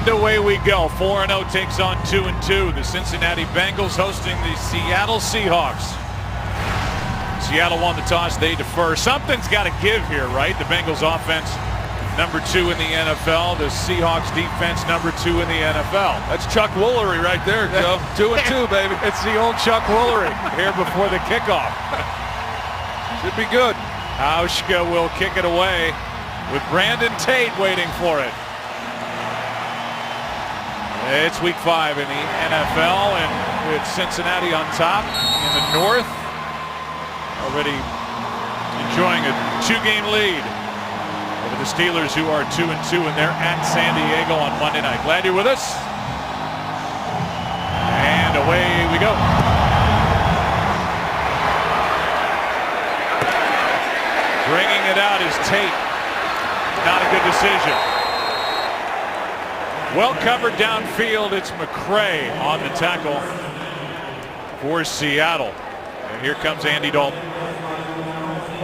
And away we go. 4-0 takes on 2-2. The Cincinnati Bengals hosting the Seattle Seahawks. Seattle won the toss. They defer. Something's got to give here, right? The Bengals offense, number 2 in the NFL. The Seahawks defense, number 2 in the NFL. That's Chuck Woolery right there, Joe. 2-2, baby. It's the old Chuck Woolery here before the kickoff. Should be good. Auschka will kick it away with Brandon Tate waiting for it. It's week 5 in the NFL, and with Cincinnati on top in the north, already enjoying a 2-game lead over the Steelers, who are 2-2, and they're at San Diego on Monday night. Glad you're with us. And away we go. Bringing it out is Tate. Not a good decision. Well covered downfield. It's McCray on the tackle for Seattle. And here comes Andy Dalton.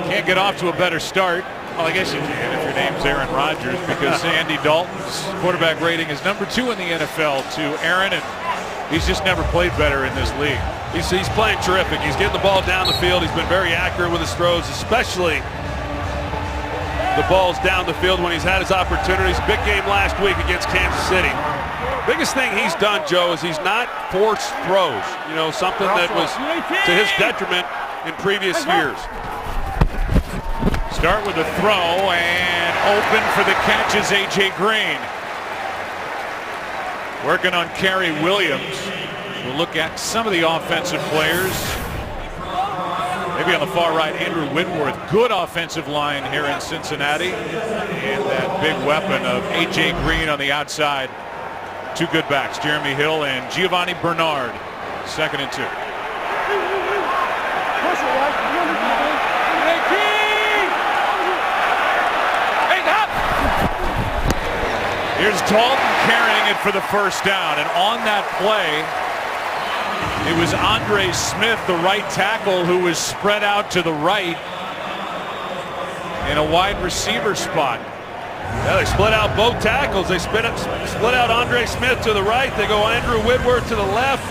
Can't get off to a better start. Well, I guess you can if your name's Aaron Rodgers, because Andy Dalton's quarterback rating is number 2 in the NFL to Aaron, and he's just never played better in this league. He's playing terrific. He's getting the ball down the field. He's been very accurate with his throws, especially the balls down the field when he's had his opportunities. Big game last week against Kansas City. Biggest thing he's done, Joe, is he's not forced throws. You know, something that was to his detriment in previous years. Start with a throw, and open for the catch is A.J. Green. Working on Kerry Williams. We'll look at some of the offensive players. Maybe on the far right, Andrew Whitworth. Good offensive line here in Cincinnati. And that big weapon of A.J. Green on the outside. 2 good backs, Jeremy Hill and Giovanni Bernard. 2nd and 2. Here's Dalton carrying it for the first down. And on that play, it was Andre Smith, the right tackle, who was spread out to the right in a wide receiver spot. Yeah, they split out both tackles. They split out Andre Smith to the right. They go Andrew Whitworth to the left.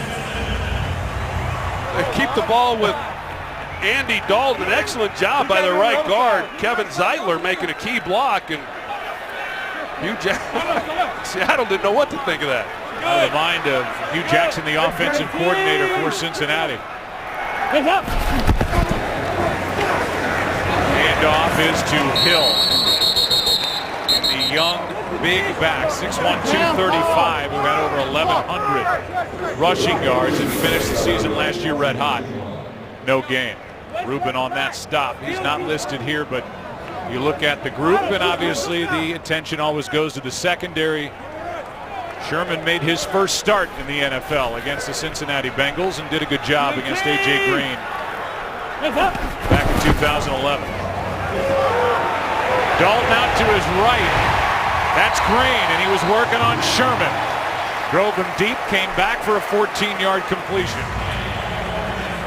They keep the ball with Andy Dalton. An excellent job by their right guard, Kevin Zeitler, making a key block. And Seattle didn't know what to think of that. Out of the mind of Hugh Jackson, the offensive coordinator for Cincinnati. Handoff is to Hill. And the young big back, 6'1", 235, who had over 1,100 rushing yards and finished the season last year red hot. No gain. Rubin on that stop. He's not listed here, but you look at the group, and obviously the attention always goes to the secondary. Sherman made his first start in the NFL against the Cincinnati Bengals and did a good job against A.J. Green back in 2011. Dalton out to his right. That's Green, and he was working on Sherman. Drove him deep, came back for a 14-yard completion.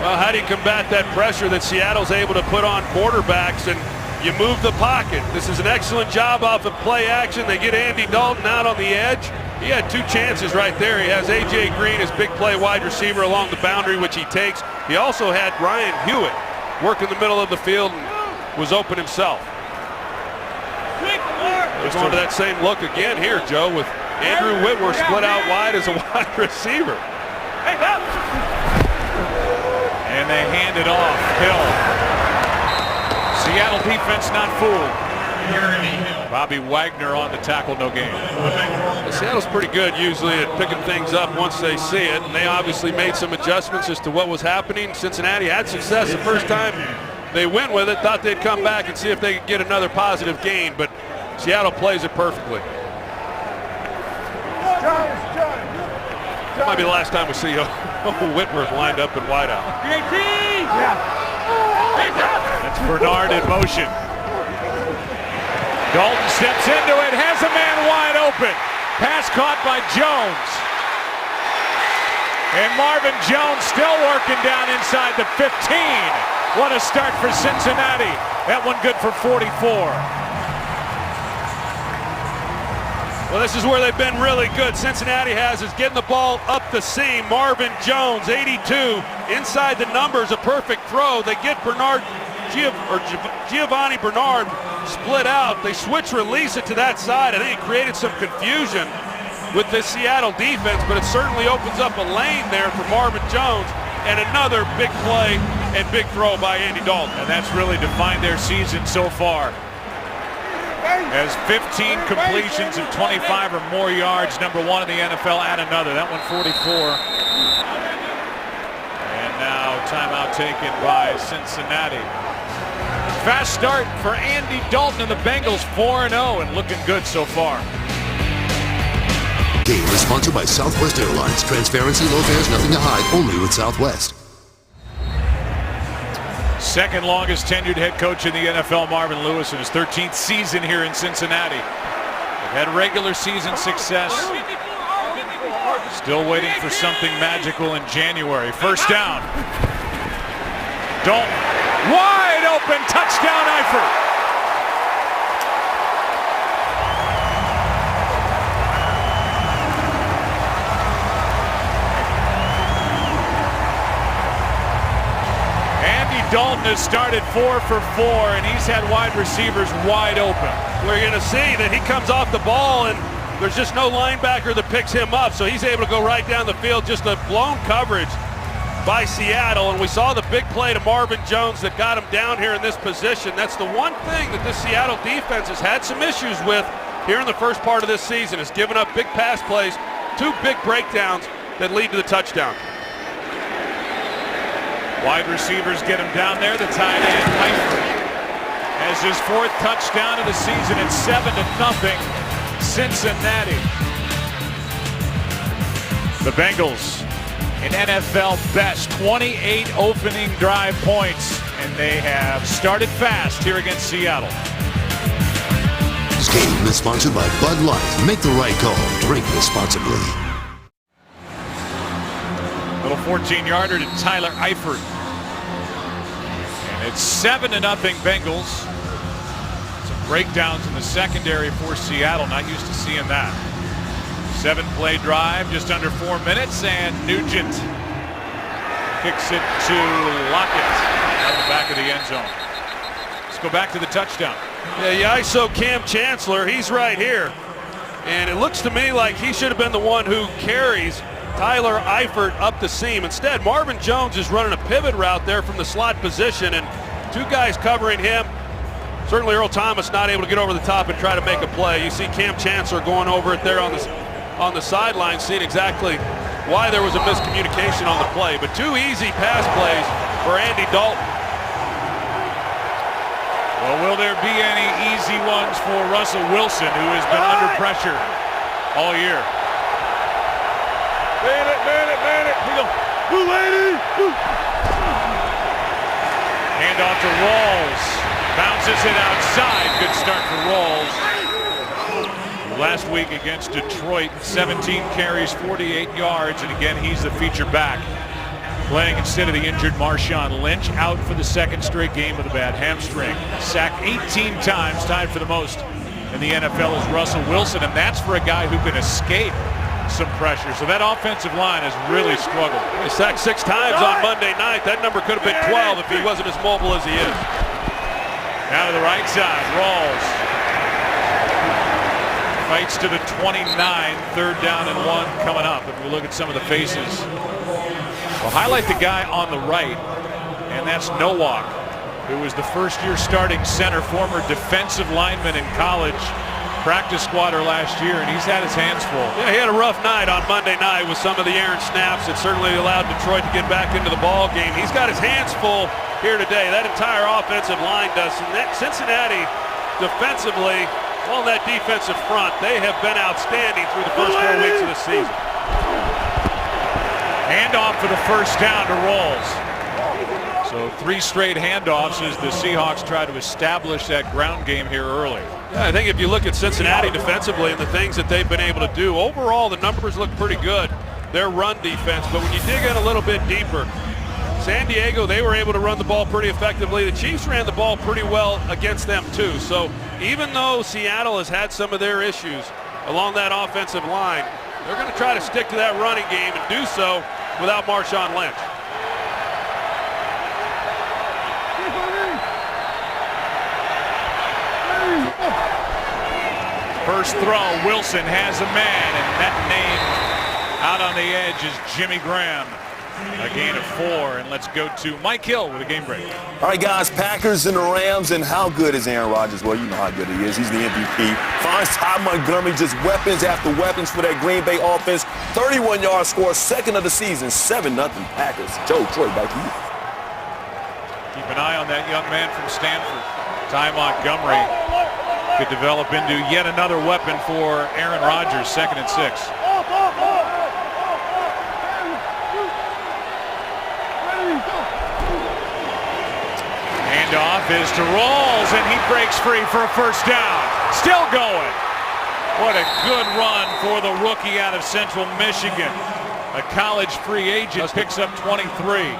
Well, how do you combat that pressure that Seattle's able to put on quarterbacks? And you move the pocket. This is an excellent job off of play action. They get Andy Dalton out on the edge. He had 2 chances right there. He has A.J. Green, his big play wide receiver, along the boundary, which he takes. He also had Ryan Hewitt work in the middle of the field and was open himself. We're going to that same look again here, Joe, with Andrew Whitworth split out wide as a wide receiver. And they hand it off. Hill. Seattle defense not fooled. Bobby Wagner on the tackle, no gain. Seattle's pretty good usually at picking things up once they see it, and they obviously made some adjustments as to what was happening. Cincinnati had success the first time they went with it, thought they'd come back and see if they could get another positive gain, but Seattle plays it perfectly. That might be the last time we see Whitworth lined up in wideout. That's Bernard in motion. Dalton steps into it, has a man wide open. Pass caught by Jones. And Marvin Jones still working down inside the 15. What a start for Cincinnati. That one good for 44. Well, this is where they've been really good. Cincinnati is getting the ball up the seam. Marvin Jones, 82, inside the numbers, a perfect throw. They get Giovanni Bernard split out. They switch release it to that side. I think it created some confusion with this Seattle defense, but it certainly opens up a lane there for Marvin Jones. And another big play and big throw by Andy Dalton. And that's really defined their season so far. Has 15 completions of 25 or more yards, number 1 in the NFL. Add another. That one 44. And now timeout taken by Cincinnati. Fast start for Andy Dalton and the Bengals, 4-0 and looking good so far. Game is sponsored by Southwest Airlines. Transparency, low fares, nothing to hide, only with Southwest. Second longest tenured head coach in the NFL, Marvin Lewis, in his 13th season here in Cincinnati. They've had regular season success. Still waiting for something magical in January. First down. Dalton, wide open, touchdown Eifert. Dalton has started 4 for 4, and he's had wide receivers wide open. We're going to see that he comes off the ball, and there's just no linebacker that picks him up, so he's able to go right down the field. Just a blown coverage by Seattle, and we saw the big play to Marvin Jones that got him down here in this position. That's the one thing that this Seattle defense has had some issues with here in the first part of this season, is giving up big pass plays, 2 big breakdowns that lead to the touchdown. Wide receivers get him down there. The tight end, Eifert, has his 4th touchdown of the season. It's 7-0 Cincinnati. The Bengals, an NFL best, 28 opening drive points, and they have started fast here against Seattle. This game is sponsored by Bud Light. Make the right call. Drink responsibly. Little 14-yarder to Tyler Eifert. And it's 7-0 Bengals. Some breakdowns in the secondary for Seattle. Not used to seeing that. 7-play drive, just under 4 minutes, and Nugent kicks it to Lockett out the back of the end zone. Let's go back to the touchdown. Yeah, ISO Cam Chancellor, he's right here. And it looks to me like he should have been the one who carries Tyler Eifert up the seam. Instead, Marvin Jones is running a pivot route there from the slot position, and 2 guys covering him. Certainly Earl Thomas not able to get over the top and try to make a play. You see Cam Chancellor going over it there on the sideline, seeing exactly why there was a miscommunication on the play. But 2 easy pass plays for Andy Dalton. Well, will there be any easy ones for Russell Wilson, who has been under pressure all year? Man it. Here we go. Blue lady. Hand off to Rawls. Bounces it outside. Good start for Rawls. Last week against Detroit, 17 carries, 48 yards, and again, he's the feature back. Playing instead of the injured Marshawn Lynch, out for the 2nd straight game with a bad hamstring. Sacked 18 times, tied for the most in the NFL is Russell Wilson, and that's for a guy who can escape some pressure. So that offensive line has really struggled. He sacked 6 times on Monday night. That number could have been 12 if he wasn't as mobile as he is. Now to the right side, Rawls fights to the 29, 3rd down and 1 coming up. If we look at some of the faces, we'll highlight the guy on the right, and that's Nowak, who was the first-year starting center, former defensive lineman in college, practice squatter last year, and he's had his hands full. Yeah, he had a rough night on Monday night with some of the errant snaps. It certainly allowed Detroit to get back into the ball game. He's got his hands full here today. That entire offensive line does. And that Cincinnati defensively, well, that defensive front, they have been outstanding through the first 4 weeks of the season. Handoff for the first down to Rawls. So 3 straight handoffs as the Seahawks try to establish that ground game here early. Yeah, I think if you look at Cincinnati defensively and the things that they've been able to do, overall the numbers look pretty good. Their run defense, but when you dig in a little bit deeper, San Diego, they were able to run the ball pretty effectively. The Chiefs ran the ball pretty well against them too. So even though Seattle has had some of their issues, along that offensive line. They're going to try to stick to that running game and do so without Marshawn Lynch. First throw, Wilson has a man, and that name out on the edge is Jimmy Graham. A gain of 4, and let's go to Mike Hill with a game break. All right, guys, Packers and the Rams, and how good is Aaron Rodgers? Well, you know how good he is. He's the MVP. Finds Ty Montgomery, just weapons after weapons for that Green Bay offense. 31-yard score, second of the season, 7-0 Packers. Joe, Troy, back to you. Keep an eye on that young man from Stanford. Ty Montgomery could develop into yet another weapon for Aaron Rodgers, 2nd and 6. Handoff is to Rawls, and he breaks free for a first down. Still going. What a good run for the rookie out of Central Michigan. A college free agent picks up 23.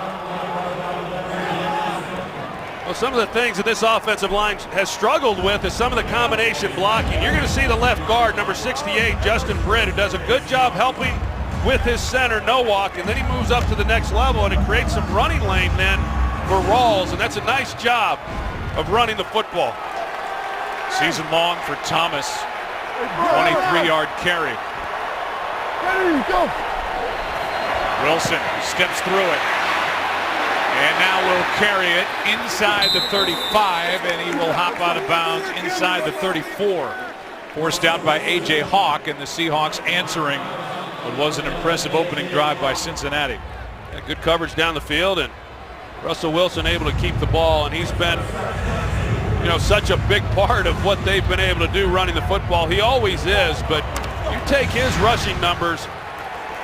Well, some of the things that this offensive line has struggled with is some of the combination blocking. You're going to see the left guard, number 68, Justin Britt, who does a good job helping with his center, Nowak, and then he moves up to the next level, and it creates some running lane then for Rawls, and that's a nice job of running the football. Season long for Thomas. 23-yard carry. Wilson steps through it. And now will carry it inside the 35, and he will hop out of bounds inside the 34. Forced out by A.J. Hawk, and the Seahawks answering what was an impressive opening drive by Cincinnati. Yeah, good coverage down the field, and Russell Wilson able to keep the ball, and he's been, you know, such a big part of what they've been able to do running the football. He always is, but you take his rushing numbers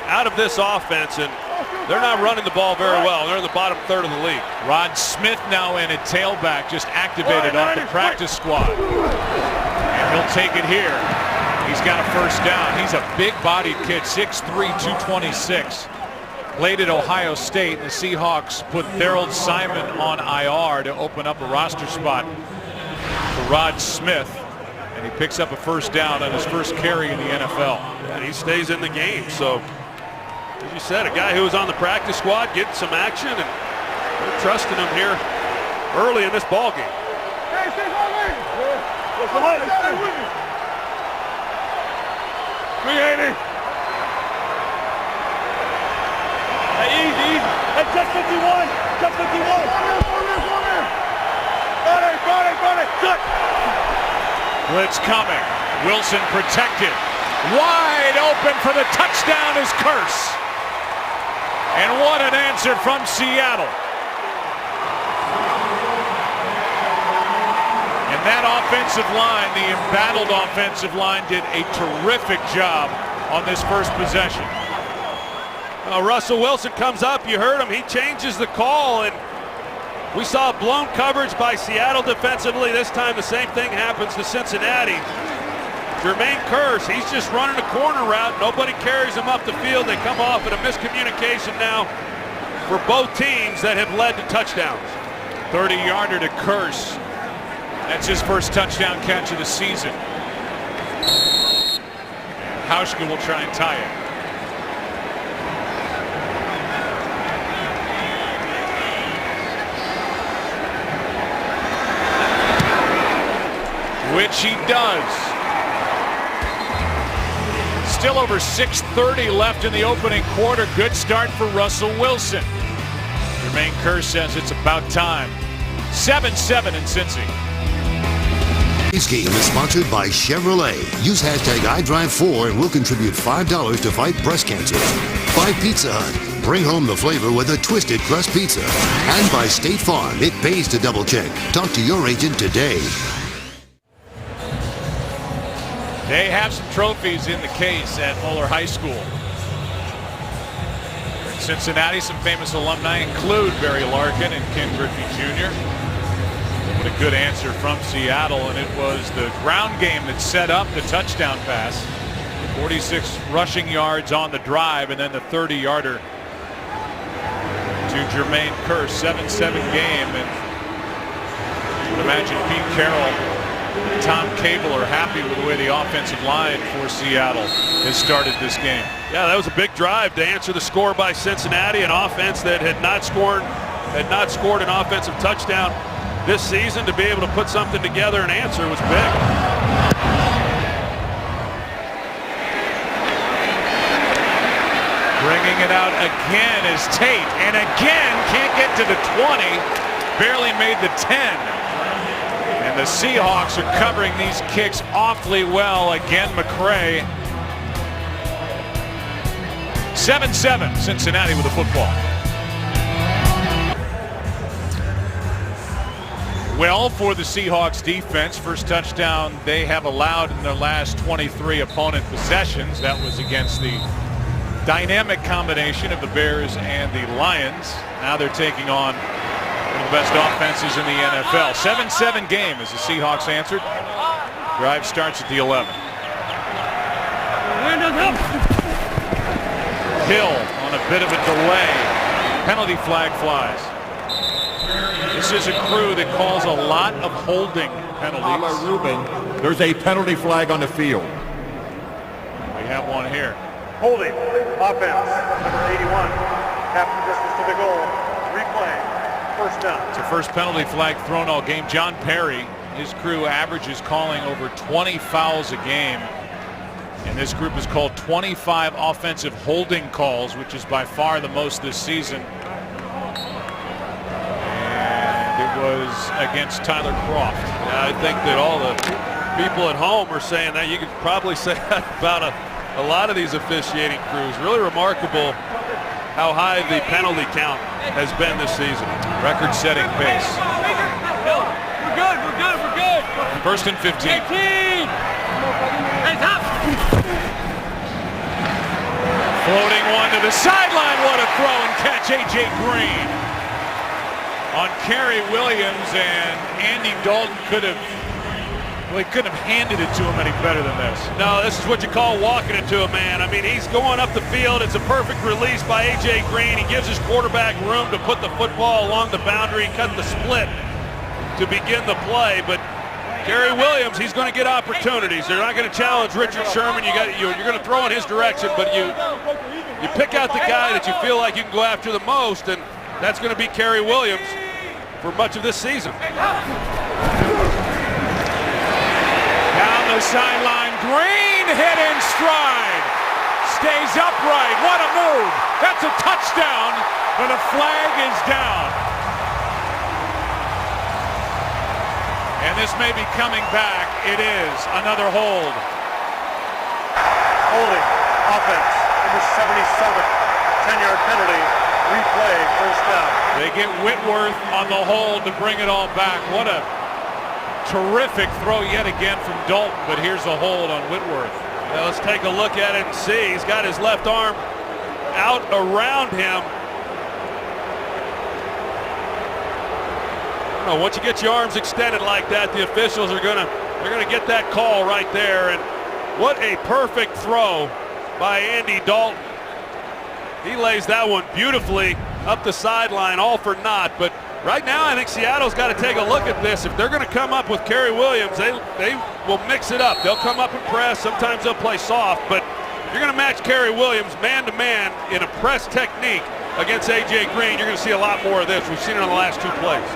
out of this offense, and they're not running the ball very well. They're in the bottom third of the league. Rod Smith now in at tailback, just activated off the practice squad. And he'll take it here. He's got a first down. He's a big-bodied kid, 6'3", 226. Played at Ohio State, and the Seahawks put Harold Simon on IR to open up a roster spot for Rod Smith. And he picks up a first down on his first carry in the NFL. And he stays in the game, so as you said, a guy who was on the practice squad getting some action, and they're trusting him here early in this ball game. Hey, stay with me. 380. Hey, easy. Hey, check 51. Check 51. Got it. Good. Blitz coming. Wilson protected. Wide open for the touchdown is Curse. And what an answer from Seattle. And that offensive line, the embattled offensive line, did a terrific job on this first possession. Russell Wilson comes up. You heard him. He changes the call, and we saw blown coverage by Seattle defensively. This time the same thing happens to Cincinnati. Jermaine Kearse, he's just running a corner route. Nobody carries him up the field. They come off at a miscommunication now for both teams that have led to touchdowns. 30-yarder to Kearse. That's his first touchdown catch of the season. Hauschka will try and tie it. Which he does. Still over 6:30 left in the opening quarter. Good start for Russell Wilson. Jermaine Kearse says it's about time. 7-7 in Cincy. This game is sponsored by Chevrolet. Use hashtag iDrive4 and we'll contribute $5 to fight breast cancer. By Pizza Hut. Bring home the flavor with a twisted crust pizza. And by State Farm. It pays to double check. Talk to your agent today. They have some trophies in the case at Moeller High School. In Cincinnati, some famous alumni include Barry Larkin and Ken Griffey Jr. What a good answer from Seattle, and it was the ground game that set up the touchdown pass. 46 rushing yards on the drive, and then the 30-yarder to Jermaine Kearse. 7-7 game, and you would imagine Pete Carroll Tom Cable are happy with the way the offensive line for Seattle has started this game. Yeah, that was a big drive to answer the score by Cincinnati, an offense that had not scored an offensive touchdown this season. To be able to put something together and answer was big. Bringing it out again is Tate, and again can't get to the 20, barely made the 10. And the Seahawks are covering these kicks awfully well. Again, McCray. 7-7, Cincinnati with the football. Well, for the Seahawks defense, first touchdown they have allowed in their last 23 opponent possessions. That was against the dynamic combination of the Bears and the Lions. Now they're taking on one of the best offenses in the NFL. 7-7 game as the Seahawks answered. Drive starts at the 11. Hill on a bit of a delay. Penalty flag flies. This is a crew that calls a lot of holding penalties. Ruben, there's a penalty flag on the field. We have one here. Holding. Offense. Number 81. Half the distance to the goal. Replay. First down. It's the first penalty flag thrown all game. John Perry, his crew averages calling over 20 fouls a game. And this group has called 25 offensive holding calls, which is by far the most this season. And it was against Tyler Croft. I think that all the people at home are saying that. You could probably say that about a lot of these officiating crews. Really remarkable how high the penalty count has been this season. Record-setting pace. We're good. We're good. We're good. First and 15. 18. Hands up. Floating one to the sideline. What a throw and catch. A.J. Green on Kerry Williams, and Andy Dalton couldn't have handed it to him any better than this. No, this is what you call walking it to a man. I mean, he's going up the field. It's a perfect release by A.J. Green. He gives his quarterback room to put the football along the boundary, cut the split to begin the play. But Kerry Williams, he's going to get opportunities. They're not going to challenge Richard Sherman. You're going to throw in his direction, but you pick out the guy that you feel like you can go after the most, and that's going to be Kerry Williams for much of this season. Down the sideline, Green hit in stride. Stays upright. What a move. That's a touchdown, but a flag is down. And this may be coming back. It is another hold. Holding. Offense. Number 77. 10-yard penalty. Replay. First down. They get Whitworth on the hold to bring it all back. What a terrific throw yet again from Dalton, but here's a hold on Whitworth. Well, let's take a look at it and see. He's got his left arm out around him. Once you get your arms extended like that, the officials are gonna get that call right there. And what a perfect throw by Andy Dalton. He lays that one beautifully up the sideline, all for naught. But right now, I think Seattle's got to take a look at this. If they're going to come up with Kerry Williams, they will mix it up. They'll come up and press. Sometimes they'll play soft. But if you're going to match Kerry Williams man-to-man in a press technique against A.J. Green, you're going to see a lot more of this. We've seen it on the last two plays.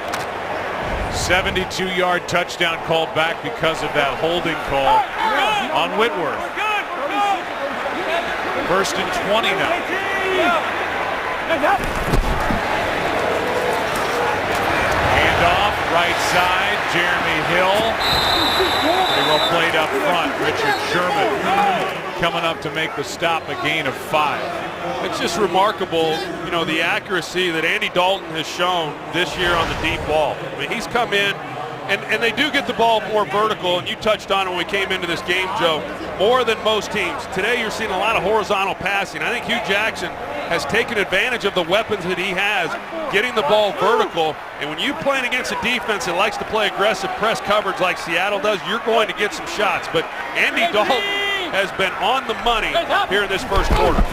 72-yard touchdown called back because of that holding call on Whitworth. First and 20 now. Handoff, right side, Jeremy Hill. Pretty well played up front. Richard Sherman coming up to make the stop, a gain of 5. It's just remarkable, the accuracy that Andy Dalton has shown this year on the deep ball. I mean, he's come in, and they do get the ball more vertical, and you touched on it when we came into this game, Joe, more than most teams. Today you're seeing a lot of horizontal passing. I think Hugh Jackson has taken advantage of the weapons that he has, getting the ball vertical, and when you're playing against a defense that likes to play aggressive press coverage like Seattle does, you're going to get some shots. But Andy Dalton has been on the money here in this first quarter.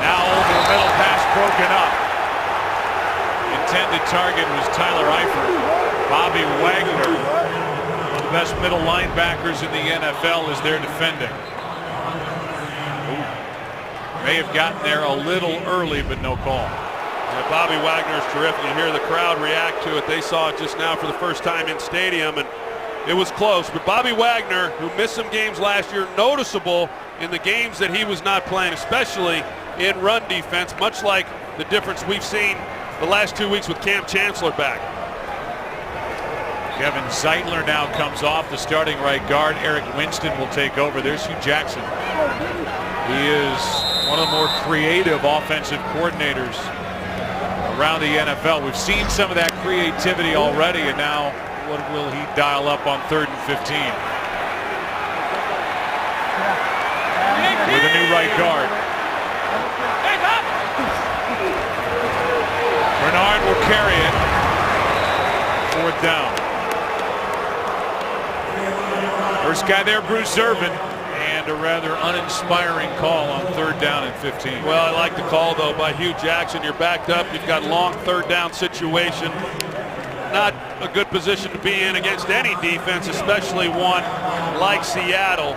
Now over the middle, pass broken up. Intended target was Tyler Eifert. Bobby Wagner best middle linebackers in the NFL is there defending. Ooh. May have gotten there a little early, but no call. Yeah, Bobby Wagner is terrific. You hear the crowd react to it. They saw it just now for the first time in stadium, and it was close. But Bobby Wagner, who missed some games last year, noticeable in the games that he was not playing, especially in run defense, much like the difference we've seen the last 2 weeks with Cam Chancellor back. Kevin Zeitler now comes off the starting right guard. Eric Winston will take over. There's Hugh Jackson. He is one of the more creative offensive coordinators around the NFL. We've seen some of that creativity already, and now what will he dial up on 3rd and 15? With a new right guard. Bernard will carry it. 4th down. First guy there, Bruce Irvin, and a rather uninspiring call on 3rd down and 15. Well, I like the call, though, by Hugh Jackson. You're backed up. You've got long 3rd down situation. Not a good position to be in against any defense, especially one like Seattle.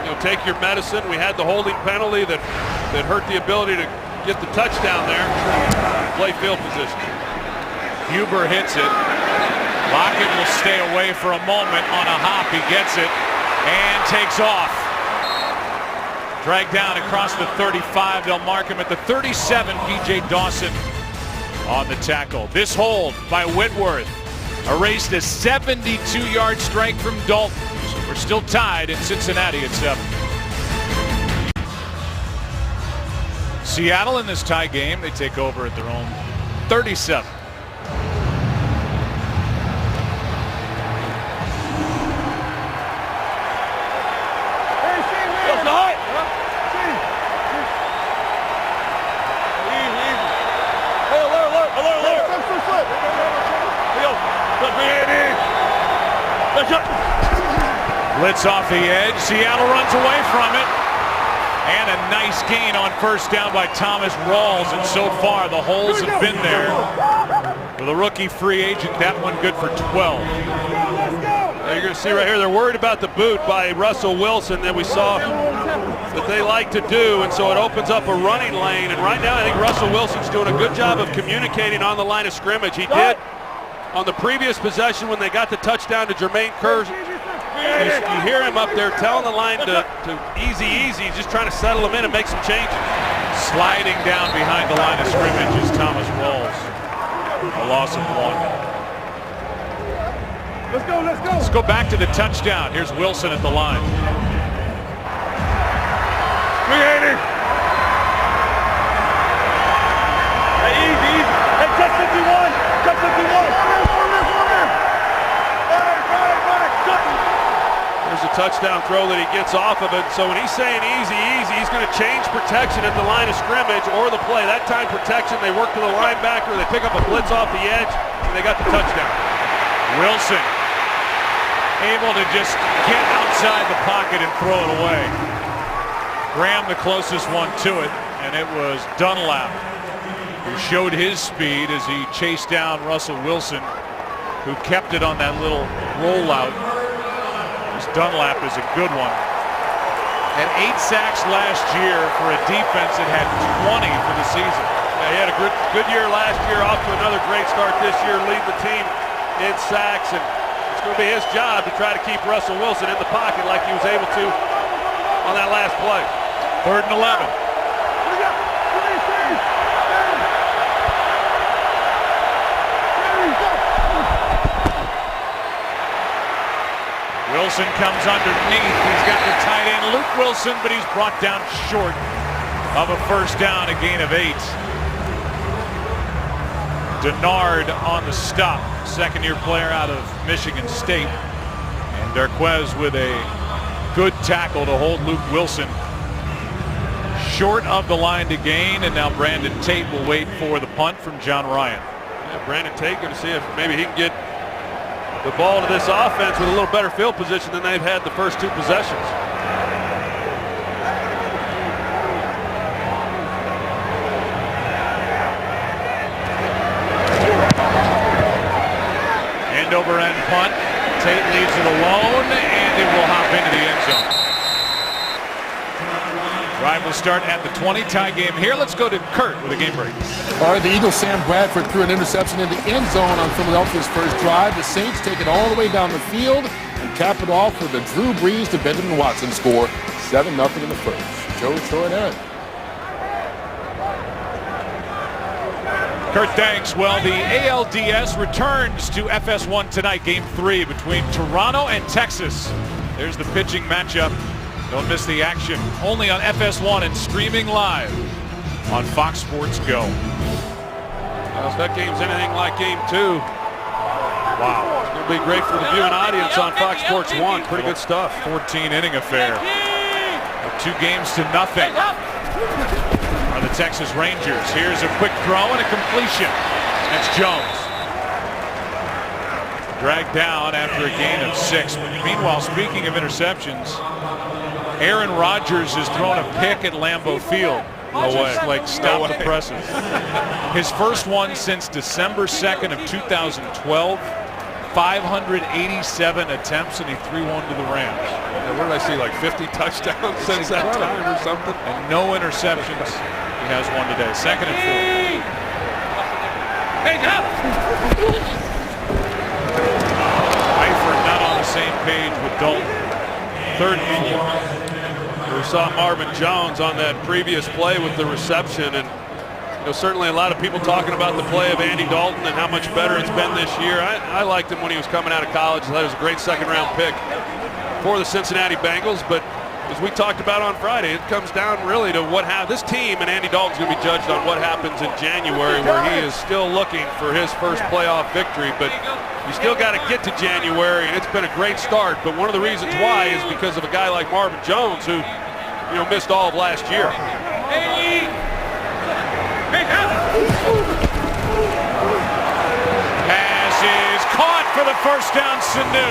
You know, take your medicine. We had the holding penalty that hurt the ability to get the touchdown there. Play field position. Huber hits it. Lockett will stay away for a moment on a hop. He gets it and takes off. Dragged down across the 35. They'll mark him at the 37. P.J. Dawson on the tackle. This hold by Whitworth erased a 72-yard strike from Dalton. So we're still tied in Cincinnati at 7. Seattle in this tie game, they take over at their own 37. Blitz off the edge. Seattle runs away from it. And a nice gain on 1st down by Thomas Rawls. And so far, the holes have been there for the rookie free agent. That one good for 12. You're going to see right here, they're worried about the boot by Russell Wilson that we saw that they like to do. And so it opens up a running lane. And right now, I think Russell Wilson's doing a good job of communicating on the line of scrimmage. He did on the previous possession when they got the touchdown to Jermaine Kearse. You hear him up there telling the line to easy. He's just trying to settle him in and make some changes. Sliding down behind the line of scrimmage is Thomas Rawls. A loss of 1. Let's go back to the touchdown. Here's Wilson at the line. Hey, easy. Hey, touch 51. Touch 51. There's a touchdown throw that he gets off of it. So when he's saying easy, he's going to change protection at the line of scrimmage or the play. That time protection, they work to the linebacker. They pick up a blitz off the edge, and they got the touchdown. Wilson able to just get outside the pocket and throw it away. Graham the closest one to it, and it was Dunlap who showed his speed as he chased down Russell Wilson, who kept it on that little rollout. Dunlap is a good one. Had 8 sacks last year for a defense that had 20 for the season. Yeah, he had a good year last year, off to another great start this year, leading the team in sacks, and it's going to be his job to try to keep Russell Wilson in the pocket like he was able to on that last play. 3rd and 11. Wilson comes underneath. He's got the tight end Luke Wilson, but he's brought down short of a 1st down, a gain of 8. Denard on the stop, 2nd-year player out of Michigan State. And Darquez with a good tackle to hold Luke Wilson short of the line to gain. And now Brandon Tate will wait for the punt from John Ryan. Yeah, Brandon Tate going to see if maybe he can get the ball to this offense with a little better field position than they've had the first 2 possessions. End over end punt. Tate leaves it alone, and it will hop into the end zone. Drive will start at the 20, tie game here. Let's go to Kurt with a game break. All right, the Eagles' Sam Bradford threw an interception in the end zone on Philadelphia's first drive. The Saints take it all the way down the field and cap it off with a Drew Brees to Benjamin Watson score, 7-0 in the first. Joe, Troy, and Aaron. Kurt, thanks. Well, the ALDS returns to FS1 tonight, Game 3 between Toronto and Texas. There's the pitching matchup. Don't miss the action. Only on FS1 and streaming live on Fox Sports Go. Well, if that game's anything like Game 2, wow. It's going to be great for the viewing audience on Fox Sports 1. Pretty good stuff. 14-inning affair. 2 games to nothing are the Texas Rangers. Here's a quick throw and a completion. That's Jones. Dragged down after a gain of 6. Meanwhile, speaking of interceptions, Aaron Rodgers has thrown a pick at Lambeau Field. No way. Like stop the presses. His first one since December 2nd of 2012. 587 attempps, and he threw one to the Rams. And what did I see, like 50 touchdowns since that time or something? And no interceptions. He has one today. 2nd and 4. Eifert not on the same page with Dalton. 3rd and 4. We saw Marvin Jones on that previous play with the reception, and certainly a lot of people talking about the play of Andy Dalton and how much better it's been this year. I liked him when he was coming out of college. That was a great 2nd-round pick for the Cincinnati Bengals, but as we talked about on Friday, it comes down really to this team, and Andy Dalton's going to be judged on what happens in January, where he is still looking for his first playoff victory, but you still got to get to January, and it's been a great start, but one of the reasons why is because of a guy like Marvin Jones, who missed all of last year. Pass is caught for the first down, Sanu.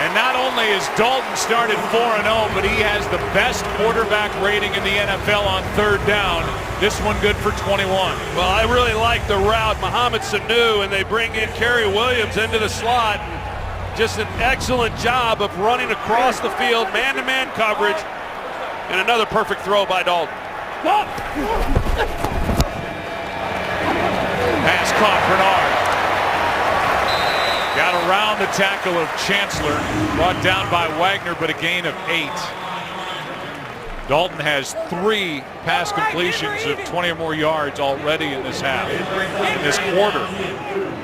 And not only has Dalton started 4-0, but he has the best quarterback rating in the NFL on 3rd down. This one good for 21. Well, I really like the route, Mohamed Sanu, and they bring in Kerry Williams into the slot. Just an excellent job of running across the field, man-to-man coverage, and another perfect throw by Dalton. Pass caught, Bernard. Got around the tackle of Chancellor. Brought down by Wagner, but a gain of 8. Dalton has 3 pass completions of 20 or more yards already in this half, in this quarter,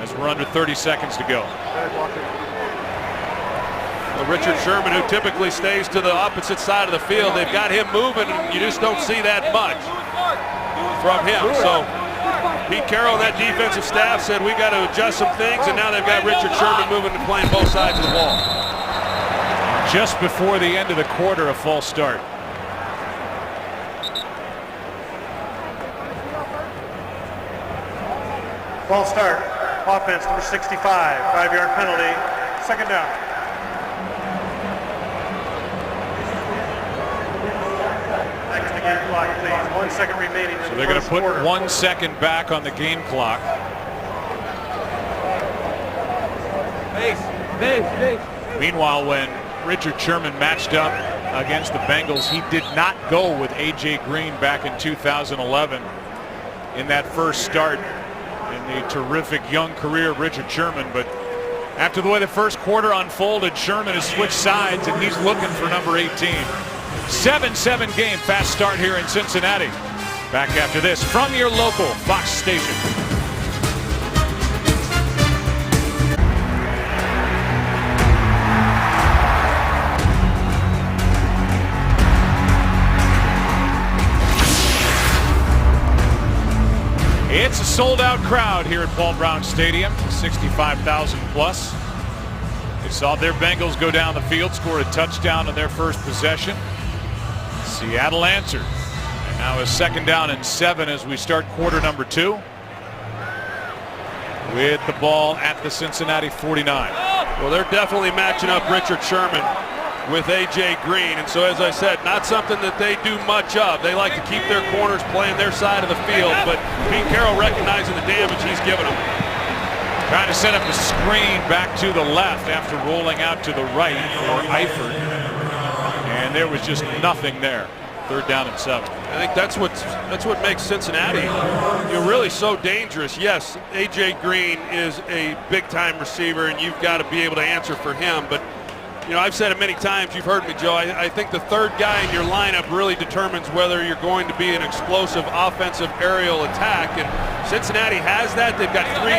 as we're under 30 seconds to go. Richard Sherman, who typically stays to the opposite side of the field, they've got him moving, and you just don't see that much from him. So Pete Carroll and that defensive staff said we got to adjust some things, and now they've got Richard Sherman moving and playing both sides of the ball. Just before the end of the quarter, a false start. False start. Offense number 65. 5-yard penalty. 2nd down. Next to game clock, please. 1 second remaining. So they're going to put 1 second back on the game clock. Meanwhile, when Richard Sherman matched up against the Bengals, he did not go with A.J. Green back in 2011 in that first start in the terrific young career of Richard Sherman. But after the way the first quarter unfolded, Sherman has switched sides, and he's looking for number 18. 7-7 game, fast start here in Cincinnati. Back after this from your local Fox station. It's a sold-out crowd here at Paul Brown Stadium, 65,000 plus. They saw their Bengals go down the field, score a touchdown on their first possession. Seattle answered, and now a 2nd down and 7 as we start quarter number 2. With the ball at the Cincinnati 49. Well, they're definitely matching up Richard Sherman with A.J. Green, and so as I said, not something that they do much of. They like to keep their corners playing their side of the field, but Pete Carroll recognizing the damage he's given them. Trying to set up a screen back to the left after rolling out to the right for Eifert. And there was just nothing there. 3rd down and 7. I think that's what makes Cincinnati really so dangerous. Yes, A.J. Green is a big-time receiver, and you've got to be able to answer for him. But I've said it many times. You've heard me, Joe. I think the 3rd guy in your lineup really determines whether you're going to be an explosive offensive aerial attack. And Cincinnati has that. They've got 3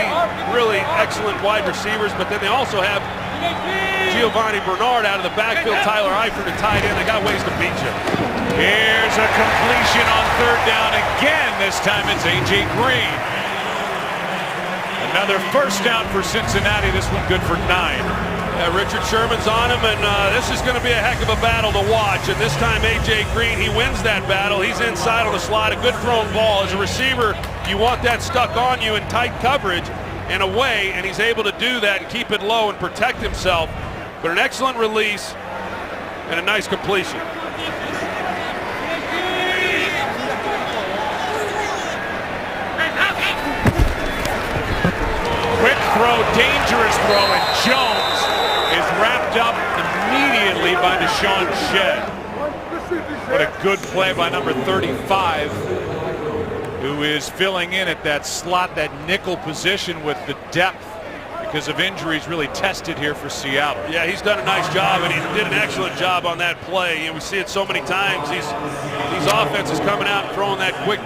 really excellent wide receivers, but then they also have Giovanni Bernard out of the backfield, Tyler Eifert a tight end. They got ways to beat you. Here's a completion on 3rd down again. This time it's A.J. Green. Another 1st down for Cincinnati. This one good for 9. Richard Sherman's on him, and this is going to be a heck of a battle to watch. And this time A.J. Green, he wins that battle. He's inside on the slot, a good thrown ball. As a receiver, you want that stuck on you in tight coverage and away, and he's able to do that and keep it low and protect himself. But an excellent release and a nice completion. Quick throw, dangerous throw, and Jones is wrapped up immediately by Deshaun Shedd. What a good play by number 35, who is filling in at that slot, that nickel position with the depth because of injuries really tested here for Seattle. Yeah, he's done a nice job, and he did an excellent job on that play. We see it so many times. These offenses coming out and throwing that quick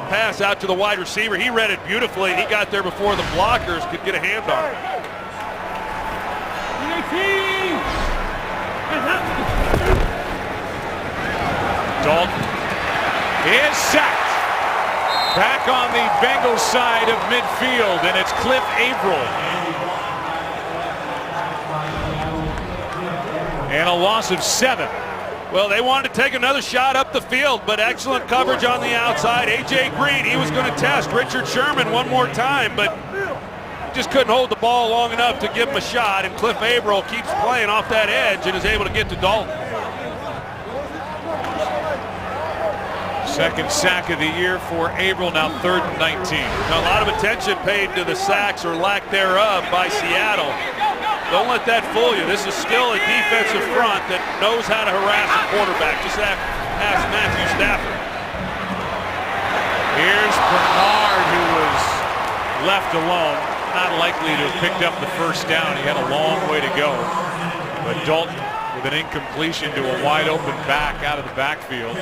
pass out to the wide receiver. He read it beautifully, and he got there before the blockers could get a hand on it. Dalton is sacked. Back on the Bengals side of midfield, and it's Cliff Averill. And a loss of 7. Well, they wanted to take another shot up the field, but excellent coverage on the outside. A.J. Green, he was going to test Richard Sherman one more time, but he just couldn't hold the ball long enough to give him a shot, and Cliff Averill keeps playing off that edge and is able to get to Dalton. 2nd sack of the year for Averill, now 3rd and 19. Now, a lot of attention paid to the sacks or lack thereof by Seattle. Don't let that fool you. This is still a defensive front that knows how to harass a quarterback. Just ask Matthew Stafford. Here's Bernard, who was left alone. Not likely to have picked up the 1st down. He had a long way to go. But Dalton with an incompletion to a wide open back out of the backfield.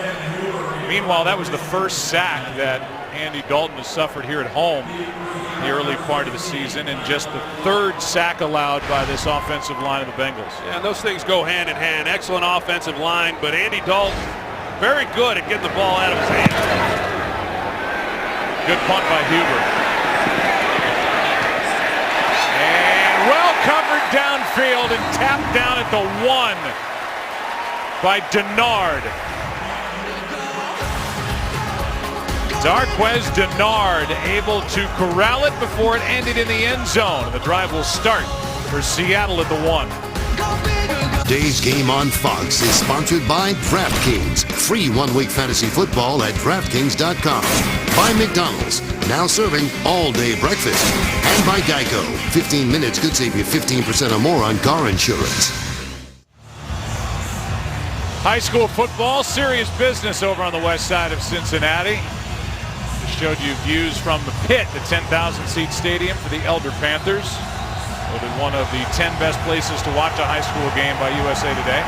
Meanwhile, that was the 1st sack that Andy Dalton has suffered here at home in the early part of the season, and just the 3rd sack allowed by this offensive line of the Bengals. Yeah, and those things go hand in hand. Excellent offensive line, but Andy Dalton very good at getting the ball out of his hands. Good punt by Huber. And well covered downfield and tapped down at the 1 by Denard. Darquez Denard able to corral it before it ended in the end zone. The drive will start for Seattle at the 1. Today's game on Fox is sponsored by DraftKings. Free 1-week fantasy football at DraftKings.com. By McDonald's, now serving all-day breakfast. And by Geico. 15 minutes could save you 15% or more on car insurance. High school football, serious business over on the west side of Cincinnati. Showed you views from the pit, the 10,000-seat stadium for the Elder Panthers. Voted one of the 10 best places to watch a high school game by USA Today.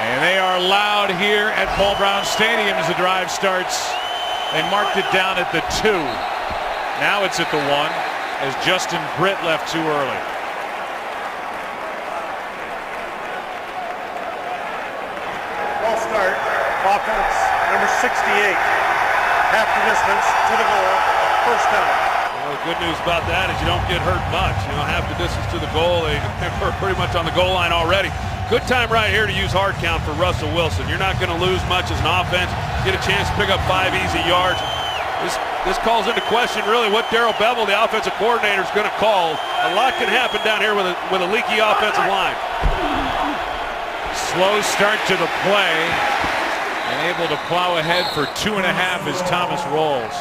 And they are loud here at Paul Brown Stadium as the drive starts. They marked it down at the 2. Now it's at the 1 as Justin Britt left too early. Ball start. Offense number 68. Half the distance to the goal. 1st down. Well, the good news about that is you don't get hurt much. Half the distance to the goal. They're pretty much on the goal line already. Good time right here to use hard count for Russell Wilson. You're not going to lose much as an offense. Get a chance to pick up 5 easy yards. This calls into question really what Darrell Bevell, the offensive coordinator, is going to call. A lot can happen down here with a leaky offensive line. Slow start to the play. And able to plow ahead for 2.5 as Thomas rolls.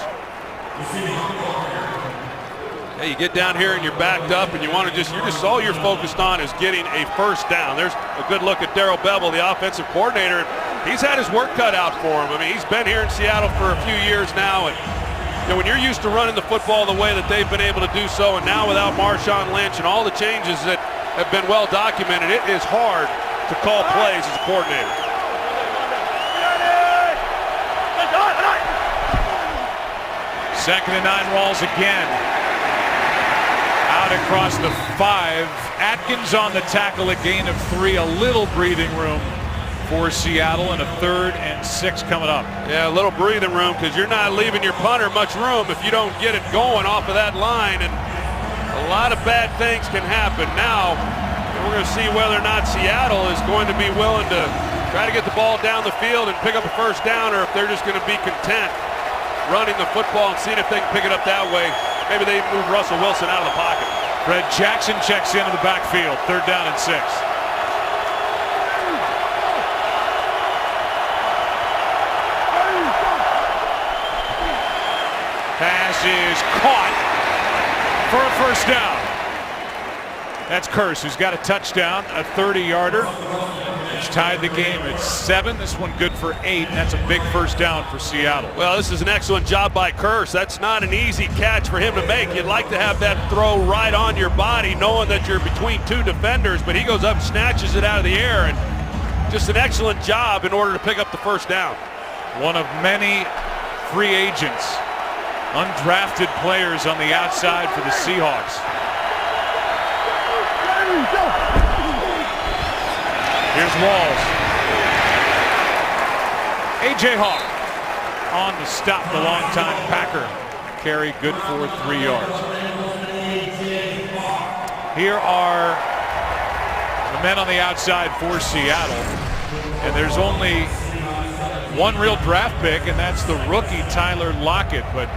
Yeah, you get down here and you're backed up, and you're just all you're focused on is getting a first down. There's a good look at Darrell Bevel, the offensive coordinator. He's had his work cut out for him. I mean, he's been here in Seattle for a few years now, and when you're used to running the football the way that they've been able to do so, and now without Marshawn Lynch and all the changes that have been well documented, it is hard to call plays as a coordinator. Second and 9 Rawls again. Out across the 5. Atkins on the tackle, a gain of 3, a little breathing room for Seattle, and a 3rd and 6 coming up. Yeah, a little breathing room, because you're not leaving your punter much room if you don't get it going off of that line, and a lot of bad things can happen. Now we're going to see whether or not Seattle is going to be willing to try to get the ball down the field and pick up a first down, or if they're just going to be content running the football and seeing if they can pick it up that way. Maybe they move Russell Wilson out of the pocket. Fred Jackson checks into the backfield. 3rd down and 6. Pass is caught for a first down. That's Kearse, who's got a touchdown, a 30-yarder, which tied the game at 7. This one good for 8, and that's a big first down for Seattle. Well, this is an excellent job by Kearse. That's not an easy catch for him to make. You'd like to have that throw right on your body, knowing that you're between 2 defenders, but he goes up, snatches it out of the air, and just an excellent job in order to pick up the first down. One of many free agents, undrafted players on the outside for the Seahawks. Here's Rawls. A.J. Hawk on the stop, the longtime Packer. Carry good for 3 yards. Here are the men on the outside for Seattle. And there's only one real draft pick, and that's the rookie Tyler Lockett. But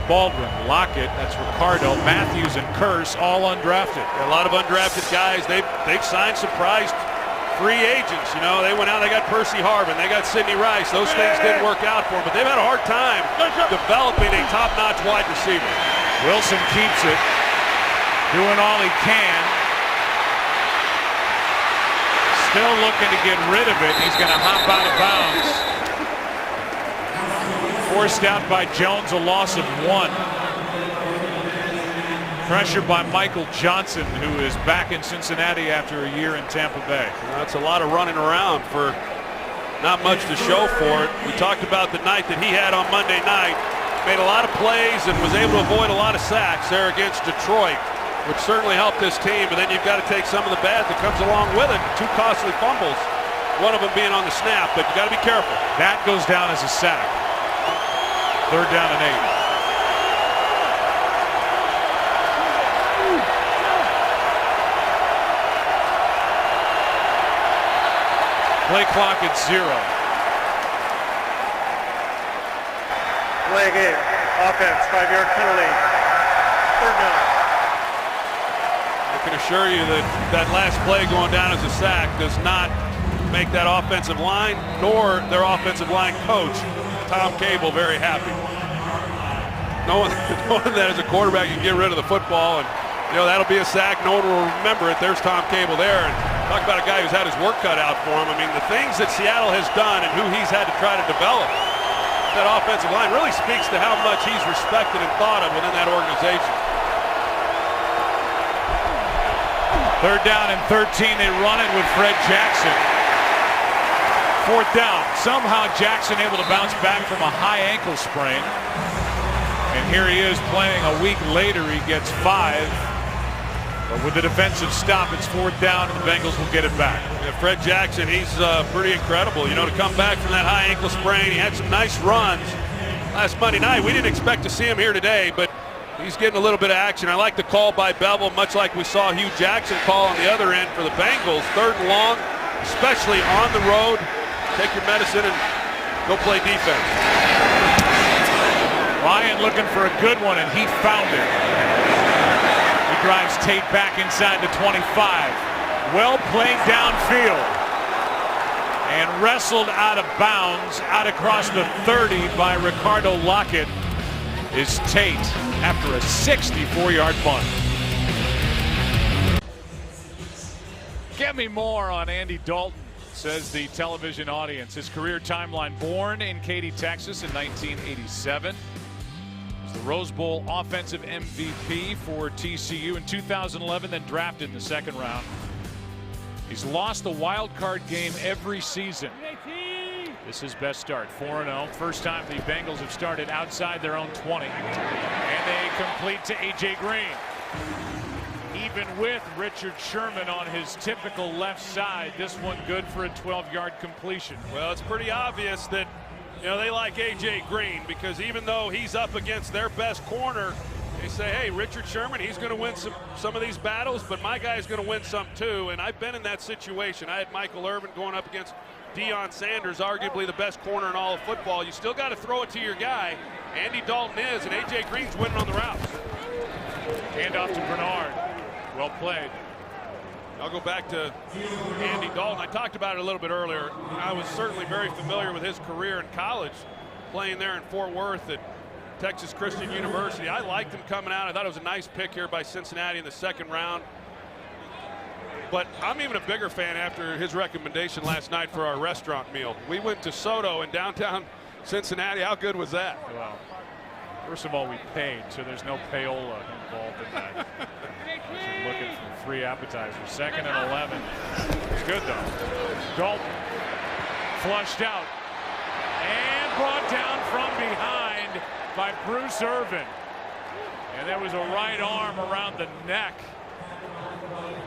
Baldwin, Lockett, that's Ricardo, Matthews, and Kearse, all undrafted. A lot of undrafted guys. They've signed surprise free agents. You know, they went out, they got Percy Harvin, they got Sidney Rice. Those things didn't work out for them, but they've had a hard time developing a top-notch wide receiver. Wilson keeps it, doing all he can. Still looking to get rid of it. He's going to hop out of bounds. Forced out by Jones, a loss of 1. Pressure by Michael Johnson, who is back in Cincinnati after a year in Tampa Bay. That's a lot of running around for not much to show for it. We talked about the night that he had on Monday night. Made a lot of plays and was able to avoid a lot of sacks there against Detroit, which certainly helped this team. But then you've got to take some of the bad that comes along with it. 2 costly fumbles, one of them being on the snap, but you got to be careful. That goes down as a sack. 3rd down and 8. Play clock at 0. Play game. Offense, 5-yard penalty. 3rd down. I can assure you that that last play going down as a sack does not make that offensive line nor their offensive line coach, Tom Cable, very happy. Knowing that as a quarterback you can get rid of the football, and that'll be a sack. No one will remember it. There's Tom Cable there, and talk about a guy who's had his work cut out for him. I mean, the things that Seattle has done and who he's had to try to develop that offensive line really speaks to how much he's respected and thought of within that organization. 3rd down and 13. They run it with Fred Jackson. 4th down. Somehow Jackson able to bounce back from a high ankle sprain. And here he is playing a week later. He gets 5. But with the defensive stop, it's 4th down, and the Bengals will get it back. Yeah, Fred Jackson, he's pretty incredible. To come back from that high ankle sprain. He had some nice runs last Monday night. We didn't expect to see him here today, but he's getting a little bit of action. I like the call by Bevel, much like we saw Hugh Jackson call on the other end for the Bengals. 3rd and long, especially on the road. Take your medicine and go play defense. Ryan looking for a good one, and he found it. He drives Tate back inside the 25. Well played downfield. And wrestled out of bounds, out across the 30 by Ricardo Lockett. is Tate after a 64-yard punt. Get me more on Andy Dalton, says the television audience. His career timeline: born in Katy, Texas in 1987. Was the Rose Bowl offensive MVP for TCU in 2011, then drafted in the second round. He's lost the wild card game every season. This is his best start, 4-0. First time the Bengals have started outside their own 20. And they complete to A.J. Green. Even with Richard Sherman on his typical left side, this one good for a 12-yard completion. Well, it's pretty obvious that, you know, they like A.J. Green, because even though he's up against their best corner, they say, hey, Richard Sherman, he's going to win some of these battles, but my guy's going to win some too. And I've been in that situation. I had Michael Irvin going up against Deion Sanders, arguably the best corner in all of football. You still got to throw it to your guy. Andy Dalton is, and A.J. Green's winning on the routes. Hand off to Bernard. Well played. I'll go back to Andy Dalton. I talked about it a little bit earlier. I was certainly very familiar with his career in college, playing there in Fort Worth at Texas Christian University. I liked him coming out. I thought it was a nice pick here by Cincinnati in the second round. But I'm even a bigger fan after his recommendation last night for our restaurant meal. We went to Soto in downtown Cincinnati. How good was that? Well, first of all, we paid, so there's no payola involved in that. You're looking for free appetizers. 2nd and 11. It's good, though. Dalton flushed out and brought down from behind by Bruce Irvin. And there was a right arm around the neck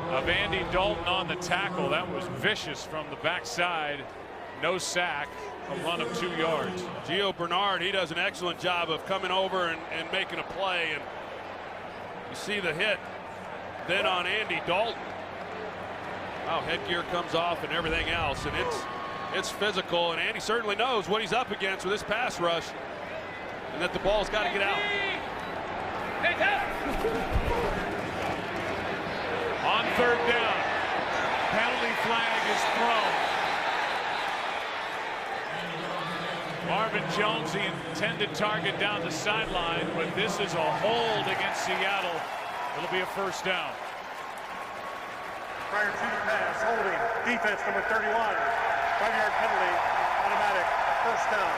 of Andy Dalton on the tackle. That was vicious from the backside. No sack. A run of 2 yards. Gio Bernard, he does an excellent job of coming over and making a play. And you see the hit then on Andy Dalton. Wow, headgear comes off and everything else. And it's physical. And Andy certainly knows what he's up against with this pass rush. And that the ball's got to get out. On 3rd down, penalty flag is thrown. Marvin Jones, the intended target, down the sideline, but this is a hold against Seattle. It'll be a 1st down. Prior to the pass, holding, defense number 31. 5-yard penalty, automatic, 1st down.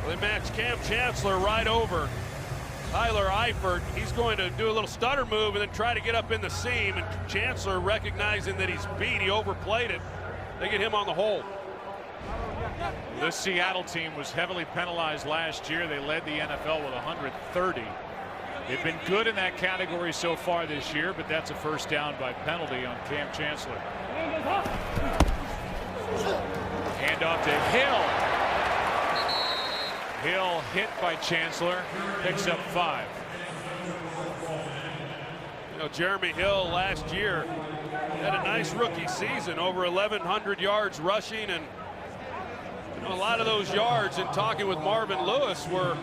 Well, they match Cam Chancellor right over Tyler Eifert. He's going to do a little stutter move and then try to get up in the seam, and Chancellor, recognizing that he's beat, he overplayed it. They get him on the hold. This Seattle team was heavily penalized last year. They led the NFL with 130. They've been good in that category so far this year, but that's a 1st down by penalty on Cam Chancellor. Hand off to Hill. Hill hit by Chancellor, picks up 5. You know, Jeremy Hill last year had a nice rookie season, over 1,100 yards rushing, and you know, a lot of those yards, in talking with Marvin Lewis, were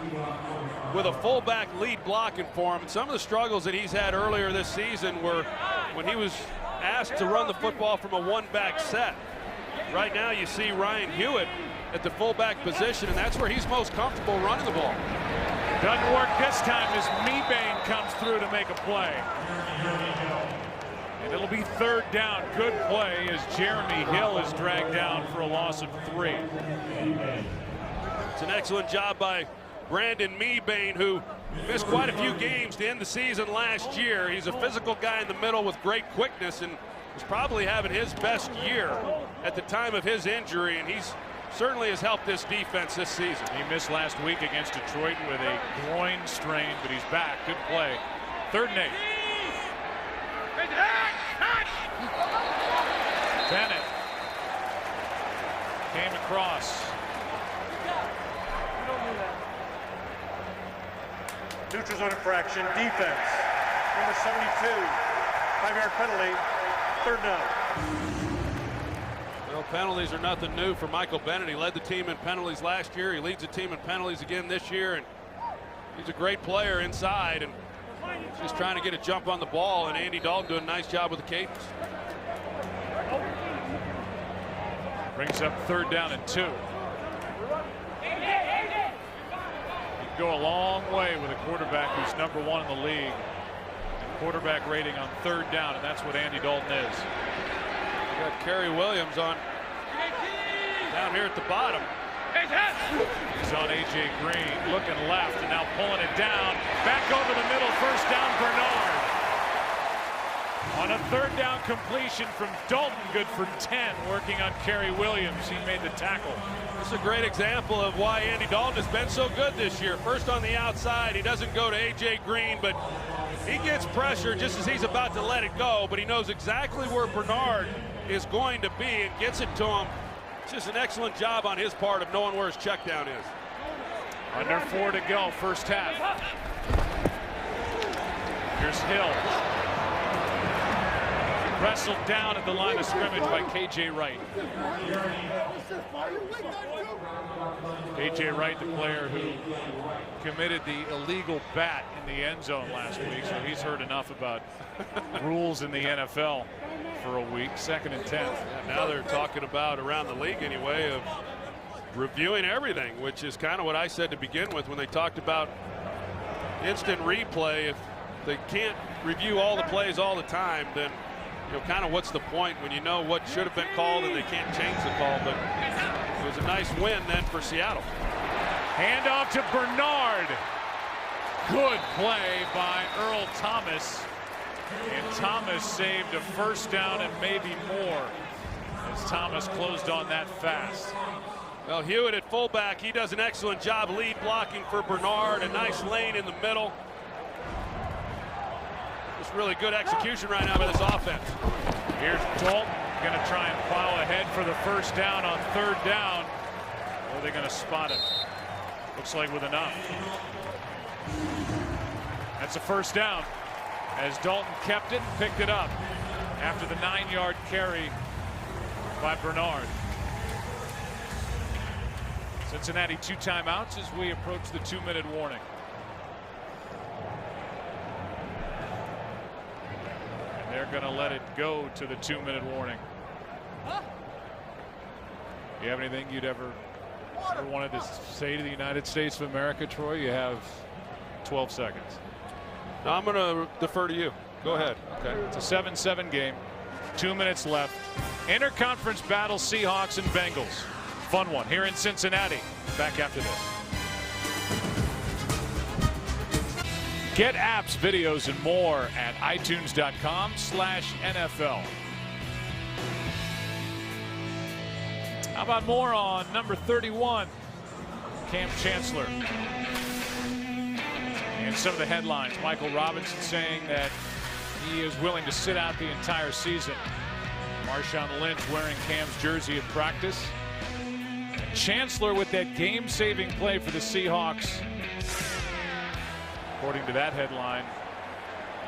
with a fullback lead blocking for him. And some of the struggles that he's had earlier this season were when he was asked to run the football from a 1-back set. Right now you see Ryan Hewitt at the fullback position, and that's where he's most comfortable running the ball. Doesn't work this time as Mebane comes through to make a play. And it'll be 3rd down. Good play as Jeremy Hill is dragged down for a loss of 3. It's an excellent job by Brandon Mebane, who missed quite a few games to end the season last year. He's a physical guy in the middle with great quickness, and was probably having his best year at the time of his injury, and he's certainly has helped this defense this season. He missed last week against Detroit with a groin strain, but he's back. Good play. 3rd and 8. Bennett came across. Neutral zone infraction, defense, number 72. 5-yard penalty, 3rd down. Well, penalties are nothing new for Michael Bennett. He led the team in penalties last year. He leads the team in penalties again this year, and he's a great player inside and just trying to get a jump on the ball, and Andy Dalton doing a nice job with the cadence. Brings up 3rd down and 2. can go a long way with a quarterback who's #1 in the league in quarterback rating on 3rd down, and that's what Andy Dalton is. We got Kerry Williams on down here at the bottom. He's on A.J. Green, looking left, and now pulling it down. Back over the middle, 1st down, Bernard. On a 3rd down completion from Dalton, good for 10, working on Kerry Williams. He made the tackle. This is a great example of why Andy Dalton has been so good this year. First on the outside, he doesn't go to A.J. Green, but he gets pressure just as he's about to let it go, but he knows exactly where Bernard is going to be and gets it to him. It's just an excellent job on his part of knowing where his check down is. Under 4 to go, 1st half. Here's Hill. Wrestled down at the line of scrimmage by K.J. Wright. K.J. Wright, the player who committed the illegal bat in the end zone last week, so he's heard enough about rules in the NFL for a week. 2nd and 10. Yeah, now they're talking about, around the league anyway, of reviewing everything, which is kind of what I said to begin with when they talked about instant replay. If they can't review all the plays all the time, then kind of what's the point when you know what should have been called and they can't change the call. But it was a nice win then for Seattle. Handoff to Bernard. Good play by Earl Thomas. And Thomas saved a 1st down and maybe more as Thomas closed on that fast. Well, Hewitt at fullback, he does an excellent job lead blocking for Bernard. A nice lane in the middle. Just really good execution right now by this offense. Here's Dalton going to try and plow ahead for the 1st down on 3rd down. Or are they going to spot it? Looks like with enough. That's a 1st down as Dalton kept it and picked it up after the 9-yard carry by Bernard. Cincinnati 2 timeouts as we approach the 2-minute warning. And they're going to let it go to the 2-minute warning. You have anything you'd ever wanted to say to the United States of America, Troy? You have 12 seconds. No, I'm going to defer to you. Go ahead. Okay. It's a 7-7 game. 2 minutes left. Interconference battle, Seahawks and Bengals. Fun one here in Cincinnati. Back after this. Get apps, videos, and more at itunes.com/NFL. How about more on number 31, Cam Chancellor? And some of the headlines. Michael Robinson saying that he is willing to sit out the entire season. Marshawn Lynch wearing Cam's jersey at practice. Chancellor with that game-saving play for the Seahawks. According to that headline,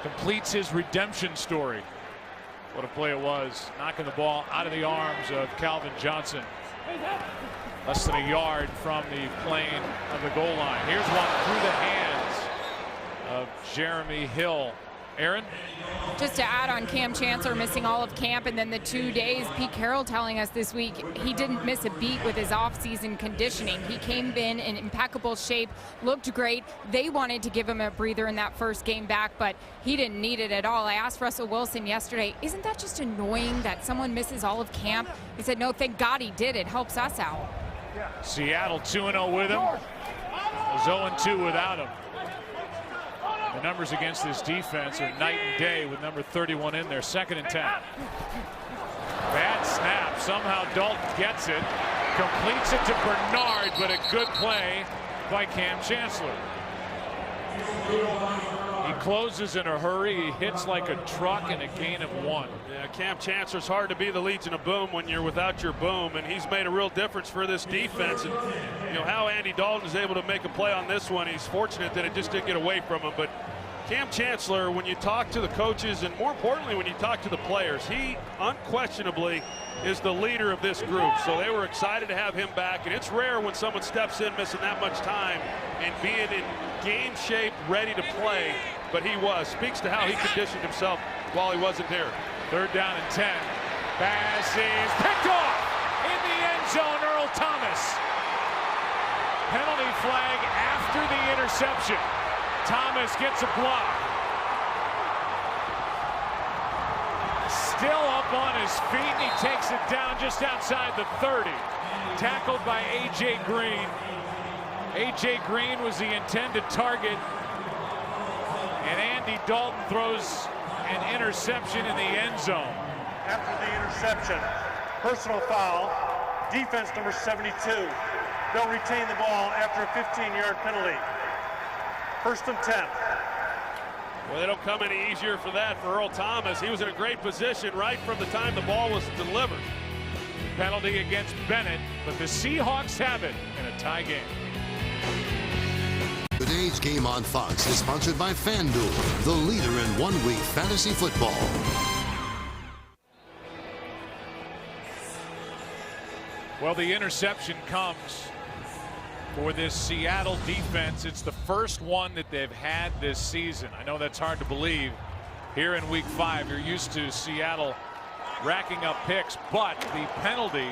completes his redemption story. What a play it was, knocking the ball out of the arms of Calvin Johnson. Less than a yard from the plane of the goal line. Here's one through the hands of Jeremy Hill. Aaron? Just to add on Cam Chancellor missing all of camp and then the 2 days, Pete Carroll telling us this week he didn't miss a beat with his offseason conditioning. He came in impeccable shape, looked great. They wanted to give him a breather in that first game back, but he didn't need it at all. I asked Russell Wilson yesterday, isn't that just annoying that someone misses all of camp? He said, no, thank God he did. It helps us out. Seattle 2-0 with him. 0-2 without him. The numbers against this defense are night and day with number 31 in there. 2nd and 10. Bad snap. Somehow Dalton gets it. Completes it to Bernard, but a good play by Cam Chancellor. He closes in a hurry. He hits like a truck and a gain of 1. Yeah, Cam Chancellor's hard to be the Legion of Boom when you're without your boom, and he's made a real difference for this defense. And how Andy Dalton is able to make a play on this one, he's fortunate that it just didn't get away from him. But Cam Chancellor, when you talk to the coaches and more importantly when you talk to the players, he unquestionably is the leader of this group. So they were excited to have him back, and it's rare when someone steps in missing that much time and being in game shape, ready to play, but he was. Speaks to how he conditioned himself while he wasn't here. 3rd down and 10. Pass is picked off in the end zone. Earl Thomas. penalty flag after the interception. Thomas gets a block. Still up on his feet, and he takes it down just outside the 30. Tackled by A.J. Green. A.J. Green was the intended target, and Andy Dalton throws an interception in the end zone. After the interception, personal foul, defense number 72. They'll retain the ball after a 15-yard penalty. 1st and 10. Well, they don't come any easier for that for Earl Thomas. He was in a great position right from the time the ball was delivered. Penalty against Bennett, but the Seahawks have it in a tie game. Today's game on Fox is sponsored by FanDuel, the leader in one-week fantasy football. Well, the interception comes for this Seattle defense. It's the first one that they've had this season. I know that's hard to believe. Here in week 5, you're used to Seattle racking up picks, but the penalty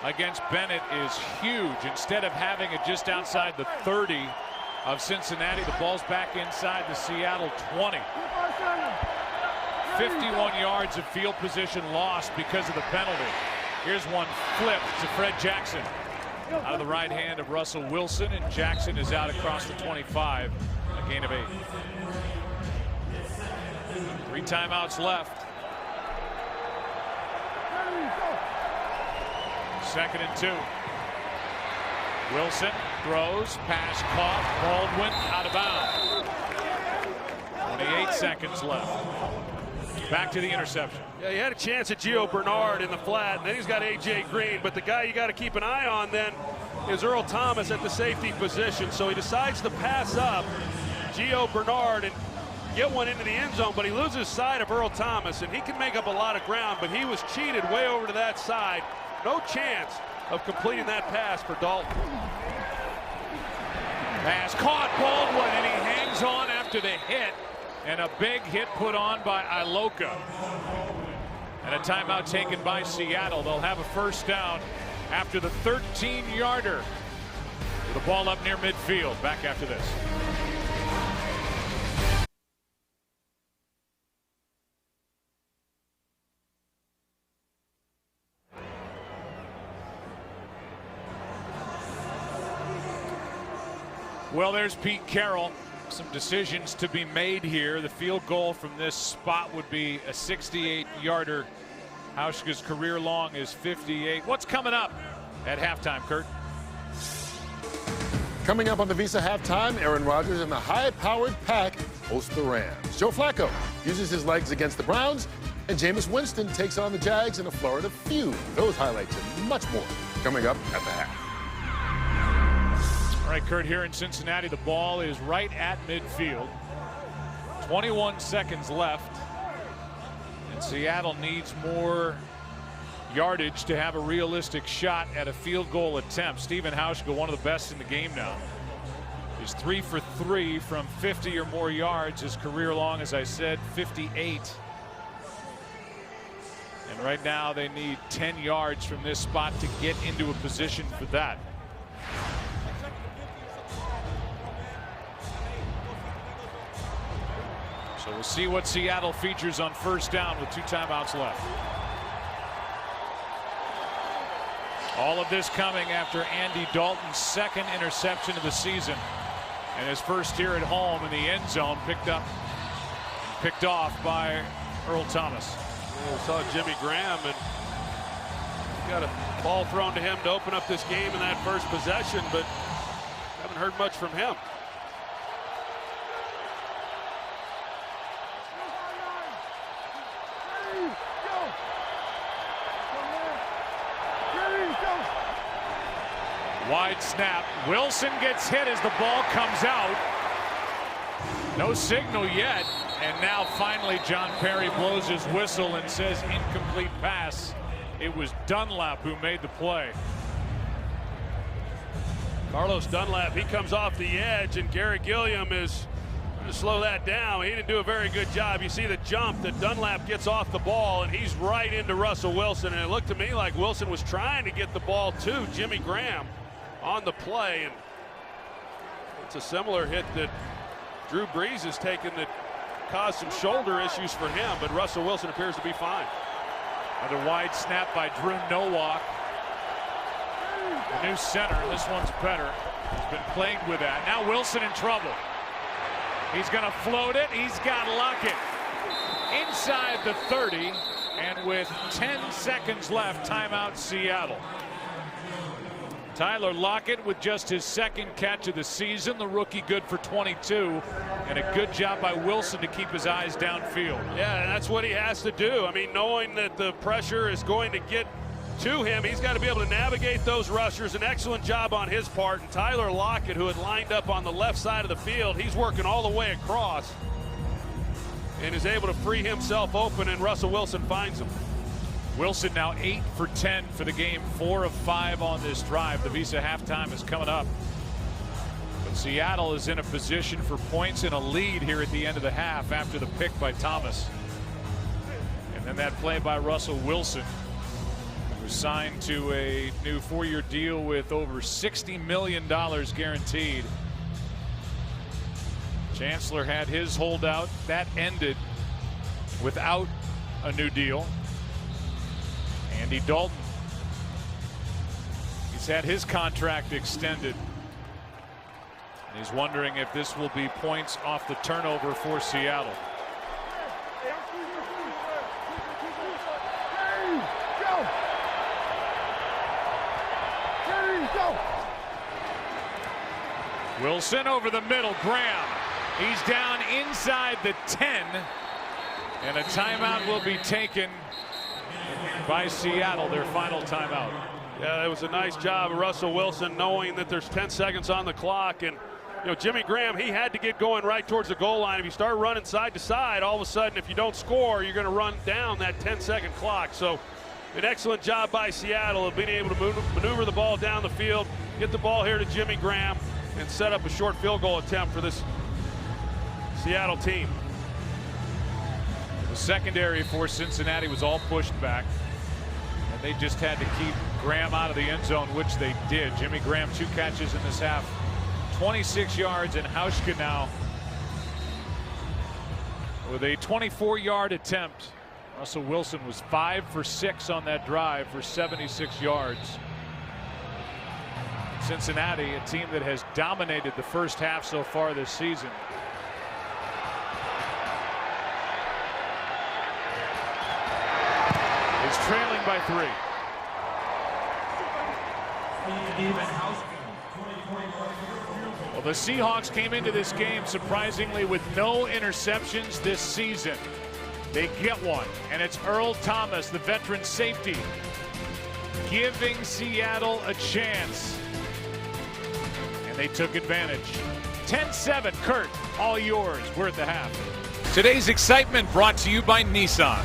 against Bennett is huge. Instead of having it just outside the 30 of Cincinnati, the ball's back inside the Seattle 20. 51 yards of field position lost because of the penalty. Here's one flipped to Fred Jackson out of the right hand of Russell Wilson, and Jackson is out across the 25, a gain of 8. 3 timeouts left. 2nd and 2. Wilson throws, pass caught, Baldwin out of bounds. 28 seconds left. Back to the interception. Yeah, he had a chance at Gio Bernard in the flat, and then he's got A.J. Green. But the guy you got to keep an eye on then is Earl Thomas at the safety position. So he decides to pass up Gio Bernard and get one into the end zone, but he loses sight of Earl Thomas, and he can make up a lot of ground, but he was cheated way over to that side. No chance of completing that pass for Dalton. Pass caught, Baldwin, and he hangs on after the hit. And a big hit put on by Iloka. And a timeout taken by Seattle. They'll have a first down after the 13-yarder. With the ball up near midfield. Back after this. Well, there's Pete Carroll. Some decisions to be made here. The field goal from this spot would be a 68-yarder. Hauschka's career long is 58. What's coming up at halftime, Kurt? Coming up on the Visa halftime, Aaron Rodgers and the high-powered pack host the Rams. Joe Flacco uses his legs against the Browns, and Jameis Winston takes on the Jags in a Florida feud. Those highlights and much more coming up at the half. All right, Kurt, here in Cincinnati, the ball is right at midfield. 21 seconds left. And Seattle needs more yardage to have a realistic shot at a field goal attempt. Stephen Hauschka, one of the best in the game now, is 3 for 3 from 50 or more yards. His career long, as I said, 58. And right now they need 10 yards from this spot to get into a position for that. So we'll see what Seattle features on first down with 2 timeouts left. All of this coming after Andy Dalton's 2nd interception of the season, and his first here at home in the end zone, picked off by Earl Thomas. We saw Jimmy Graham, and got a ball thrown to him to open up this game in that first possession, but haven't heard much from him. Wide snap. Wilson gets hit as the ball comes out. No signal yet. And now finally John Perry blows his whistle and says incomplete pass. It was Dunlap who made the play. Carlos Dunlap, he comes off the edge, and Garrett Gilliam is going to slow that down. He didn't do a very good job. You see the jump that Dunlap gets off the ball, and he's right into Russell Wilson. And it looked to me like Wilson was trying to get the ball to Jimmy Graham on the play, and It's a similar hit that Drew Brees has taken that caused some shoulder issues for him, but Russell Wilson appears to be fine. Another wide snap by Drew Nowak. The new center. This one's better. He's been plagued with that. Now Wilson in trouble. He's going to float it. He's got Lockett inside the 30. And with 10 seconds left, timeout Seattle. Tyler Lockett with just his second catch of the season. The rookie good for 22. And a good job by Wilson to keep his eyes downfield. Yeah, and that's what he has to do. I mean, knowing that the pressure is going to get to him, he's got to be able to navigate those rushers. An excellent job on his part. And Tyler Lockett, who had lined up on the left side of the field, he's working all the way across and is able to free himself open, and Russell Wilson finds him. Wilson now 8 for 10 for the game, 4 of 5 on this drive. The Visa halftime is coming up. But Seattle is in a position for points and a lead here at the end of the half after the pick by Thomas. And then that play by Russell Wilson, who's signed to a new 4-year deal with over $60 million guaranteed. Chancellor had his holdout. That ended without a new deal. Andy Dalton, he's had his contract extended. And he's wondering if this will be points off the turnover for Seattle. Wilson over the middle. Graham. He's down inside the 10. And a timeout will be taken by Seattle, their final timeout. Yeah, it was a nice job of Russell Wilson, knowing that there's 10 seconds on the clock. And, you know, Jimmy Graham, he had to get going right towards the goal line. If you start running side to side, all of a sudden, if you don't score, you're going to run down that 10-second clock. So an excellent job by Seattle of being able to maneuver the ball down the field, get the ball here to Jimmy Graham, and set up a short field goal attempt for this Seattle team. The secondary for Cincinnati was all pushed back, and they just had to keep Graham out of the end zone, which they did. Jimmy Graham, 2 catches in this half, 26 yards, and Hauschka now with a 24-yard attempt. Russell Wilson was 5 for 6 on that drive for 76 yards. Cincinnati, a team that has dominated the first half so far this season. Is trailing by 3. Well, the Seahawks came into this game surprisingly with no interceptions this season. They get one, and it's Earl Thomas, the veteran safety, giving Seattle a chance. And they took advantage. 10-7, Kurt, all yours. We're at the half. Today's excitement brought to you by Nissan.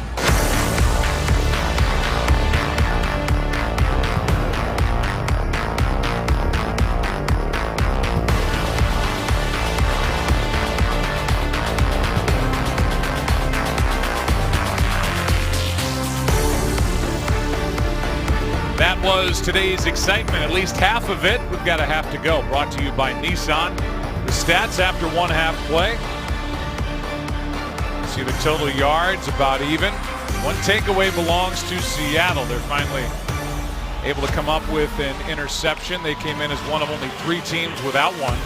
That was today's excitement, at least half of it. We've got a half to go. Brought to you by Nissan. The stats after one half play. See the total yards, about even. One takeaway belongs to Seattle. They're finally able to come up with an interception. They came in as one of only 3 teams without one.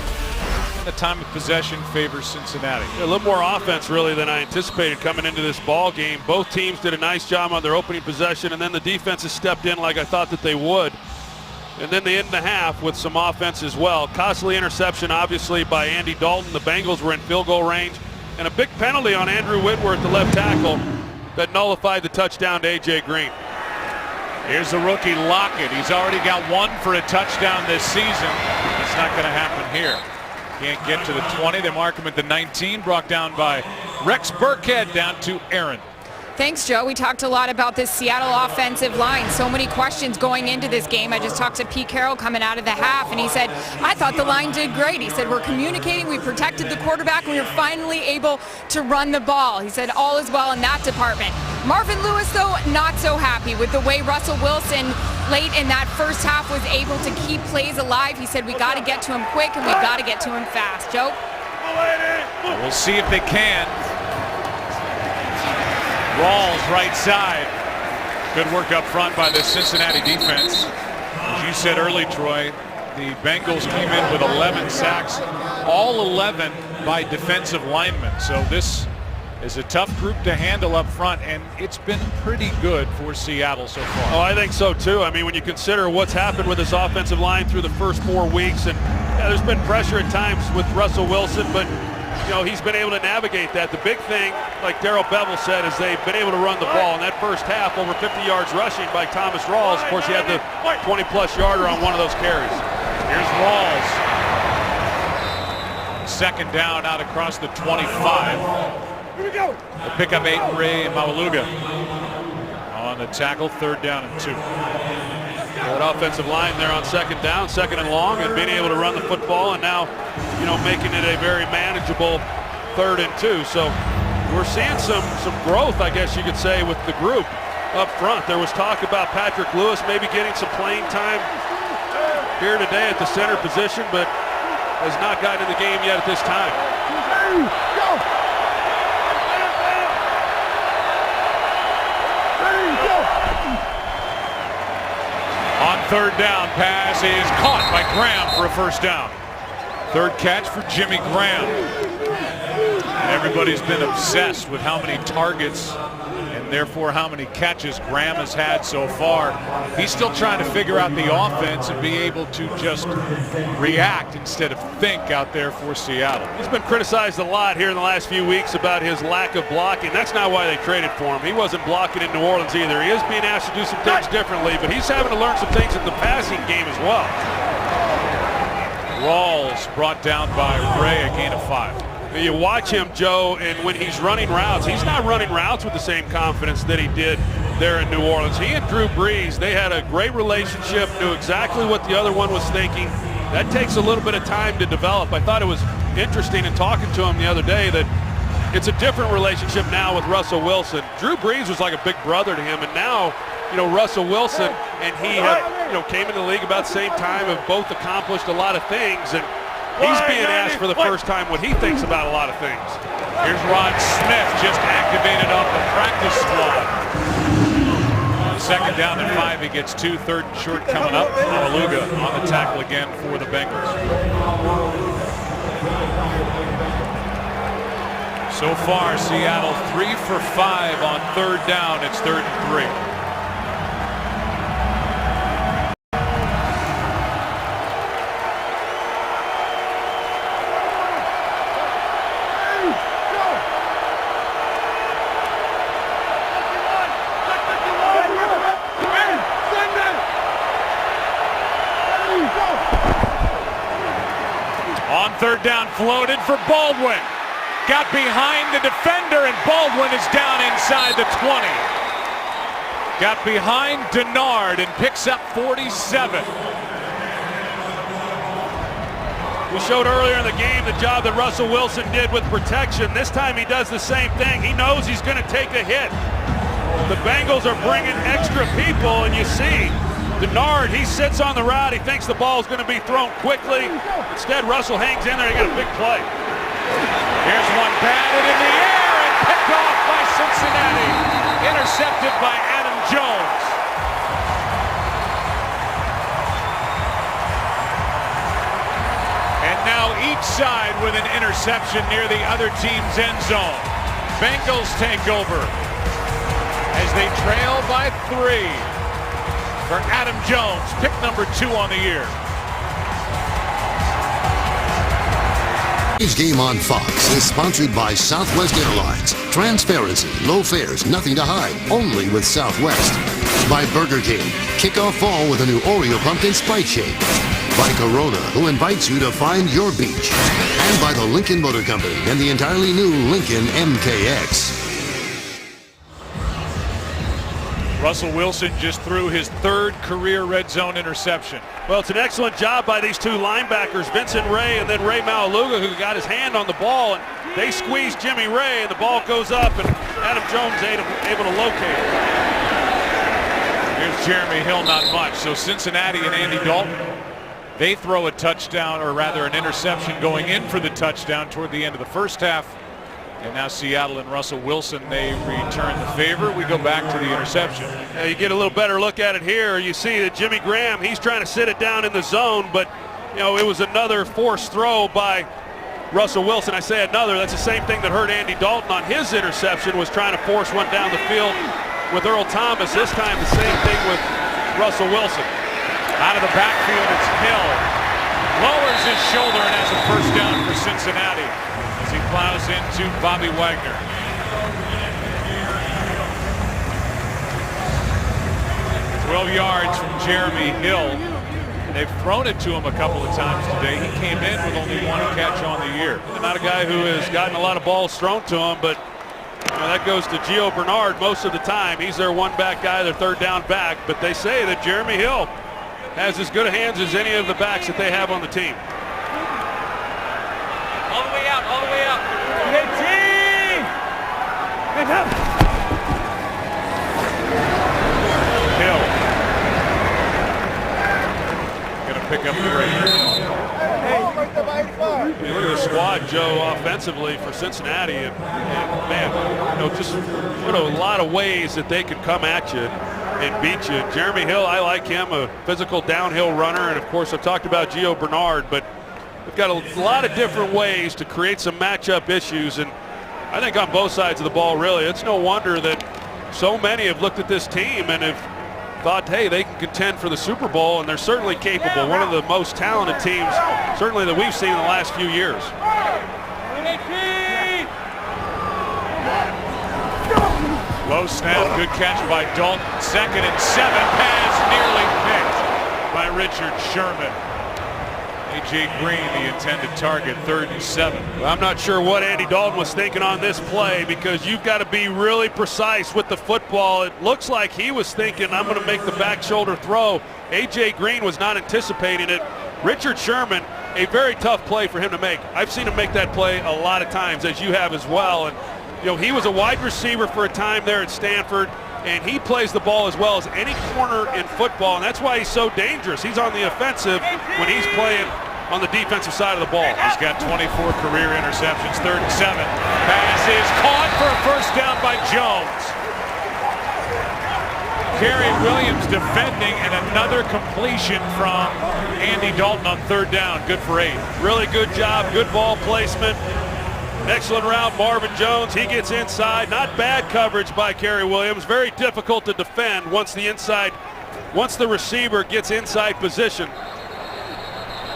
And the time of possession favors Cincinnati. A little more offense really than I anticipated coming into this ball game. Both teams did a nice job on their opening possession, and then the defenses stepped in like I thought that they would. And then they end the half with some offense as well. Costly interception, obviously, by Andy Dalton. The Bengals were in field goal range. And a big penalty on Andrew Whitworth, the left tackle, that nullified the touchdown to A.J. Green. Here's the rookie Lockett. He's already got 1 for a touchdown this season. It's not going to happen here. Can't get to the 20. They mark him at the 19. Brought down by Rex Burkhead down to Aaron. Thanks, Joe. We talked a lot about this Seattle offensive line. So many questions going into this game. I just talked to Pete Carroll coming out of the half, and he said, I thought the line did great. He said, we're communicating, we protected the quarterback, and we were finally able to run the ball. He said, all is well in that department. Marvin Lewis, though, not so happy with the way Russell Wilson late in that first half was able to keep plays alive. He said, we got to get to him quick, and we got to get to him fast. Joe? We'll see if they can. Rawls right side. Good work up front by the Cincinnati defense. As you said early, Troy, the Bengals came in with 11 sacks, all 11 by defensive linemen. So this is a tough group to handle up front, and it's been pretty good for Seattle so far. Oh, I think so too. I mean, when you consider what's happened with this offensive line through the first 4 weeks, and there's been pressure at times with Russell Wilson, but he's been able to navigate that. The big thing, like Darrell Bevel said, is they've been able to run the ball. In that first half, over 50 yards rushing by Thomas Rawls. Of course, he had the 20-plus yarder on one of those carries. Here's Rawls. Second down out across the 25. They'll pick up 8 Ray Maualuga on the tackle. Third down and 2. That offensive line there on second down, second and long, and being able to run the football, and now, making it a very manageable 3rd and 2. So we're seeing some growth, I guess you could say, with the group up front. There was talk about Patrick Lewis maybe getting some playing time here today at the center position, but has not gotten in the game yet at this time. On third down, pass is caught by Graham for a first down. Third catch for Jimmy Graham. Everybody's been obsessed with how many targets and therefore how many catches Graham has had so far. He's still trying to figure out the offense and be able to just react instead of think out there for Seattle. He's been criticized a lot here in the last few weeks about his lack of blocking. That's not why they traded for him. He wasn't blocking in New Orleans either. He is being asked to do some things differently, but he's having to learn some things in the passing game as well. Rawls brought down by Ray, a gain of 5. You watch him, Joe, and when he's running routes, he's not running routes with the same confidence that he did there in New Orleans. He and Drew Brees, they had a great relationship, knew exactly what the other one was thinking. That takes a little bit of time to develop. I thought it was interesting in talking to him the other day that it's a different relationship now with Russell Wilson. Drew Brees was like a big brother to him, and now, Russell Wilson and he have, came in the league about the same time, have both accomplished a lot of things, and he's being asked for the first time what he thinks about a lot of things. Here's Ron Smith, just activated off the practice squad. Second down and 5, he gets 2, third and short coming up. Maualuga on the tackle again for the Bengals. So far, Seattle 3 for 5 on third down. It's 3rd and 3. Third down, floated for Baldwin. Got behind the defender, and Baldwin is down inside the 20. Got behind Denard and picks up 47. We showed earlier in the game the job that Russell Wilson did with protection. This time he does the same thing. He knows he's going to take a hit. The Bengals are bringing extra people, and you see Denard, he sits on the route. He thinks the ball is going to be thrown quickly. Instead, Russell hangs in there. He got a big play. Here's one batted in the air and picked off by Cincinnati. Intercepted by Adam Jones. And now each side with an interception near the other team's end zone. Bengals take over as they trail by 3. For Adam Jones, pick number 2 on the year. Today's game on Fox is sponsored by Southwest Airlines. Transparency, low fares, nothing to hide, only with Southwest. By Burger King, kick off fall with a new Oreo Pumpkin Sprite Shake. By Corona, who invites you to find your beach. And by the Lincoln Motor Company and the entirely new Lincoln MKX. Russell Wilson just threw his third career red zone interception. Well, it's an excellent job by these two linebackers, Vincent Ray and then Ray Maualuga, who got his hand on the ball, and they squeeze Jimmy Ray, and the ball goes up, and Adam Jones able to locate it. Here's Jeremy Hill, not much. So Cincinnati and Andy Dalton, they throw a touchdown, or rather an interception going in for the touchdown toward the end of the first half. And now Seattle and Russell Wilson, they return the favor. We go back to the interception. Now you get a little better look at it here. You see that Jimmy Graham, he's trying to sit it down in the zone, but it was another forced throw by Russell Wilson. I say another, that's the same thing that hurt Andy Dalton on his interception, was trying to force one down the field with Earl Thomas. This time the same thing with Russell Wilson. Out of the backfield, it's Hill. Lowers his shoulder and has a first down for Cincinnati as he plows into Bobby Wagner. Yards from Jeremy Hill. They've thrown it to him a couple of times today. He came in with only one catch on the year. Not a guy who has gotten a lot of balls thrown to him, but that goes to Gio Bernard most of the time. He's their one-back guy, their third down back, but they say that Jeremy Hill has as good a hands as any of the backs that they have on the team. All the way out, all the way out. Good team! Good help. Hill gonna pick up the rate. Look at the squad, Joe, offensively for Cincinnati, and man, just what a lot of ways that they could come at you and beat you. Jeremy Hill, I like him, a physical downhill runner, and of course I've talked about Gio Bernard, but they've got a lot of different ways to create some matchup issues, and I think on both sides of the ball, really, it's no wonder that so many have looked at this team and have thought, hey, they can contend for the Super Bowl, and they're certainly capable. One of the most talented teams, certainly that we've seen in the last few years. Low snap, good catch by Dalton. 2nd and 7, pass nearly picked by Richard Sherman. A.J. Green, the intended target, 3rd and 7. I'm not sure what Andy Dalton was thinking on this play, because you've got to be really precise with the football. It looks like he was thinking, I'm going to make the back shoulder throw. A.J. Green was not anticipating it. Richard Sherman, a very tough play for him to make. I've seen him make that play a lot of times, as you have as well. And he was a wide receiver for a time there at Stanford, and he plays the ball as well as any corner in football, and that's why he's so dangerous. He's on the offensive when he's playing on the defensive side of the ball. He's got 24 career interceptions, 3rd and 7. Pass is caught for a first down by Jones. Kerry Williams defending, and another completion from Andy Dalton on 3rd down. Good for 8. Really good job, good ball placement. Excellent route, Marvin Jones. He gets inside. Not bad coverage by Kerry Williams. Very difficult to defend once the receiver gets inside position.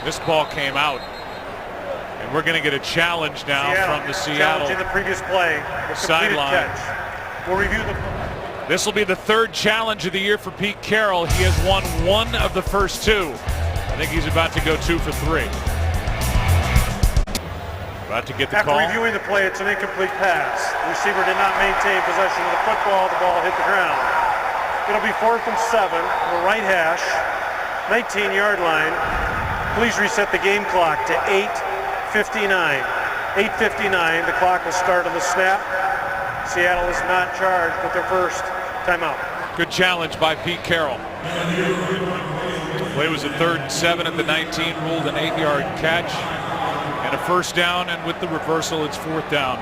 This ball came out, and we're going to get a challenge now from the Seattle in the previous play. Sideline. We'll review the. This will be the 3rd challenge of the year for Pete Carroll. He has won 1 of the first 2. I think he's about to go 2 for 3. About to get the call. After reviewing the play, it's an incomplete pass. The receiver did not maintain possession of the football. The ball hit the ground. It'll be 4th and 7 on the right hash, 19-yard line. Please reset the game clock to 8:59. 8:59, the clock will start on the snap. Seattle is not charged with their first timeout. Good challenge by Pete Carroll. Play was a 3rd and 7 at the 19, ruled an 8-yard catch. And a first down, and with the reversal, it's 4th down.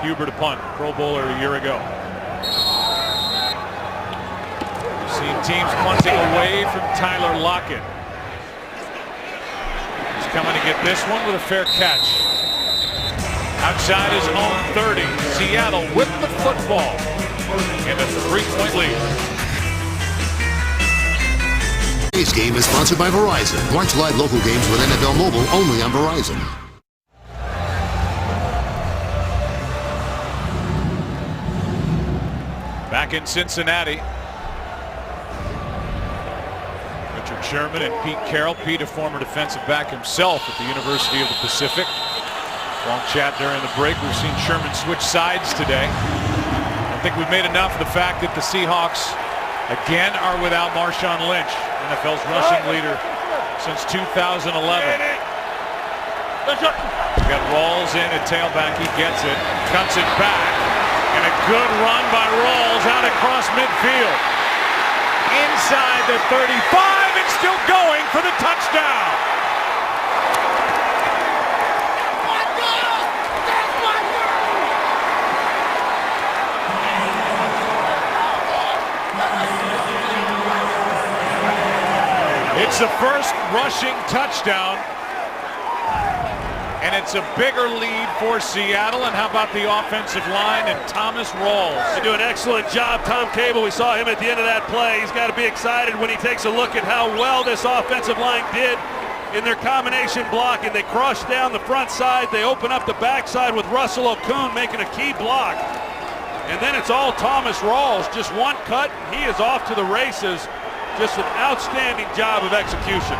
Huber to punt, Pro Bowler a year ago. We've seen teams punting away from Tyler Lockett. He's coming to get this one with a fair catch. Outside his own 30. Seattle with the football in a 3-point lead. Today's game is sponsored by Verizon. Watch live local games with NFL Mobile only on Verizon. Back in Cincinnati. Richard Sherman and Pete Carroll. Pete, a former defensive back himself at the University of the Pacific. Long chat during the break. We've seen Sherman switch sides today. I think we've made enough of the fact that the Seahawks again are without Marshawn Lynch, NFL's rushing leader since 2011. Got Rawls in at tailback. He gets it, cuts it back, and a good run by Rawls out across midfield. Inside the 35 and still going for the touchdown. It's the first rushing touchdown, and it's a bigger lead for Seattle. And how about the offensive line and Thomas Rawls? They do an excellent job. Tom Cable, we saw him at the end of that play. He's got to be excited when he takes a look at how well this offensive line did in their combination blocking. They crush down the front side. They open up the backside with Russell Okung making a key block. And then it's all Thomas Rawls. Just one cut, he is off to the races. Just an outstanding job of execution.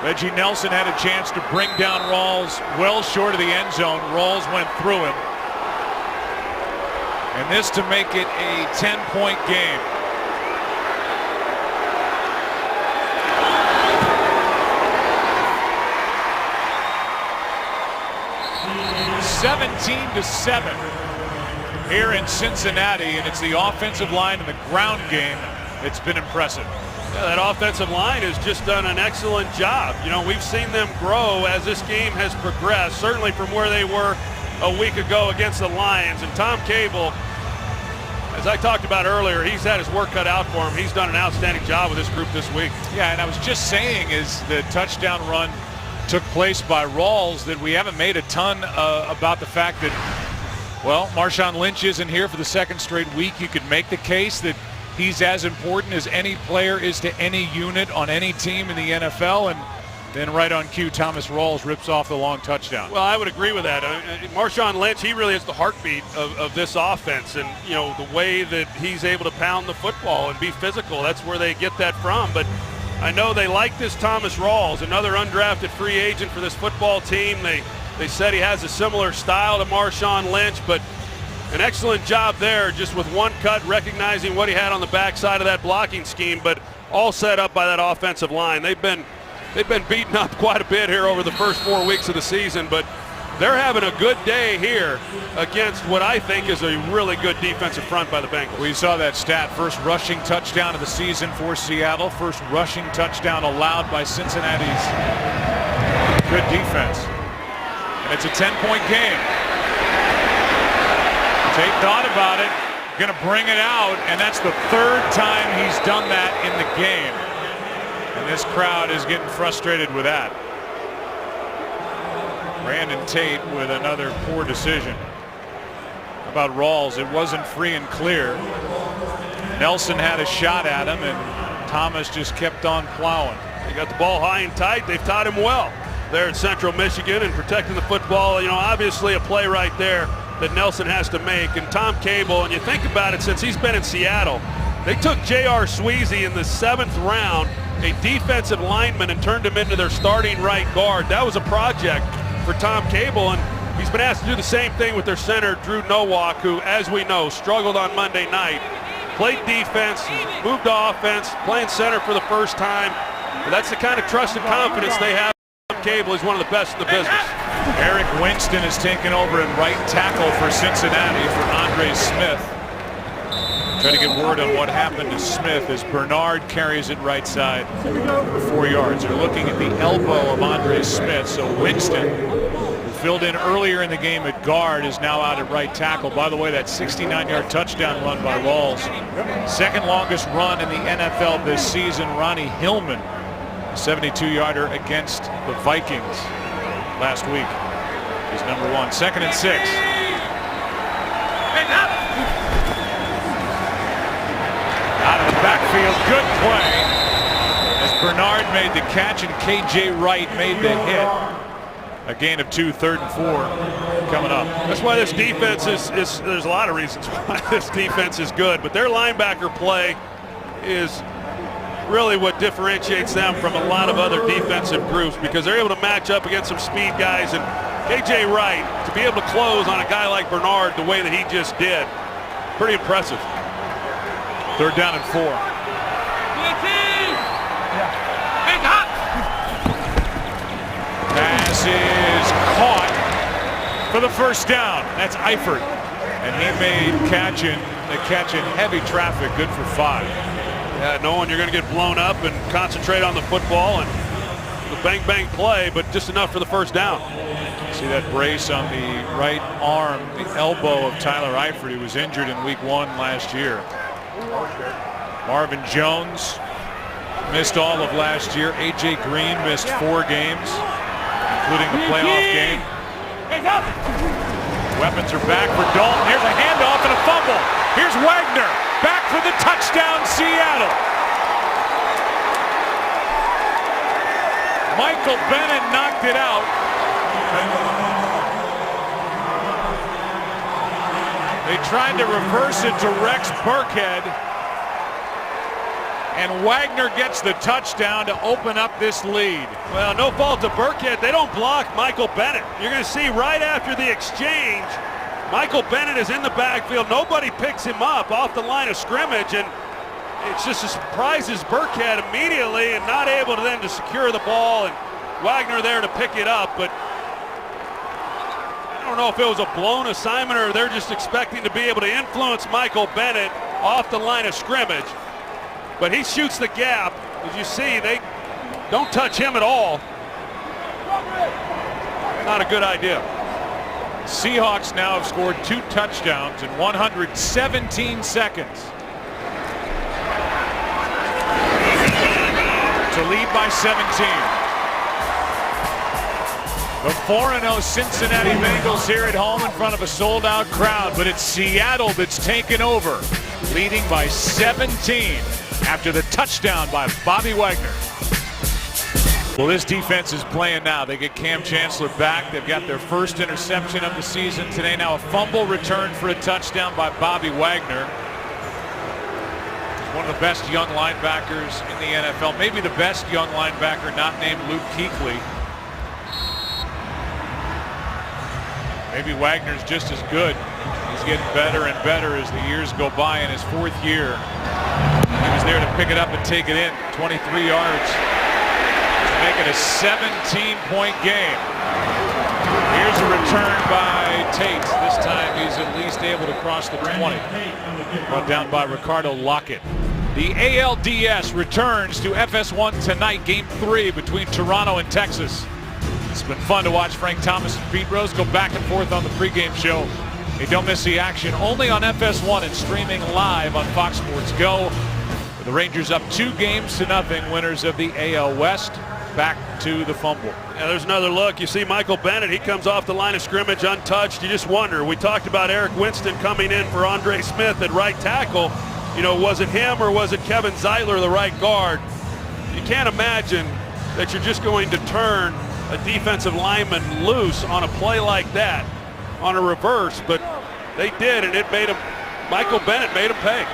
Reggie Nelson had a chance to bring down Rawls well short of the end zone. Rawls went through him. And this to make it a 10-point game. (17-7) here in Cincinnati, and it's the offensive line and the ground game. It's been impressive. Yeah, that offensive line has just done an excellent job. You know, we've seen them grow as this game has progressed, certainly from where they were a week ago against the Lions. And Tom Cable, as I talked about earlier, he's had his work cut out for him. He's done an outstanding job with this group this week. Yeah, and I was just saying as the touchdown run took place by Rawls that we haven't made a ton about the fact that, well, Marshawn Lynch isn't here for the second straight week. You could make the case that he's as important as any player is to any unit on any team in the NFL, and then right on cue, Thomas Rawls rips off the long touchdown. Well, I would agree with that. Marshawn Lynch, he really is the heartbeat of this offense, and you know the way that he's able to pound the football and be physical, that's where they get that from. But I know they like this Thomas Rawls, another undrafted free agent for this football team. They said he has a similar style to Marshawn Lynch, but an excellent job there, just with one cut, recognizing what he had on the backside of that blocking scheme, but all set up by that offensive line. They've been beaten up quite a bit here over the first 4 weeks of the season, but they're having a good day here against what I think is a really good defensive front by the Bengals. We saw that stat, first rushing touchdown of the season for Seattle, first rushing touchdown allowed by Cincinnati's good defense. And it's a 10-point game. Tate thought about it, going to bring it out, and that's the third time he's done that in the game. And this crowd is getting frustrated with that. Brandon Tate with another poor decision. How about Rawls? It wasn't free and clear. Nelson had a shot at him, and Thomas just kept on plowing. He got the ball high and tight. They've taught him well there in Central Michigan and protecting the football. You know, obviously a play right there that Nelson has to make. And Tom Cable, and you think about it, since he's been in Seattle, they took J.R. Sweezy in the 7th round, a defensive lineman, and turned him into their starting right guard. That was a project for Tom Cable, and he's been asked to do the same thing with their center, Drew Nowak, who, as we know, struggled on Monday night. Played defense, moved to offense, playing center for the first time. But that's the kind of trust and confidence they have. Tom Cable is one of the best in the business. Eric Winston has taken over at right tackle for Cincinnati for Andre Smith. Try to get word on what happened to Smith as Bernard carries it right side for 4 yards. They're looking at the elbow of Andre Smith. So Winston, who filled in earlier in the game at guard, is now out at right tackle. By the way, that 69-yard touchdown run by Rawls, second longest run in the NFL this season. Ronnie Hillman, 72-yarder against the Vikings last week, is number 1. 2nd and 6. Out of the backfield, good play as Bernard made the catch and KJ Wright made the hit. A gain of 2, 3rd and 4 coming up. That's why this defense is there's a lot of reasons why this defense is good, but their linebacker play is really what differentiates them from a lot of other defensive groups, because they're able to match up against some speed guys, and KJ Wright, to be able to close on a guy like Bernard the way that he just did, pretty impressive. Third down and 4. Pass is caught for the first down. That's Eifert. And he made the catch in heavy traffic, good for 5. Yeah, knowing you're going to get blown up and concentrate on the football and the bang play, but just enough for the first down. See that brace on the right arm, the elbow of Tyler Eifert. He was injured in week 1 last year. Marvin Jones missed all of last year. A.J. Green missed 4 games, including the playoff game. Weapons are back for Dalton. Here's a handoff and a fumble. Here's Wagner back for the touchdown, Seattle. Michael Bennett knocked it out. They tried to reverse it to Rex Burkhead. And Wagner gets the touchdown to open up this lead. Well, no fault to Burkhead. They don't block Michael Bennett. You're going to see right after the exchange, Michael Bennett is in the backfield. Nobody picks him up off the line of scrimmage, and it just surprises Burkhead immediately and not able to then to secure the ball, and Wagner there to pick it up. But I don't know if it was a blown assignment or they're just expecting to be able to influence Michael Bennett off the line of scrimmage. But he shoots the gap. As you see, they don't touch him at all. Not a good idea. Seahawks now have scored 2 touchdowns in 117 seconds to lead by 17. The 4-0 Cincinnati Bengals here at home in front of a sold-out crowd, but it's Seattle that's taken over, leading by 17 after the touchdown by Bobby Wagner. Well, this defense is playing now. They get Cam Chancellor back. They've got their first interception of the season today. Now a fumble return for a touchdown by Bobby Wagner. He's one of the best young linebackers in the NFL. Maybe the best young linebacker not named Luke Kuechly. Maybe Wagner's just as good. He's getting better and better as the years go by in his 4th year. He was there to pick it up and take it in. 23 yards. Make it a 17-point game. Here's a return by Tate. This time he's at least able to cross the 20. Brought down by Ricardo Lockett. The ALDS returns to FS1 tonight, Game 3 between Toronto and Texas. It's been fun to watch Frank Thomas and Pete Rose go back and forth on the pregame show. Hey, don't miss the action only on FS1 and streaming live on Fox Sports Go. The Rangers up 2-0, winners of the AL West. Back to the fumble. Yeah, there's another look. You see Michael Bennett. He comes off the line of scrimmage untouched. You just wonder. We talked about Eric Winston coming in for Andre Smith at right tackle. You know, was it him or was it Kevin Zeitler, the right guard? You can't imagine that you're just going to turn a defensive lineman loose on a play like that, on a reverse, but they did, and it made him, Michael Bennett made him pay.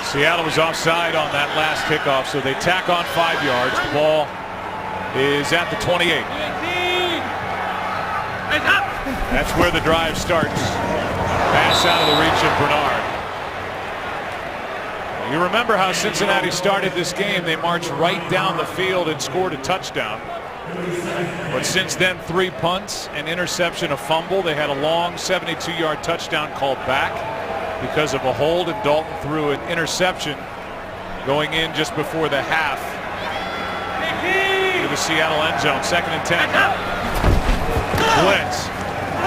Seattle was offside on that last kickoff, so they tack on 5 yards. The ball is at the 28. That's where the drive starts. Pass out of the reach of Bernard. You remember how Cincinnati started this game. They marched right down the field and scored a touchdown. But since then, 3 punts, an interception, a fumble. They had a long 72-yard touchdown called back because of a hold, and Dalton threw an interception going in just before the half to the Seattle end zone. 2nd and 10. Blitz.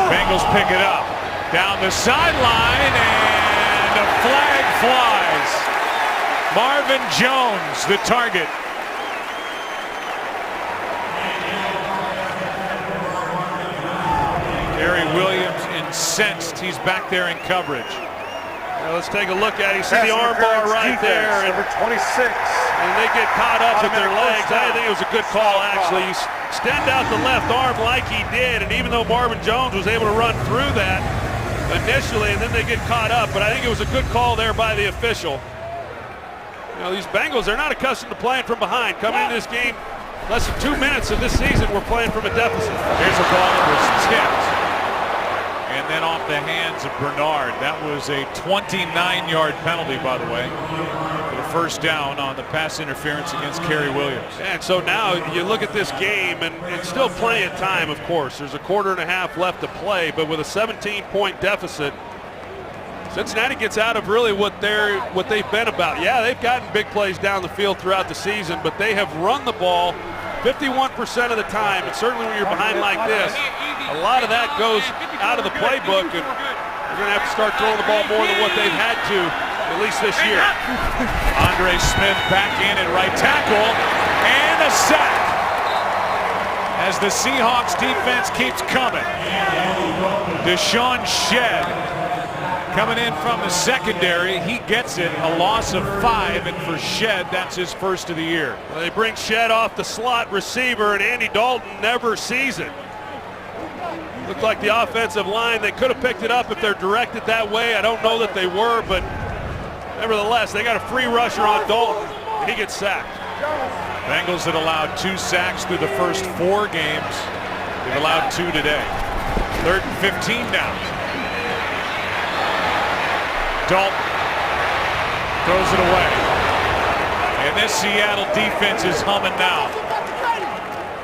Bengals pick it up. Down the sideline, and a flag flies. Marvin Jones, the target. Gary Williams incensed. He's back there in coverage. Now let's take a look at it. You see the arm bar right there. Number 26. And they get caught up with their legs. I think it was a good call, actually. You extend out the left arm like he did, and even though Marvin Jones was able to run through that initially, and then they get caught up, but I think it was a good call there by the official. You know, these Bengals, they're not accustomed to playing from behind. Coming into this game, less than 2 minutes of this season, we're playing from a deficit. Here's a ball that was tipped. And and then off the hands of Bernard. That was a 29-yard penalty, by the way, for the first down on the pass interference against Kerry Williams. And so now you look at this game, and it's still plenty of time, of course. There's a quarter and a half left to play, but with a 17-point deficit, Cincinnati gets out of really what they've been about. Yeah, they've gotten big plays down the field throughout the season, but they have run the ball 51% of the time, and certainly when you're behind like this, a lot of that goes out of the playbook, and they're going to have to start throwing the ball more than what they've had to, at least this year. Andre Smith back in at right tackle, and a sack as the Seahawks defense keeps coming. Deshaun Shedd coming in from the secondary. He gets it, a loss of 5, and for Shedd, that's his first of the year. Well, they bring Shedd off the slot receiver, and Andy Dalton never sees it. Looked like the offensive line, they could have picked it up if they're directed that way. I don't know that they were, but nevertheless, they got a free rusher on Dalton, and he gets sacked. Bengals had allowed 2 sacks through the first 4 games. They've allowed 2 today. 3rd and 15 now. Dalton throws it away. And this Seattle defense is humming now.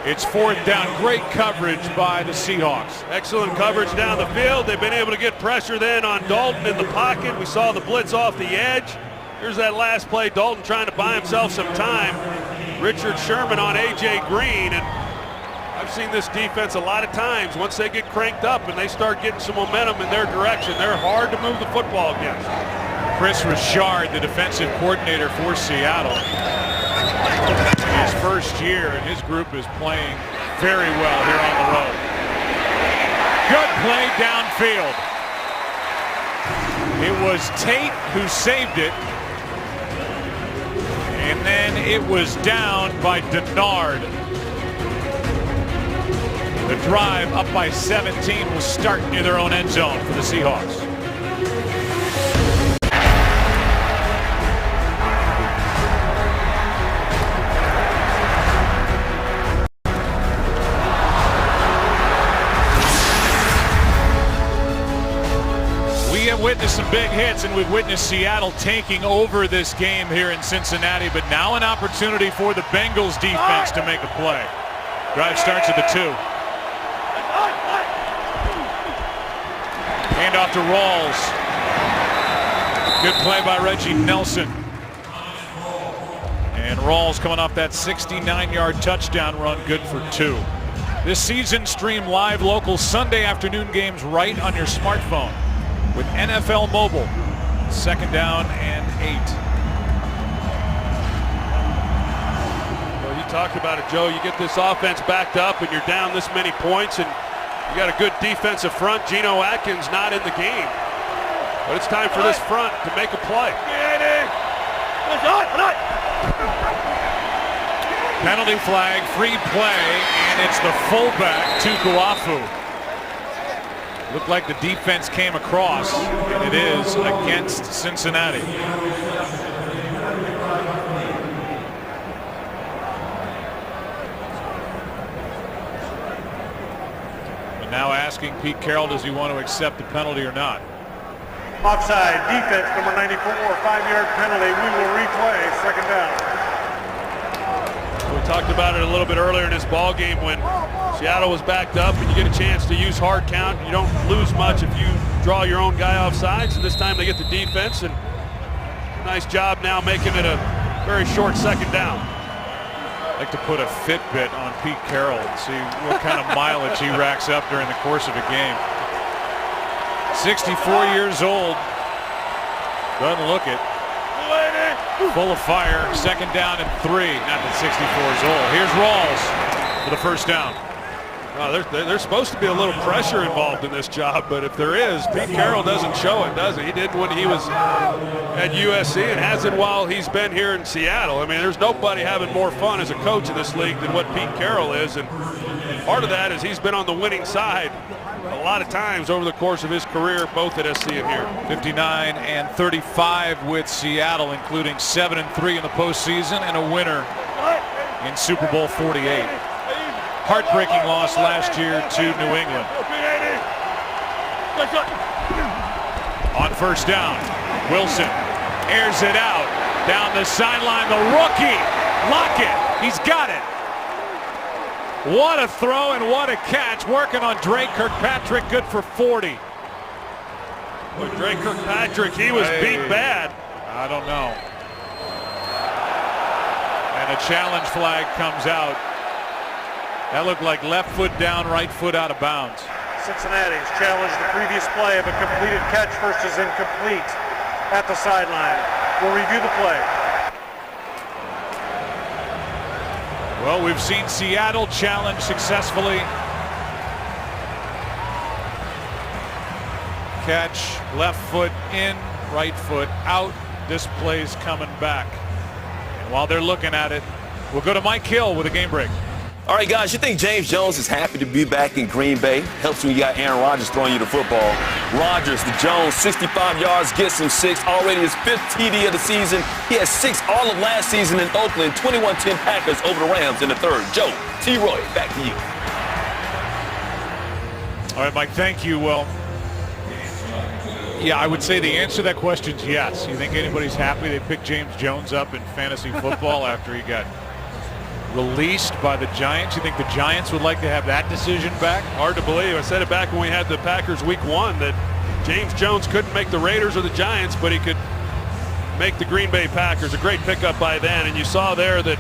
It's 4th down. Great coverage by the Seahawks. Excellent coverage down the field. They've been able to get pressure then on Dalton in the pocket. We saw the blitz off the edge. Here's that last play. Dalton trying to buy himself some time. Richard Sherman on A.J. Green. And I've seen this defense a lot of times. Once they get cranked up and they start getting some momentum in their direction, they're hard to move the football against. Chris Richard, the defensive coordinator for Seattle. His first year, and his group is playing very well here on the road. Good play downfield. It was Tate who saved it. And then it was down by Denard. The drive up by 17 will start near their own end zone for the Seahawks. We have witnessed some big hits, and we've witnessed Seattle taking over this game here in Cincinnati, but now an opportunity for the Bengals defense to make a play. Drive starts at the 2. Hand off to Rawls. Good play by Reggie Nelson. And Rawls coming off that 69-yard touchdown run, good for 2. This season stream live local Sunday afternoon games right on your smartphone with NFL Mobile. 2nd down and 8. Well, you talked about it, Joe. You get this offense backed up and you're down this many points, and you got a good defensive front. Geno Atkins not in the game. But it's time for this front to make a play. Penalty flag, free play, and it's the fullback, Tukuafu. Looked like the defense came across, and it is against Cincinnati. But now asking Pete Carroll, does he want to accept the penalty or not? Offside, defense, number 94, 5-yard penalty. We will replay, 2nd down. We talked about it a little bit earlier in this ball game when Seattle was backed up and you get a chance to use hard count. You don't lose much if you draw your own guy offside. So this time they get the defense, and nice job now making it a very short 2nd down. I'd like to put a Fitbit on Pete Carroll and see what kind of mileage he racks up during the course of a game. 64 years old. Doesn't look it. Full of fire. 2nd down and 3. Not that 64 is old. Here's Rawls for the first down. There's supposed to be a little pressure involved in this job, but if there is, Pete Carroll doesn't show it, does he? He did when he was at USC and hasn't while he's been here in Seattle. I mean, there's nobody having more fun as a coach in this league than what Pete Carroll is, and part of that is he's been on the winning side a lot of times over the course of his career, both at SC and here. 59 and 35 with Seattle, including 7 and 3 in the postseason and a winner in Super Bowl 48. Heartbreaking loss last year to New England. On first down, Wilson airs it out. Down the sideline, the rookie, Lockett, he's got it. What a throw and what a catch, working on Drake Kirkpatrick, good for 40. Boy, Drake Kirkpatrick, he was beat bad. I don't know. And a challenge flag comes out. That looked like left foot down, right foot out of bounds. Cincinnati's challenged the previous play of a completed catch versus incomplete at the sideline. We'll review the play. Well, we've seen Seattle challenge successfully. Catch, left foot in, right foot out. This play's coming back. And while they're looking at it, we'll go to Mike Hill with a game break. All right, guys, you think James Jones is happy to be back in Green Bay? Helps when you got Aaron Rodgers throwing you the football. Rodgers, the Jones, 65 yards, gets him 6. Already his 5th TD of the season. He had 6 all of last season in Oakland. 21-10 Packers over the Rams in the 3rd. Joe, T-Roy, back to you. All right, Mike, thank you. Well, yeah, I would say the answer to that question is yes. You think anybody's happy they picked James Jones up in fantasy football after he got released by the Giants? You think the Giants would like to have that decision back? Hard to believe. I said it back when we had the Packers week 1 that James Jones couldn't make the Raiders or the Giants, but he could make the Green Bay Packers. A great pickup by then, and you saw there that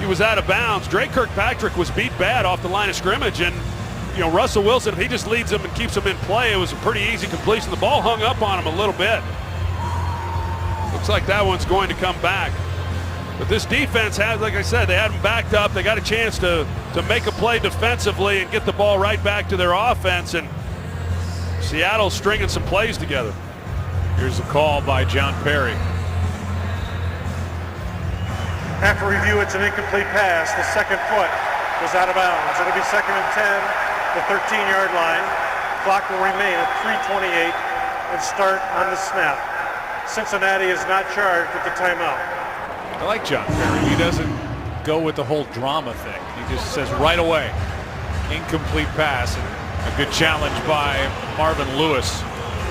he was out of bounds. Drake Kirkpatrick was beat bad off the line of scrimmage, and you know, Russell Wilson, if he just leads them and keeps them in play, it was a pretty easy completion. The ball hung up on him a little bit. Looks like that one's going to come back. But this defense has, like I said, they had them backed up. They got a chance to make a play defensively and get the ball right back to their offense. And Seattle's stringing some plays together. Here's a call by John Perry. After review, it's an incomplete pass. The second foot was out of bounds. It'll be 2nd and 10, the 13-yard line. Clock will remain at 3:28 and start on the snap. Cincinnati is not charged with the timeout. I like John Perry. He doesn't go with the whole drama thing. He just says right away, incomplete pass. And a good challenge by Marvin Lewis,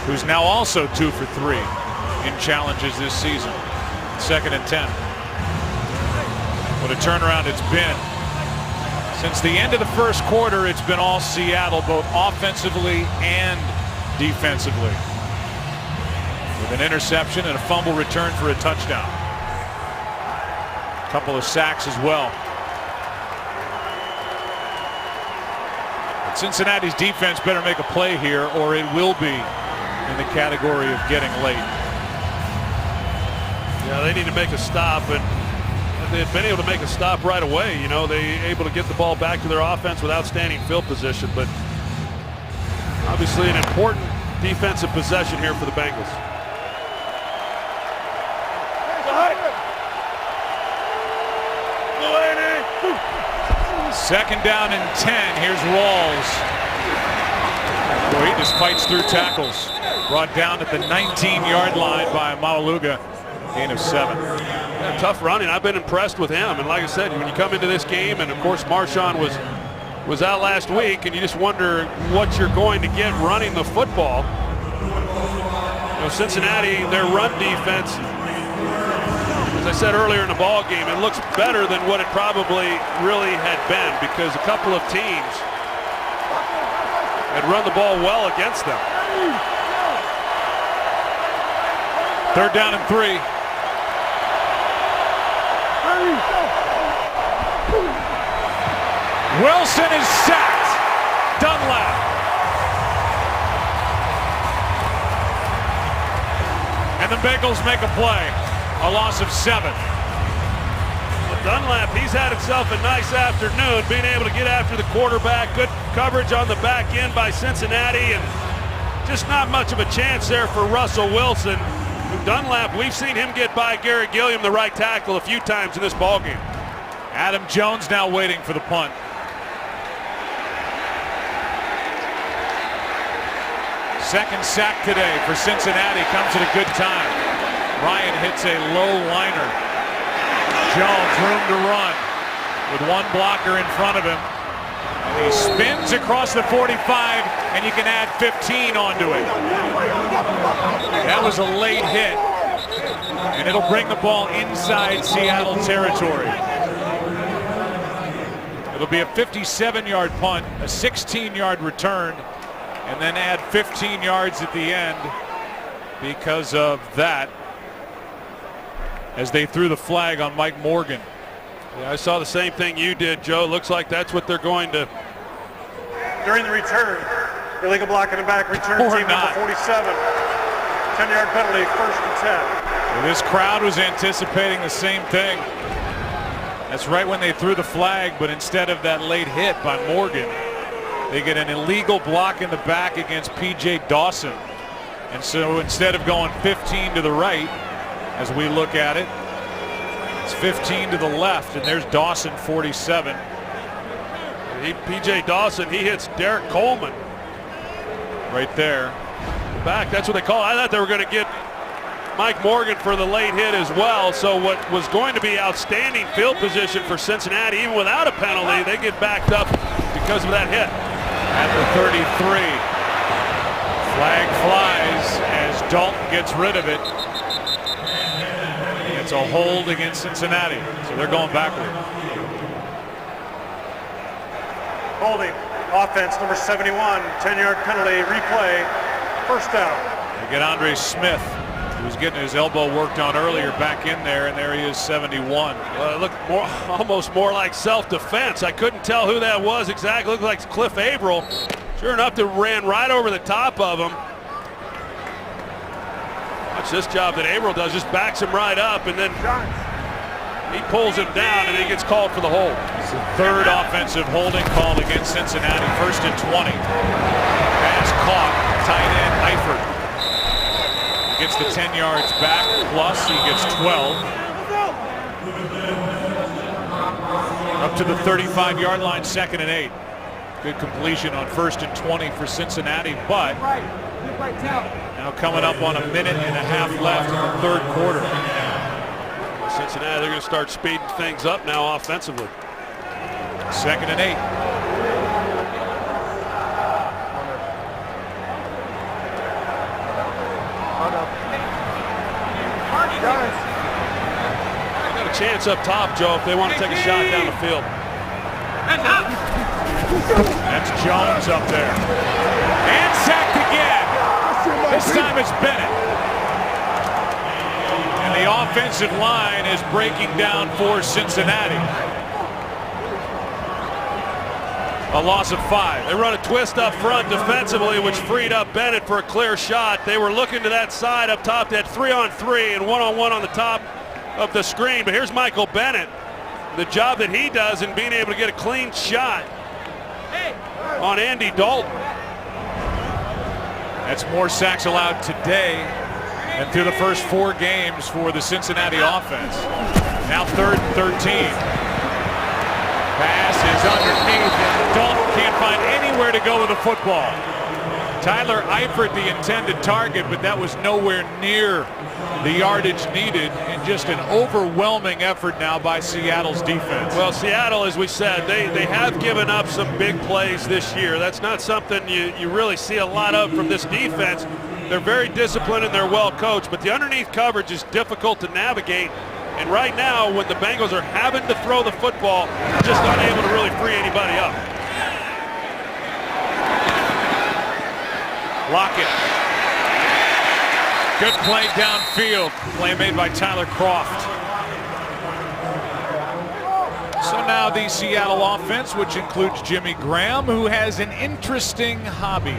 who's now also 2 for 3 in challenges this season. 2nd and 10. What a turnaround it's been. Since the end of the first quarter, it's been all Seattle, both offensively and defensively. With an interception and a fumble return for a touchdown. Couple of sacks as well. But Cincinnati's defense better make a play here, or it will be in the category of getting late. Yeah, they need to make a stop, and they've been able to make a stop right away. You know, they able to get the ball back to their offense with outstanding field position, but obviously an important defensive possession here for the Bengals. 2nd down and 10. Here's Rawls. Boy, he just fights through tackles. Brought down at the 19-yard line by Maualuga. Gain of 7. Yeah, tough running. I've been impressed with him. And like I said, when you come into this game, and of course Marshawn was out last week, and you just wonder what you're going to get running the football. You know, Cincinnati, their run defense, as I said earlier in the ball game, it looks better than what it probably really had been, because a couple of teams had run the ball well against them. 3rd down and 3. Wilson is sacked. Dunlap. And the Bengals make a play. A loss of 7. Well, Dunlap, he's had himself a nice afternoon, being able to get after the quarterback. Good coverage on the back end by Cincinnati, and just not much of a chance there for Russell Wilson. Dunlap, we've seen him get by Garrett Gilliam, the right tackle, a few times in this ballgame. Adam Jones now waiting for the punt. Second sack today for Cincinnati comes at a good time. Ryan hits a low liner. Jones room to run with one blocker in front of him. And He spins across the 45, and you can add 15 onto it. That was a late hit, and it'll bring the ball inside Seattle territory. It'll be a 57-yard punt, a 16-yard return, and then add 15 yards at the end because of that, as they threw the flag on Mike Morgan. Yeah, I saw the same thing you did, Joe. Looks like that's what they're going to. During the return, illegal block in the back, return Or team not. number 47. 10-yard penalty, 1st and 10. Well, this crowd was anticipating the same thing. That's right when they threw the flag, but instead of that late hit by Morgan, they get an illegal block in the back against P.J. Dawson. And so instead of going 15 to the right, as we look at it, it's 15 to the left, and there's Dawson, 47. P.J. Dawson, he hits Derek Coleman. Right there. Back, that's what they call it. I thought they were going to get Mike Morgan for the late hit as well. So what was going to be outstanding field position for Cincinnati, even without a penalty, they get backed up because of that hit. At the 33. Flag flies as Dalton gets rid of it. It's a hold against Cincinnati, so they're going backward. Holding. Offense, number 71. 10-yard penalty, replay. 1st down. They get Andre Smith, who was getting his elbow worked on earlier, back in there, and there he is, 71. Well, it looked almost more like self-defense. I couldn't tell who that was exactly. It looked like Cliff Averill. Sure enough, they ran right over the top of him. Watch this job that Averill does, just backs him right up, and then he pulls him down, and he gets called for the hold. It's the 3rd offensive holding call against Cincinnati. 1st and 20. Pass caught. Tight end Eifert. He gets the 10 yards back, plus he gets 12. Up to the 35-yard line, 2nd and 8. Good completion on 1st and 20 for Cincinnati, but now coming up on a minute and a half left in the 3rd quarter. Cincinnati, they're going to start speeding things up now offensively. 2nd and 8. Got a chance up top, Joe, if they want to take a shot down the field. That's Jones up there. And sacked again. This time it's Bennett. And the offensive line is breaking down for Cincinnati. A loss of 5. They run a twist up front defensively, which freed up Bennett for a clear shot. They were looking to that side up top. They had 3-on-3 and 1-on-1 on the top of the screen. But here's Michael Bennett. The job that he does in being able to get a clean shot on Andy Dalton. That's more sacks allowed today than through the first 4 games for the Cincinnati offense. Now 3rd and 13. Pass is underneath, and Dalton can't find anywhere to go with the football. Tyler Eifert, the intended target, but that was nowhere near the yardage needed, and just an overwhelming effort now by Seattle's defense. Well, Seattle, as we said, they have given up some big plays this year. That's not something you really see a lot of from this defense. They're very disciplined and they're well coached, but the underneath coverage is difficult to navigate. And right now, when the Bengals are having to throw the football, they're just not able to really free anybody up. Lockett. Good play downfield. Play made by Tyler Croft. So now the Seattle offense, which includes Jimmy Graham, who has an interesting hobby.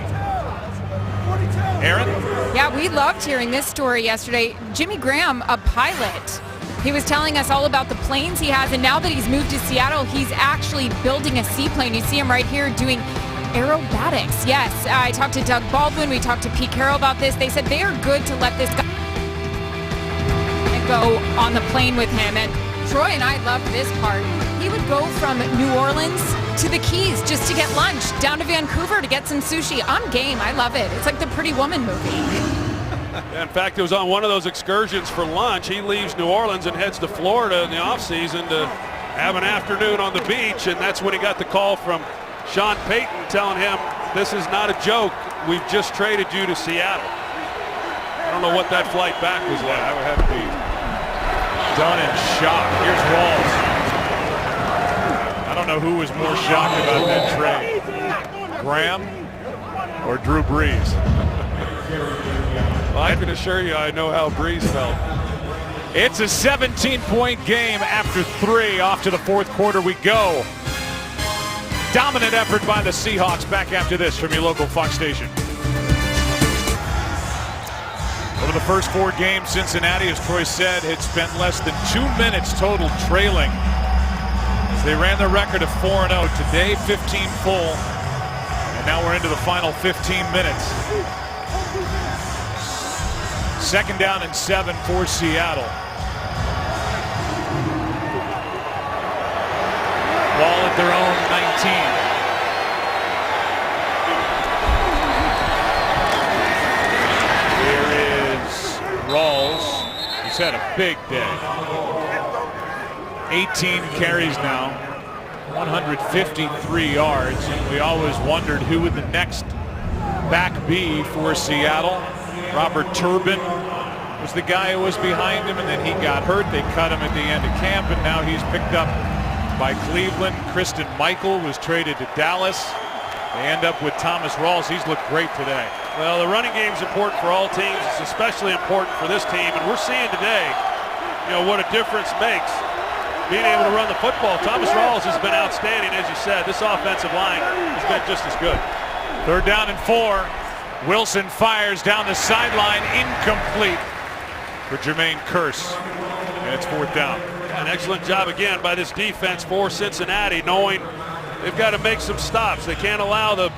Aaron? Yeah, we loved hearing this story yesterday. Jimmy Graham, a pilot. He was telling us all about the planes he has, and now that he's moved to Seattle, he's actually building a seaplane. You see him right here doing aerobatics. Yes, I talked to Doug Baldwin. We talked to Pete Carroll about this. They said they are good to let this guy go on the plane with him. And Troy and I loved this part. He would go from New Orleans to the Keys just to get lunch, down to Vancouver to get some sushi. I'm game. I love it. It's like the Pretty Woman movie. In fact, it was on one of those excursions for lunch. He leaves New Orleans and heads to Florida in the offseason to have an afternoon on the beach, and that's when he got the call from Sean Payton telling him, this is not a joke. We've just traded you to Seattle. I don't know what that flight back was like. That would have to be done in shock. Here's Rawls. I don't know who was more shocked about that trade, Graham or Drew Brees. Well, I can assure you I know how Brees felt. It's a 17-point game after 3. Off to the fourth quarter we go. Dominant effort by the Seahawks. Back after this from your local Fox station. Over the first 4 games, Cincinnati, as Troy said, had spent less than 2 minutes total trailing. As they ran the record of 4-0. Today, 15 full. And now we're into the final 15 minutes. 2nd down and 7 for Seattle. Ball at their own 19. Rawls, he's had a big day. 18 carries now, 153 yards, and we always wondered who would the next back be for Seattle. Robert Turbin was the guy who was behind him, and then he got hurt. They cut him at the end of camp, and now he's picked up by Cleveland. Kristen Michael was traded to Dallas. They end up with Thomas Rawls. He's looked great today. Well, the running game is important for all teams. It's especially important for this team. And we're seeing today, what a difference makes being able to run the football. Thomas Rawls has been outstanding, as you said. This offensive line has been just as good. 3rd down and 4. Wilson fires down the sideline, incomplete for Jermaine Kearse. And it's 4th down. An excellent job again by this defense for Cincinnati, knowing they've got to make some stops. They can't allow the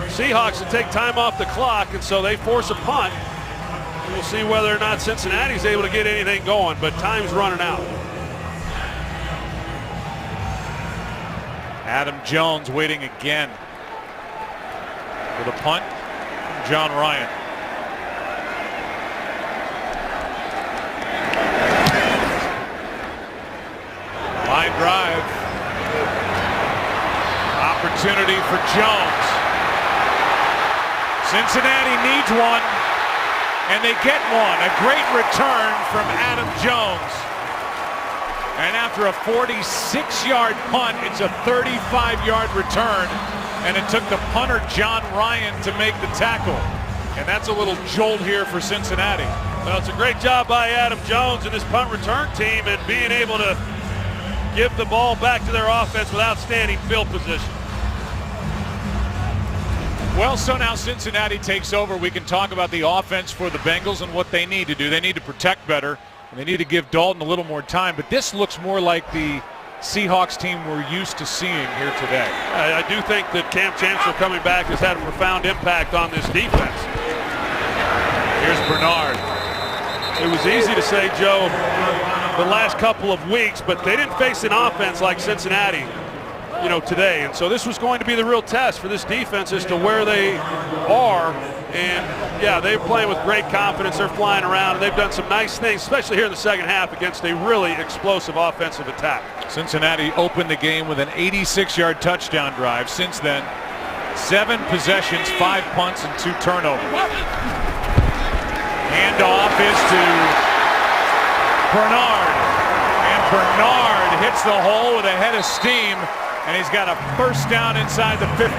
Seahawks to take time off the clock, and so they force a punt. We'll see whether or not Cincinnati's able to get anything going, but time's running out. Adam Jones waiting again for the punt. John Ryan. Line drive. Opportunity for Jones. Cincinnati needs one, and they get one. A great return from Adam Jones. And after a 46-yard punt, it's a 35-yard return, and it took the punter, John Ryan, to make the tackle. And that's a little jolt here for Cincinnati. Well, it's a great job by Adam Jones and his punt return team and being able to give the ball back to their offense with outstanding field position. Well, so now Cincinnati takes over. We can talk about the offense for the Bengals and what they need to do. They need to protect better, and they need to give Dalton a little more time. But this looks more like the Seahawks team we're used to seeing here today. I do think that Cam Chancellor coming back has had a profound impact on this defense. Here's Bernard. It was easy to say, Joe, the last couple of weeks, but they didn't face an offense like Cincinnati, today. And so this was going to be the real test for this defense as to where they are. And yeah, they're playing with great confidence. They're flying around, and they've done some nice things, especially here in the second half against a really explosive offensive attack. Cincinnati opened the game with an 86-yard touchdown drive. Since then, 7 possessions, 5 punts, and 2 turnovers. Handoff is to Bernard. And Bernard hits the hole with a head of steam, and he's got a first down inside the 15.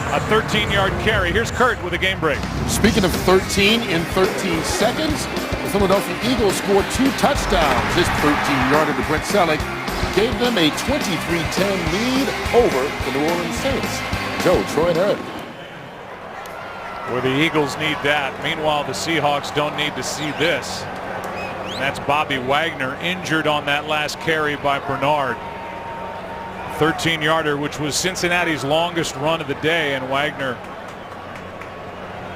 A 13-yard carry. Here's Kurt with a game break. Speaking of 13 in 13 seconds, the Philadelphia Eagles scored 2 touchdowns. This 13-yarder to Brent Selleck gave them a 23-10 lead over the New Orleans Saints. Joe, Troy, and Eric. Where the Eagles need that. Meanwhile, the Seahawks don't need to see this. And that's Bobby Wagner injured on that last carry by Bernard. 13-yarder, which was Cincinnati's longest run of the day, and Wagner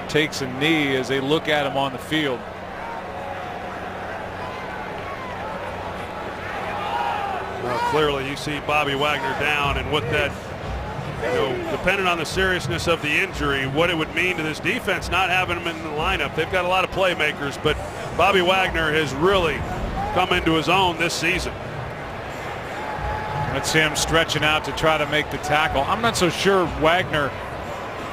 takes a knee as they look at him on the field. Well, clearly you see Bobby Wagner down, and what that, depending on the seriousness of the injury, what it would mean to this defense not having him in the lineup. They've got a lot of playmakers, but Bobby Wagner has really come into his own this season. That's him stretching out to try to make the tackle. I'm not so sure Wagner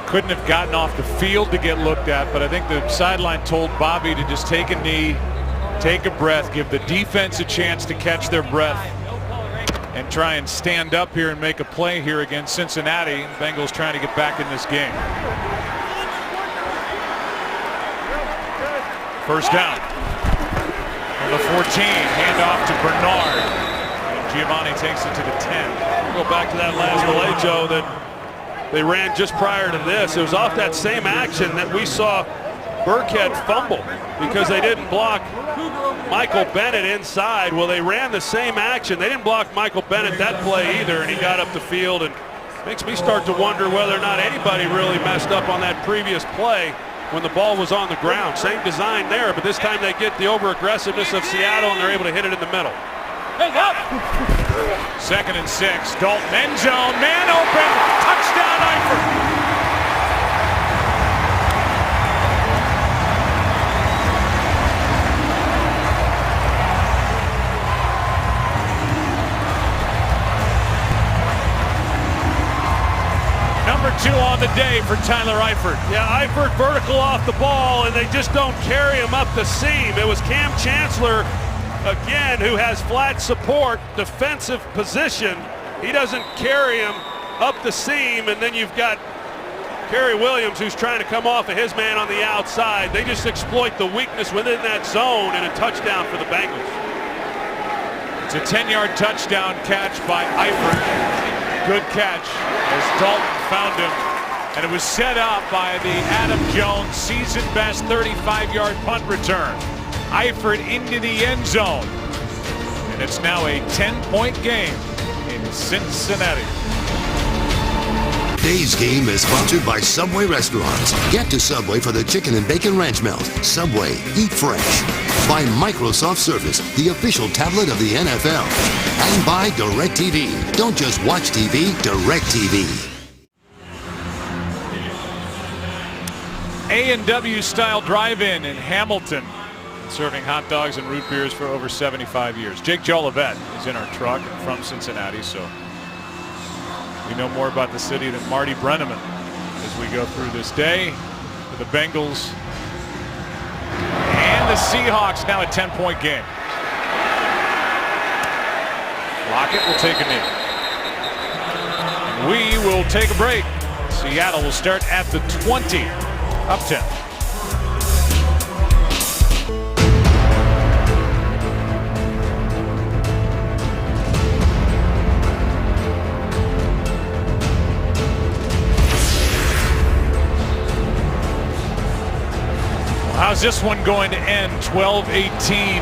couldn't have gotten off the field to get looked at, but I think the sideline told Bobby to just take a knee, take a breath, give the defense a chance to catch their breath, and try and stand up here and make a play here against Cincinnati. Bengals trying to get back in this game. First down. From the 14, handoff to Bernard. And Giovanni takes it to the 10. We'll go back to that last play, Joe, that they ran just prior to this. It was off that same action that we saw Burkhead fumble because they didn't block Michael Bennett inside. Well, they ran the same action. They didn't block Michael Bennett that play either, and he got up the field, and makes me start to wonder whether or not anybody really messed up on that previous play when the ball was on the ground. Same design there, but this time they get the over-aggressiveness of Seattle, and they're able to hit it in the middle. Second and 6. Dalton end zone. Man open. Touchdown, Eifert. Number 2 on the day for Tyler Eifert. Yeah, Eifert vertical off the ball, and they just don't carry him up the seam. It was Cam Chancellor, again, who has flat support, defensive position. He doesn't carry him up the seam, and then you've got Kerry Williams who's trying to come off of his man on the outside. They just exploit the weakness within that zone, and a touchdown for the Bengals. It's a 10-yard touchdown catch by Eifert. Good catch as Dalton found him, and it was set up by the Adam Jones season best 35-yard punt return. Eifert into the end zone, and it's now a 10-point game in Cincinnati. Today's game is sponsored by Subway Restaurants. Get to Subway for the chicken and bacon ranch melt. Subway, eat fresh. By Microsoft Surface, the official tablet of the NFL. And by DirecTV. Don't just watch TV, DirecTV. A&W style drive-in in Hamilton, serving hot dogs and root beers for over 75 years. Jake Jolivet is in our truck from Cincinnati, so we know more about the city than Marty Brenneman as we go through this day. For the Bengals and the Seahawks, now a 10-point game. Lockett will take a knee. We will take a break. Seattle will start at the 20, up 10. How's this one going to end? 12-18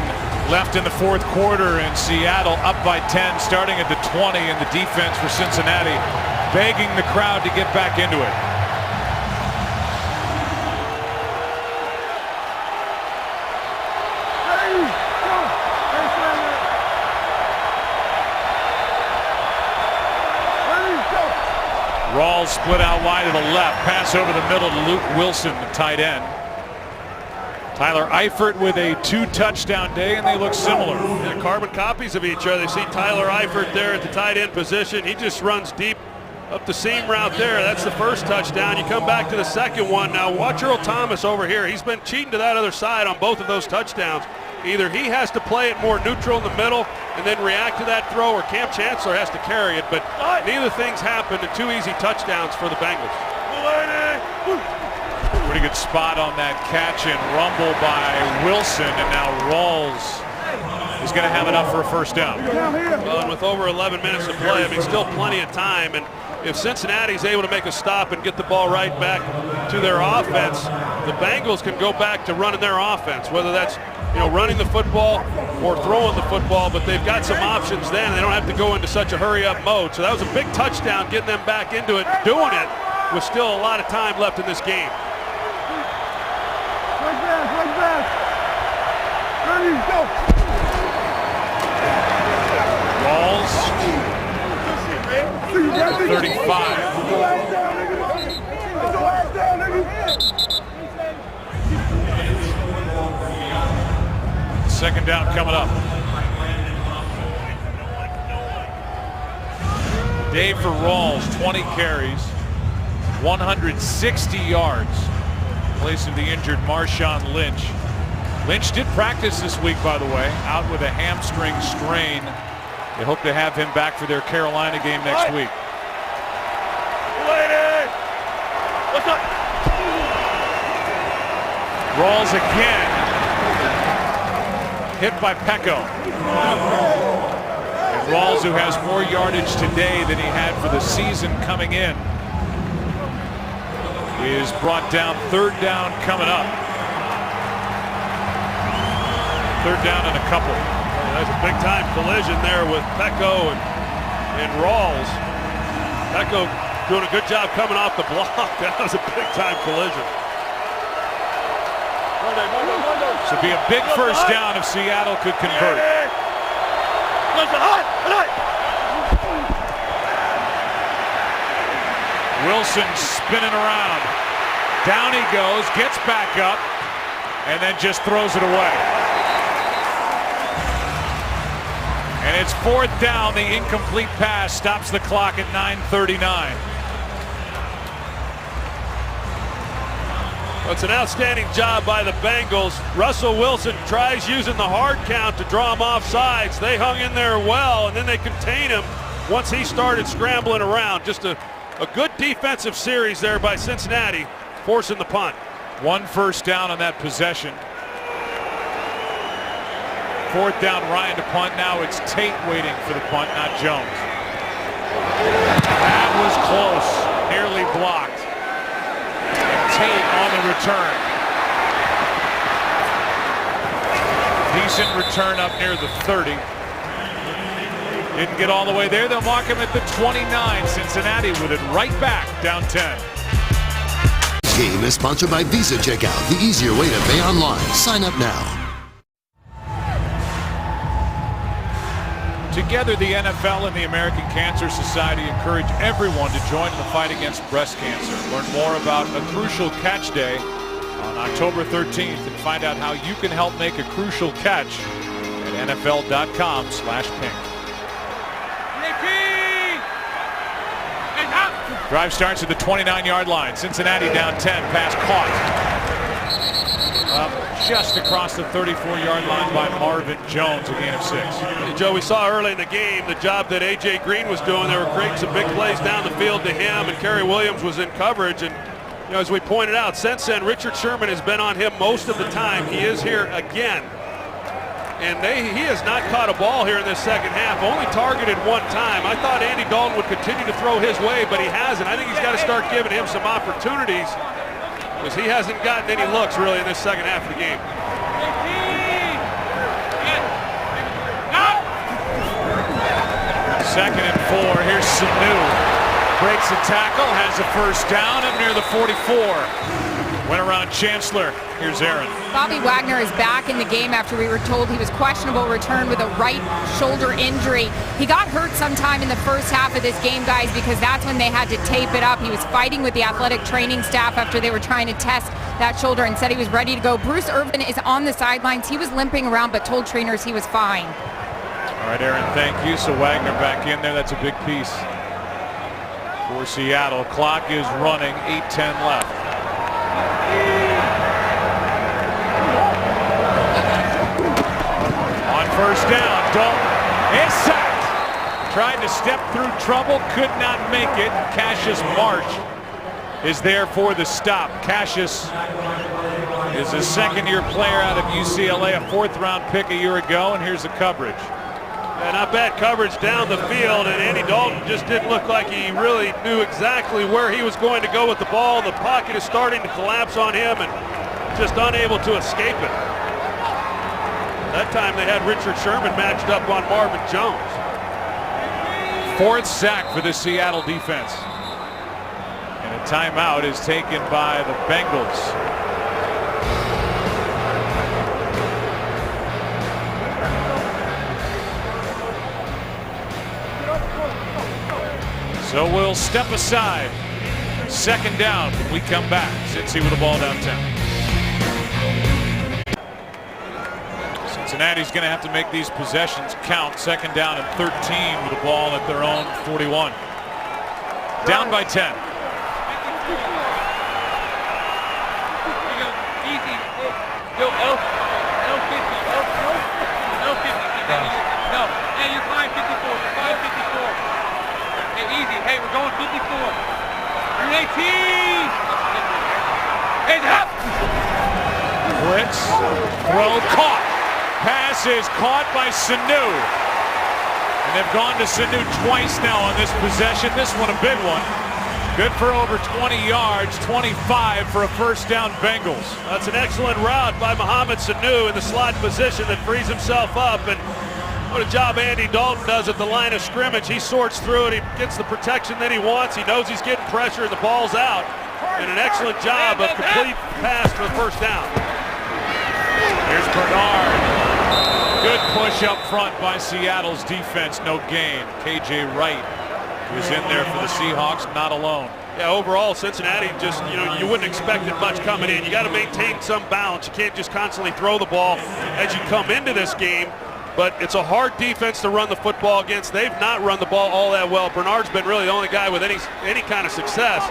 left in the fourth quarter, and Seattle up by 10 starting at the 20, and the defense for Cincinnati begging the crowd to get back into it. Rawls split out wide to the left, pass over the middle to Luke Wilson, the tight end. Tyler Eifert with a 2-touchdown day, and they look similar. Yeah, carbon copies of each other. See Tyler Eifert there at the tight end position. He just runs deep up the seam route there. That's the first touchdown. You come back to the second one. Now watch Earl Thomas over here. He's been cheating to that other side on both of those touchdowns. Either he has to play it more neutral in the middle and then react to that throw, or Cam Chancellor has to carry it. But neither thing's happened, and 2 easy touchdowns for the Bengals. Pretty good spot on that catch and rumble by Wilson, and now Rawls is going to have enough for a first down. Well, and with over 11 minutes to play, I mean, still plenty of time. And if Cincinnati's able to make a stop and get the ball right back to their offense, the Bengals can go back to running their offense, whether that's, you know, running the football or throwing the football, but they've got some options then. They don't have to go into such a hurry-up mode. So that was a big touchdown, getting them back into it, doing it with still a lot of time left in this game. Rawls, 35. Second down coming up. day for Rawls, 20 carries, 160 yards. In place of the injured Marshawn Lynch. Lynch did practice this week, by the way, out with a hamstring strain. They hope to have him back for their Carolina game next week. What's up? Rawls again. Hit by Pecco. And Rawls, who has more yardage today than he had for the season coming in, is brought down. Third down coming up. Third down and a couple. That's a big-time collision there with Pecco and Rawls. Pecco doing a good job coming off the block. That was a big-time collision. This would be a big first down if Seattle could convert. Wilson spinning around. Down he goes, gets back up, and then just throws it away. And it's fourth down. The incomplete pass stops the clock at 9:39. It's an outstanding job by the Bengals. Russell Wilson tries using the hard count to draw him off sides. They hung in there well, and then they contained him once he started scrambling around. Just a good defensive series there by Cincinnati, forcing the punt. One first down on that possession. Fourth down, Ryan to punt. Now it's Tate waiting for the punt, not Jones. That was close, nearly blocked. Tate on the return. Decent return up near the 30. Didn't get all the way there. They'll mark him at the 29. Cincinnati with it right back, down 10. This game is sponsored by Visa Checkout, the easier way to pay online. Sign up now. Together, the NFL and the American Cancer Society encourage everyone to join in the fight against breast cancer. Learn more about A Crucial Catch Day on October 13th and find out how you can help make a crucial catch at NFL.com/pink. Drive starts at the 29-yard line. Cincinnati down 10. Pass caught. Just across the 34-yard line by Marvin Jones, a gain of 6. Joe, we saw early in the game the job that A.J. Green was doing. They were creating some big plays down the field to him, and Kerry Williams was in coverage. And you know, as we pointed out, since then, Richard Sherman has been on him most of the time. He is here again. And he has not caught a ball here in this second half, only targeted one time. I thought Andy Dalton would continue to throw his way, but he hasn't. I think he's got to start giving him some opportunities, because he hasn't gotten any looks really in this second half of the game. Second and 4. Here's Sanu. Breaks a tackle, has a first down up near the 44. Went around Chancellor. Here's Aaron. Bobby Wagner is back in the game after we were told he was questionable return with a right shoulder injury. He got hurt sometime in the first half of this game, guys, because that's when they had to tape it up. He was fighting with the athletic training staff after they were trying to test that shoulder and said he was ready to go. Bruce Irvin is on the sidelines. He was limping around but told trainers he was fine. All right, Aaron, thank you. So Wagner back in there. That's a big piece for Seattle. Clock is running, 8:10 left. On first down, Dalton is sacked. Tried to step through trouble, could not make it. Cassius Marsh is there for the stop. Cassius is a second-year player out of UCLA, a fourth-round pick a year ago, and here's the coverage. And not bad coverage down the field, and Andy Dalton just didn't look like he really knew exactly where he was going to go with the ball. The pocket is starting to collapse on him and just unable to escape it. That time they had Richard Sherman matched up on Marvin Jones. Fourth sack for the Seattle defense. And a timeout is taken by the Bengals. So we'll step aside. Second down when we come back. Cincy with the ball down 10. Cincinnati's going to have to make these possessions count. Second down and 13 with the ball at their own 41. Down by 10. Easy. Go L 50. L 50. No. Hey, you're 554. You're 554. Hey, easy. Hey, we're going 54. You're 18. Hey, up. Blitz. Throw caught. Pass is caught by Sanu. And they've gone to Sanu twice now on this possession. This one a big one. Good for over 20 yards, 25 for a first down Bengals. That's an excellent route by Mohamed Sanu in the slot position that frees himself up. And what a job Andy Dalton does at the line of scrimmage. He sorts through it. He gets the protection that he wants. He knows he's getting pressure and the ball's out. And an excellent job of complete pass for the first down. Here's Bernard. Good push up front by Seattle's defense. No gain. KJ Wright was in there for the Seahawks, not alone. Yeah, overall, Cincinnati just, you wouldn't expect it much coming in. You got to maintain some balance. You can't just constantly throw the ball as you come into this game. But it's a hard defense to run the football against. They've not run the ball all that well. Bernard's been really the only guy with any kind of success.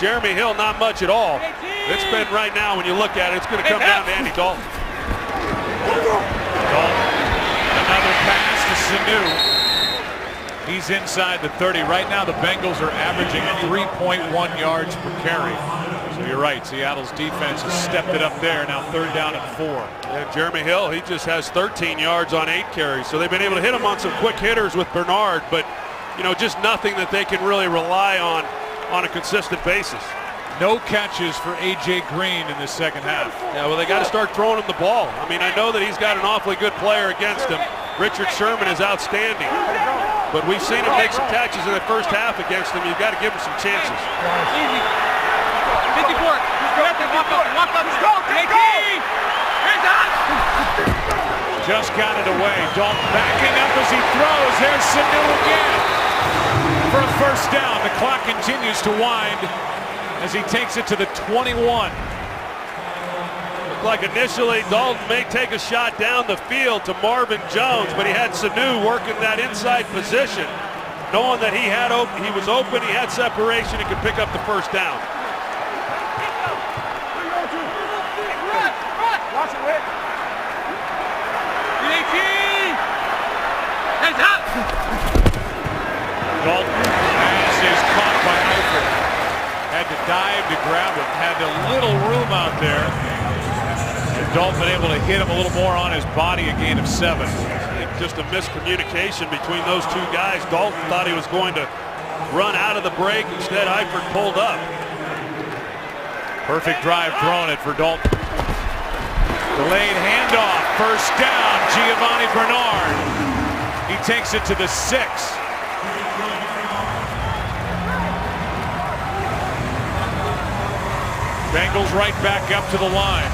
Jeremy Hill, not much at all. It's been right now, when you look at it, it's going to come down to Andy Dalton. Another pass to Sanu. He's inside the 30. Right now the Bengals are averaging 3.1 yards per carry. So you're right, Seattle's defense has stepped it up there. Now 3rd down and 4. Yeah, Jeremy Hill, he just has 13 yards on 8 carries. So they've been able to hit him on some quick hitters with Bernard, but just nothing that they can really rely on a consistent basis. No catches for A.J. Green in the second half. Yeah, well, they got to start throwing him the ball. I mean, I know that he's got an awfully good player against him. Richard Sherman is outstanding. But we've seen him make some catches in the first half against him. You've got to give him some chances. Easy. 54. Walk up. Let's go. 18. Hands on. Just got it away. Dalton backing up as he throws. There's Sanu again for a first down. The clock continues to wind as he takes it to the 21. Looked like initially Dalton may take a shot down the field to Marvin Jones, but he had Sanu working that inside position, knowing that he was open, he had separation, he could pick up the first down. Watch it, Rick. 18. Hands up. Dalton pass is caught by Eifert. Had to dive to grab it. Had a little room out there. And Dalton been able to hit him a little more on his body, a gain of 7. I think just a miscommunication between those two guys. Dalton thought he was going to run out of the break. Instead, Eifert pulled up. Perfect drive throwing it for Dalton. Delayed handoff. First down, Giovanni Bernard. He takes it to the 6. Bengals right back up to the line.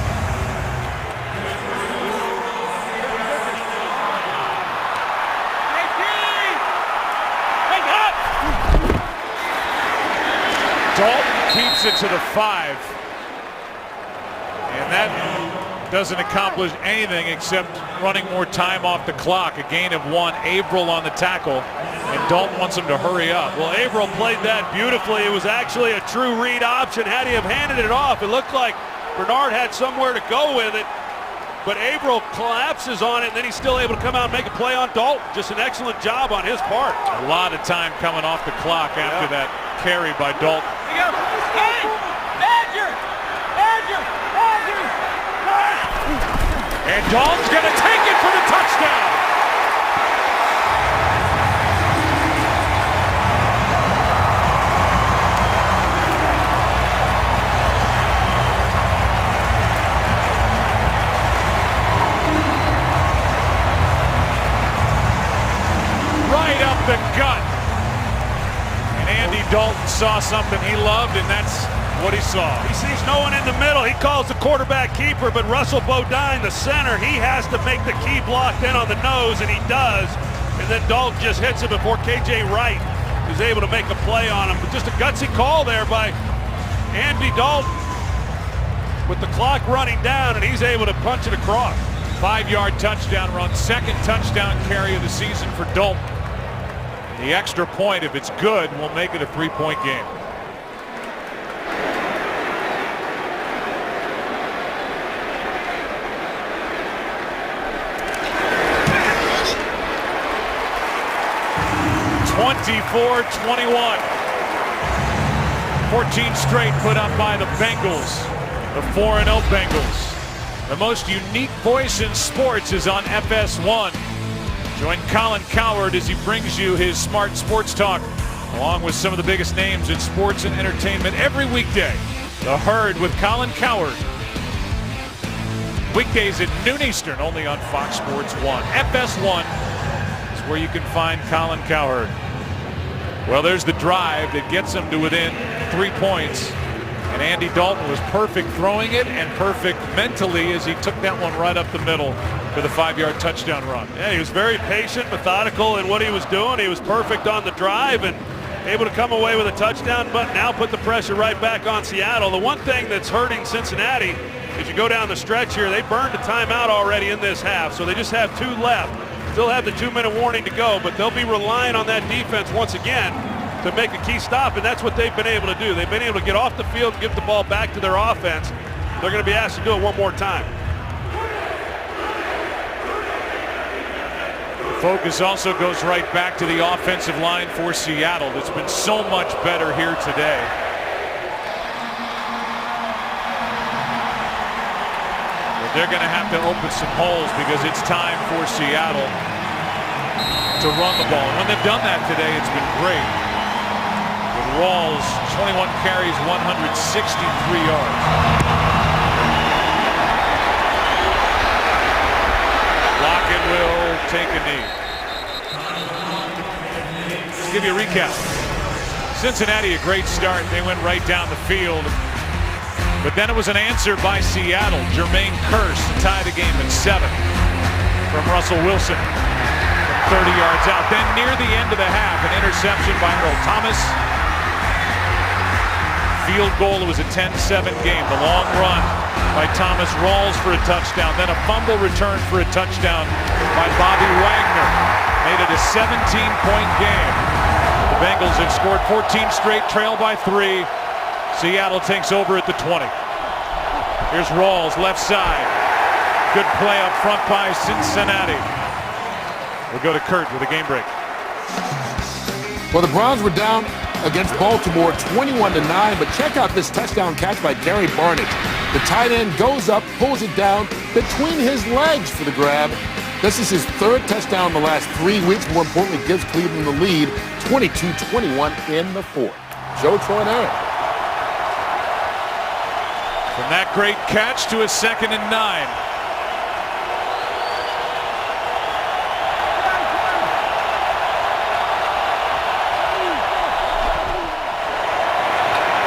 Dalton keeps it to the 5. And that doesn't accomplish anything except running more time off the clock. A gain of 1. Averill on the tackle. And Dalton wants him to hurry up. Well, Averill played that beautifully. It was actually a true read option. Had he have handed it off, it looked like Bernard had somewhere to go with it. But Averill collapses on it, and then he's still able to come out and make a play on Dalton. Just an excellent job on his part. A lot of time coming off the clock after that carry by Dalton. Hey! Badger! And Dalton's going to take it for the touchdown. Right up the gut. And Andy Dalton saw something he loved, and that's what he saw. He sees no one in the middle. He calls the quarterback keeper, but Russell Bodine, the center, he has to make the key block then on the nose, and he does. And then Dalton just hits it before KJ Wright is able to make a play on him. But just a gutsy call there by Andy Dalton with the clock running down, and he's able to punch it across. 5-yard touchdown run, second touchdown carry of the season for Dalton. The extra point, if it's good, will make it a 3-point game. (24-21). 14 straight put up by the Bengals, the 4-0 Bengals. The most unique voice in sports is on FS1. Join Colin Cowherd as he brings you his smart sports talk, along with some of the biggest names in sports and entertainment every weekday. The Herd with Colin Cowherd. Weekdays at noon Eastern, only on Fox Sports 1. FS1 is where you can find Colin Cowherd. Well, there's the drive that gets them to within 3 points. And Andy Dalton was perfect throwing it and perfect mentally as he took that one right up the middle for the 5-yard touchdown run. Yeah, he was very patient, methodical in what he was doing. He was perfect on the drive and able to come away with a touchdown, but now put the pressure right back on Seattle. The one thing that's hurting Cincinnati, as you go down the stretch here, they burned a timeout already in this half, so they just have 2 left. Still have the 2-minute warning to go, but they'll be relying on that defense once again to make a key stop, and that's what they've been able to do. They've been able to get off the field and give the ball back to their offense. They're going to be asked to do it one more time. Focus also goes right back to the offensive line for Seattle. That's been so much better here today. But they're going to have to open some holes because it's time for Seattle to run the ball. And when they've done that today, it's been great. With Rawls, 21 carries, 163 yards. Lockett will take a knee. Let's give you a recap. Cincinnati, a great start. They went right down the field. But then it was an answer by Seattle. Jermaine Kearse to tie the game at 7 from Russell Wilson from 30 yards out. Then near the end of the half, an interception by Earl Thomas. Field goal, it was a 10-7 game. The long run by Thomas Rawls for a touchdown. Then a fumble return for a touchdown by Bobby Wagner. Made it a 17-point game. The Bengals have scored 14 straight, trail by 3. Seattle takes over at the 20. Here's Rawls, left side. Good play up front by Cincinnati. We'll go to Kurt with a game break. Well, the Browns were down against Baltimore 21-9, but check out this touchdown catch by Gary Barnett. The tight end goes up, pulls it down between his legs for the grab. This is his 3rd touchdown in the last 3 weeks. More importantly, gives Cleveland the lead 22-21 in the 4th. Joe Troy. From that great catch to a 2nd and 9.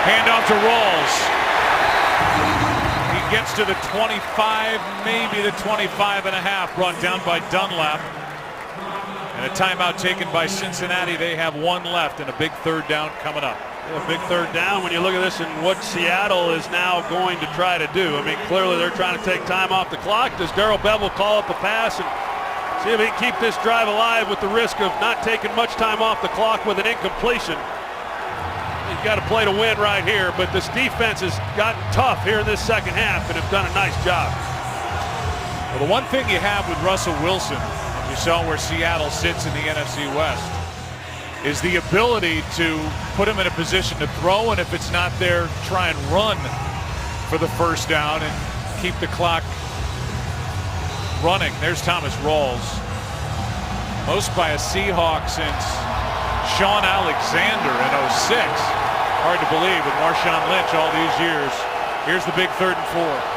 Handoff to Rawls. He gets to the 25, maybe the 25 and a half, brought down by Dunlap. And a timeout taken by Cincinnati. They have 1 left and a big 3rd down coming up. A big 3rd down when you look at this and what Seattle is now going to try to do. I mean, clearly they're trying to take time off the clock. Does Darrell Bevell call up a pass and see if he can keep this drive alive with the risk of not taking much time off the clock with an incompletion? He's got to play to win right here, but this defense has gotten tough here in this 2nd half and have done a nice job. Well, the one thing you have with Russell Wilson, you saw where Seattle sits in the NFC West, is the ability to put him in a position to throw, and if it's not there, try and run for the 1st down and keep the clock running. There's Thomas Rawls. Most by a Seahawk since Sean Alexander in 06. Hard to believe with Marshawn Lynch all these years. Here's the big 3rd and 4.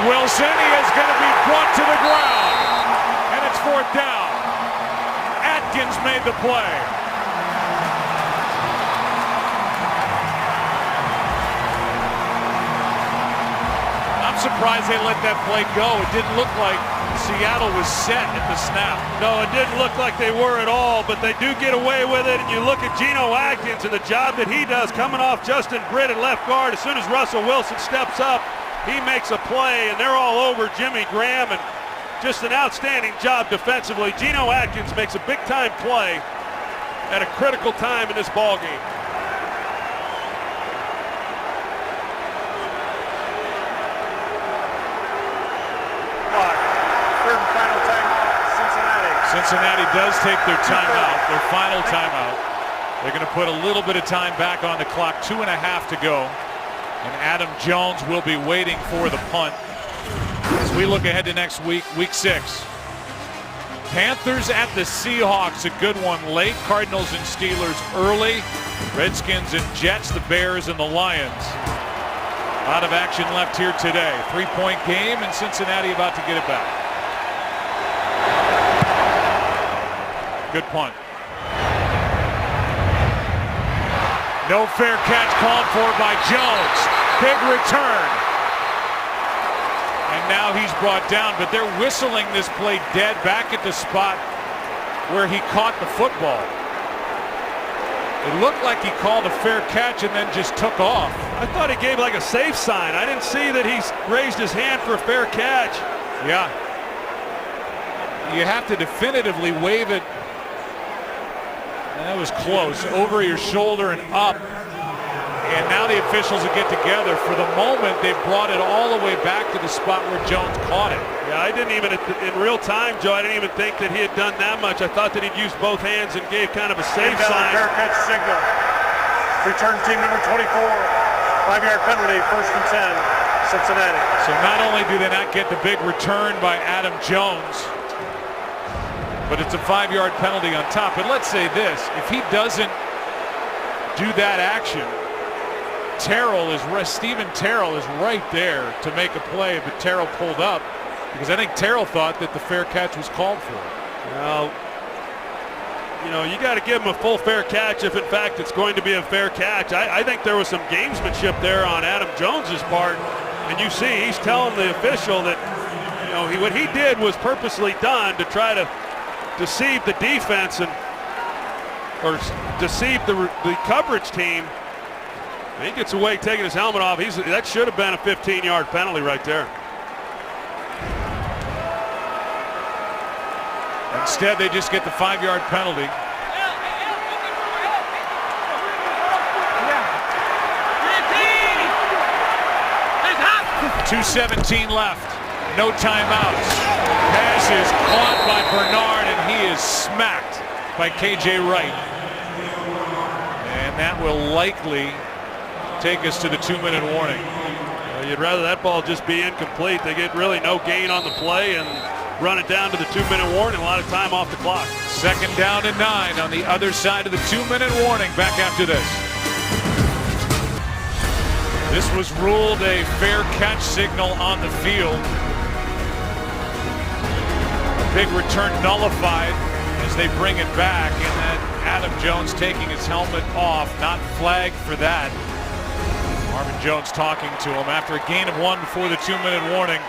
Wilson, he is going to be brought to the ground, and it's 4th down. Atkins made the play. I'm surprised they let that play go. It didn't look like Seattle was set at the snap. No, it didn't look like they were at all, but they do get away with it. And you look at Geno Atkins and the job that he does coming off Justin Britt at left guard. As soon as Russell Wilson steps up, he makes a play, and they're all over Jimmy Graham. And just an outstanding job defensively. Geno Atkins makes a big-time play at a critical time in this ball game. Cincinnati does take their timeout, their final timeout. They're going to put a little bit of time back on the clock, 2.5 to go. And Adam Jones will be waiting for the punt. As we look ahead to next week, week 6. Panthers at the Seahawks, a good one late. Cardinals and Steelers early. Redskins and Jets, the Bears and the Lions. A lot of action left here today. 3-point game, and Cincinnati about to get it back. Good punt. No fair catch called for by Jones. Big return. And now he's brought down, but they're whistling this play dead back at the spot where he caught the football. It looked like he called a fair catch and then just took off. I thought he gave like a safe sign. I didn't see that he raised his hand for a fair catch. Yeah. You have to definitively wave it. That was close, over your shoulder and up. And now the officials will get together. For the moment, they brought it all the way back to the spot where Jones caught it. Yeah, I didn't even, in real time, Joe, I didn't even think that he had done that much. I thought that he'd used both hands and gave kind of a safe sign. Fair catch signal. Return team number 24. 5-yard penalty, 1st and 10, Cincinnati. So not only do they not get the big return by Adam Jones, but it's a 5-yard penalty on top. But let's say this, if he doesn't do that action, Stephen Terrell is right there to make a play, but Terrell pulled up because I think Terrell thought that the fair catch was called for. Well, you know, you got to give him a full fair catch if in fact it's going to be a fair catch. I think there was some gamesmanship there on Adam Jones's part, and you see he's telling the official that, you know, what he did was purposely done to try to deceive the defense or deceive the coverage team. He gets away taking his helmet off. That should have been a 15-yard penalty right there. Instead, they just get the 5-yard penalty. 2:17 left. No timeouts. Pass is caught by Bernard, and he is smacked by KJ Wright. And that will likely take us to the 2-minute warning. You'd rather that ball just be incomplete. They get really no gain on the play and run it down to the 2-minute warning. A lot of time off the clock. 2nd down and 9 on the other side of the 2-minute warning. Back after this. This was ruled a fair catch signal on the field. Big return nullified as they bring it back, and then Adam Jones taking his helmet off, not flagged for that. Marvin Jones talking to him after a gain of 1 before the 2-minute warning.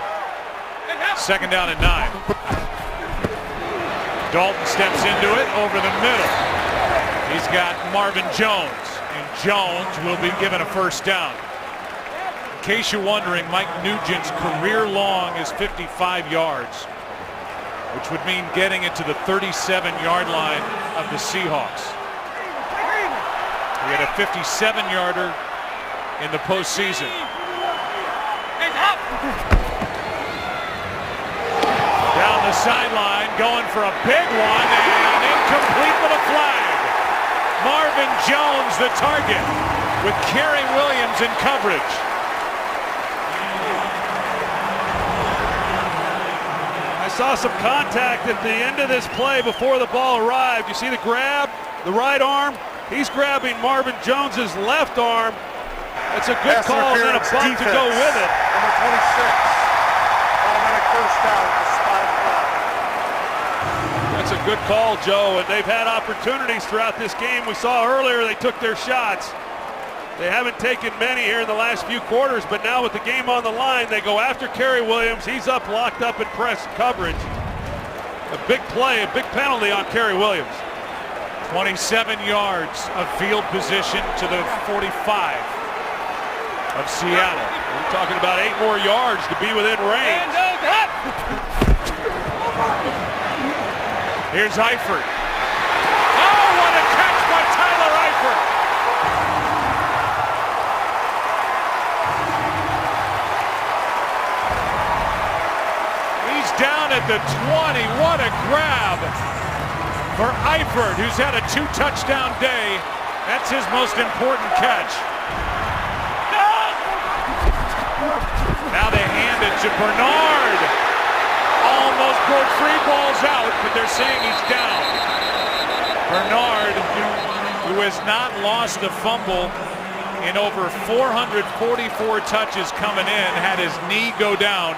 2nd down and 9. Dalton steps into it over the middle. He's got Marvin Jones, and Jones will be given a 1st down. In case you're wondering, Mike Nugent's career long is 55 yards, which would mean getting it to the 37-yard line of the Seahawks. He had a 57-yarder in the postseason. Down the sideline, going for a big one, and incomplete with a flag. Marvin Jones, the target, with Kerry Williams in coverage. I saw some contact at the end of this play before the ball arrived. You see the grab, the right arm. He's grabbing Marvin Jones's left arm. That's a good call, and then a bunt to go with it. Number 26. Automatic 1st down at the spotted flag. That's a good call, Joe, and they've had opportunities throughout this game. We saw earlier they took their shots. They haven't taken many here in the last few quarters, but now with the game on the line, they go after Kerry Williams. He's up, locked up in press coverage. A big play, a big penalty on Kerry Williams. 27 yards of field position to the 45 of Seattle. We're talking about 8 more yards to be within range. Here's Eifert. Oh, what a catch by Tyler Eifert! He's down at the 20. What a grab for Eifert, who's had a 2-touchdown day. That's his most important catch. Now they hand it to Bernard. Almost broke 3 balls out, but they're saying he's down. Bernard, who has not lost a fumble in over 444 touches coming in, had his knee go down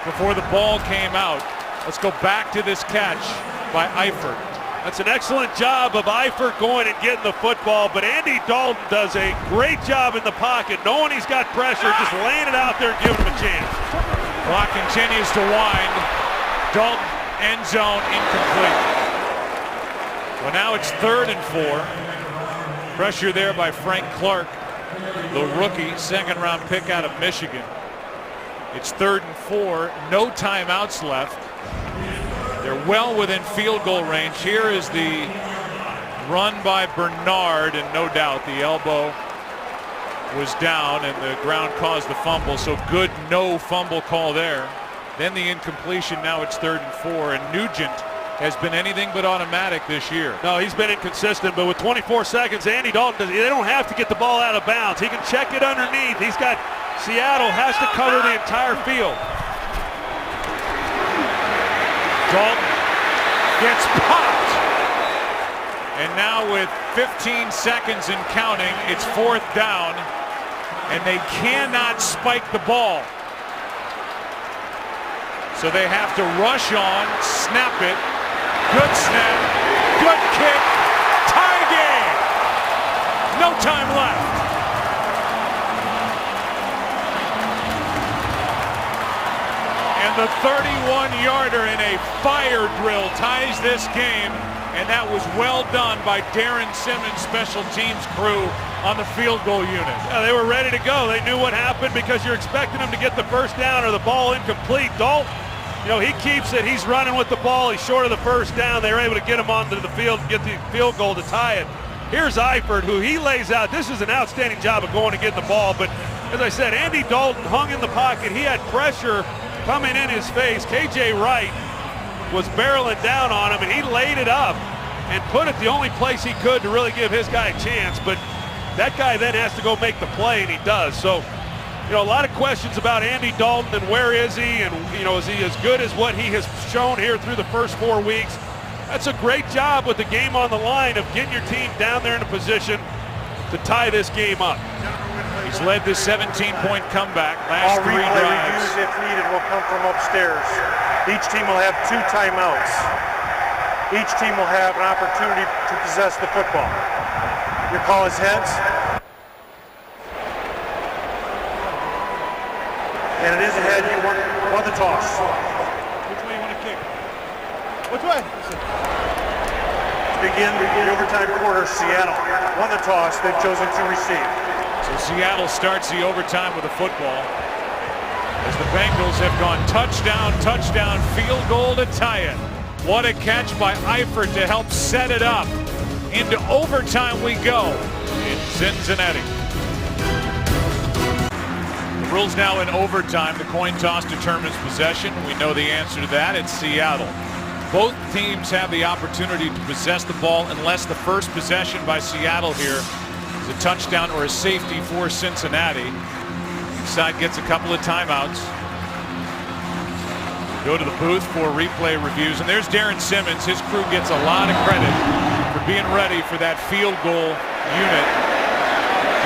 before the ball came out. Let's go back to this catch by Eifert. That's an excellent job of Eifert going and getting the football, but Andy Dalton does a great job in the pocket, knowing he's got pressure, just laying it out there and giving him a chance. Clock continues to wind. Dalton, end zone, incomplete. Well, now it's 3rd and 4. Pressure there by Frank Clark, the rookie, second-round pick out of Michigan. It's 3rd and 4, no timeouts left. They're well within field goal range. Here is the run by Bernard, and no doubt the elbow was down and the ground caused the fumble, so good no fumble call there. Then the incompletion. Now it's 3rd and 4, and Nugent has been anything but automatic this year. No, he's been inconsistent, but with 24 seconds, Andy Dalton, they don't have to get the ball out of bounds. He can check it underneath. He's got, Seattle has to cover the entire field. Dalton gets popped. And now with 15 seconds and counting, it's 4th down, and they cannot spike the ball. So they have to rush on, snap it. Good snap, good kick, tie game. No time left. And the 31-yarder in a fire drill ties this game, and that was well done by Darren Simmons' special teams crew on the field goal unit. Yeah, they were ready to go. They knew what happened because you're expecting them to get the first down or the ball incomplete. Dalton, you know, he keeps it. He's running with the ball. He's short of the first down. They were able to get him onto the field and get the field goal to tie it. Here's Eifert, who he lays out. This is an outstanding job of going and getting the ball, but as I said, Andy Dalton hung in the pocket. He had pressure coming in his face. KJ Wright was barreling down on him, and he laid it up and put it the only place he could to really give his guy a chance. But that guy then has to go make the play, and he does. So, you know, a lot of questions about Andy Dalton and where is he, and, you know, is he as good as what he has shown here through the first 4 weeks? That's a great job with the game on the line of getting your team down there in a position to tie this game up. He's led this 17-point comeback. Last All 3 replay drives. reviews, if needed, will come from upstairs. Each team will have 2 timeouts. Each team will have an opportunity to possess the football. Your call is heads. And it is a head. You won the toss. Which way you want to kick? Which way? To begin the overtime quarter, Seattle won the toss. They've chosen to receive. So Seattle starts the overtime with a football, as the Bengals have gone touchdown, touchdown, field goal to tie it. What a catch by Eifert to help set it up. Into overtime we go in Cincinnati. The rules now in overtime. The coin toss determines possession. We know the answer to that. It's Seattle. Both teams have the opportunity to possess the ball unless the first possession by Seattle here is a touchdown or a safety for Cincinnati. Each side gets a couple of timeouts. Go to the booth for replay reviews, and there's Darren Simmons. His crew gets a lot of credit for being ready for that field goal unit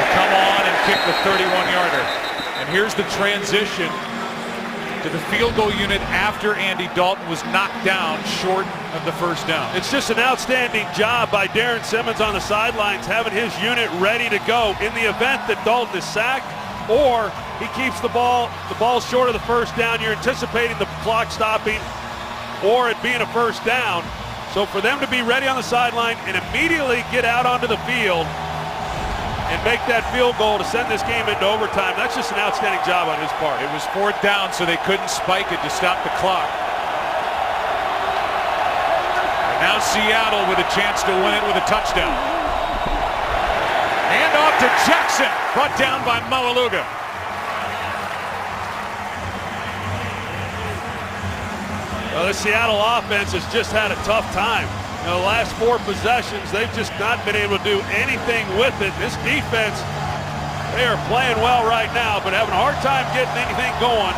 to come on and kick the 31-yarder. And here's the transition to the field goal unit after Andy Dalton was knocked down short of the first down. It's just an outstanding job by Darren Simmons on the sidelines, having his unit ready to go in the event that Dalton is sacked or he keeps the ball short of the first down. You're anticipating the clock stopping or it being a first down. So for them to be ready on the sideline and immediately get out onto the field and make that field goal to send this game into overtime, that's just an outstanding job on his part. It was fourth down, so they couldn't spike it to stop the clock. And now Seattle with a chance to win it with a touchdown. Hand off to Jackson, brought down by Malaluga. Well, the Seattle offense has just had a tough time. You know, the last 4 possessions, they've just not been able to do anything with it. This defense, they are playing well right now, but having a hard time getting anything going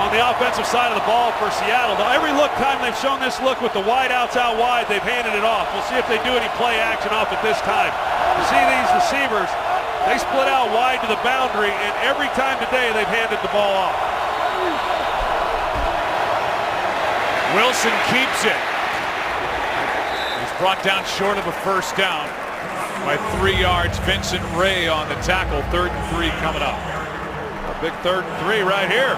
on the offensive side of the ball for Seattle. Now, every look time they've shown this look with the wide outs out wide, they've handed it off. We'll see if they do any play action off at this time. You see these receivers, they split out wide to the boundary, and every time today they've handed the ball off. Wilson keeps it. He's brought down short of a first down by 3 yards. Vincent Ray on the tackle. 3rd and 3 coming up. A big 3rd and 3 right here.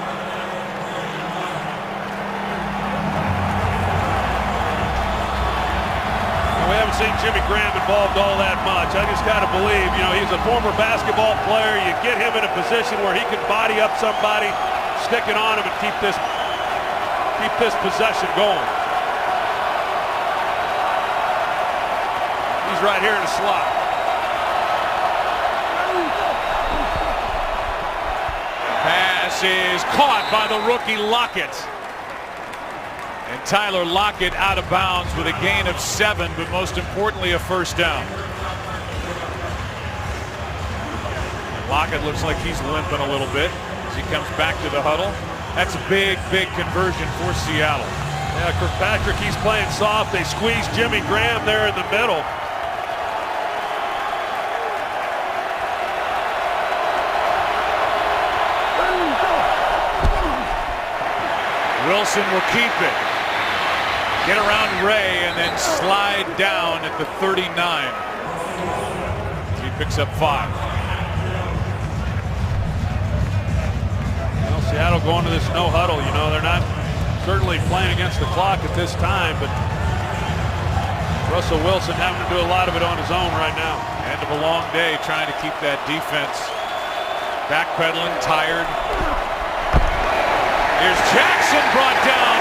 We haven't seen Jimmy Graham involved all that much. I just got to believe, you know, he's a former basketball player. You get him in a position where he can body up somebody, stick it on him, and keep this possession going. He's right here in the slot. Pass is caught by the rookie Lockett. And Tyler Lockett out of bounds with a gain of 7, but most importantly a first down. Lockett looks like he's limping a little bit as he comes back to the huddle. That's a big, big conversion for Seattle. Yeah, Kirkpatrick, he's playing soft. They squeeze Jimmy Graham there in the middle. Wilson will keep it. Get around Ray and then slide down at the 39. He picks up 5. Seattle going to this no huddle. You know, they're not certainly playing against the clock at this time, but Russell Wilson having to do a lot of it on his own right now. End of a long day trying to keep that defense backpedaling, tired. Here's Jackson brought down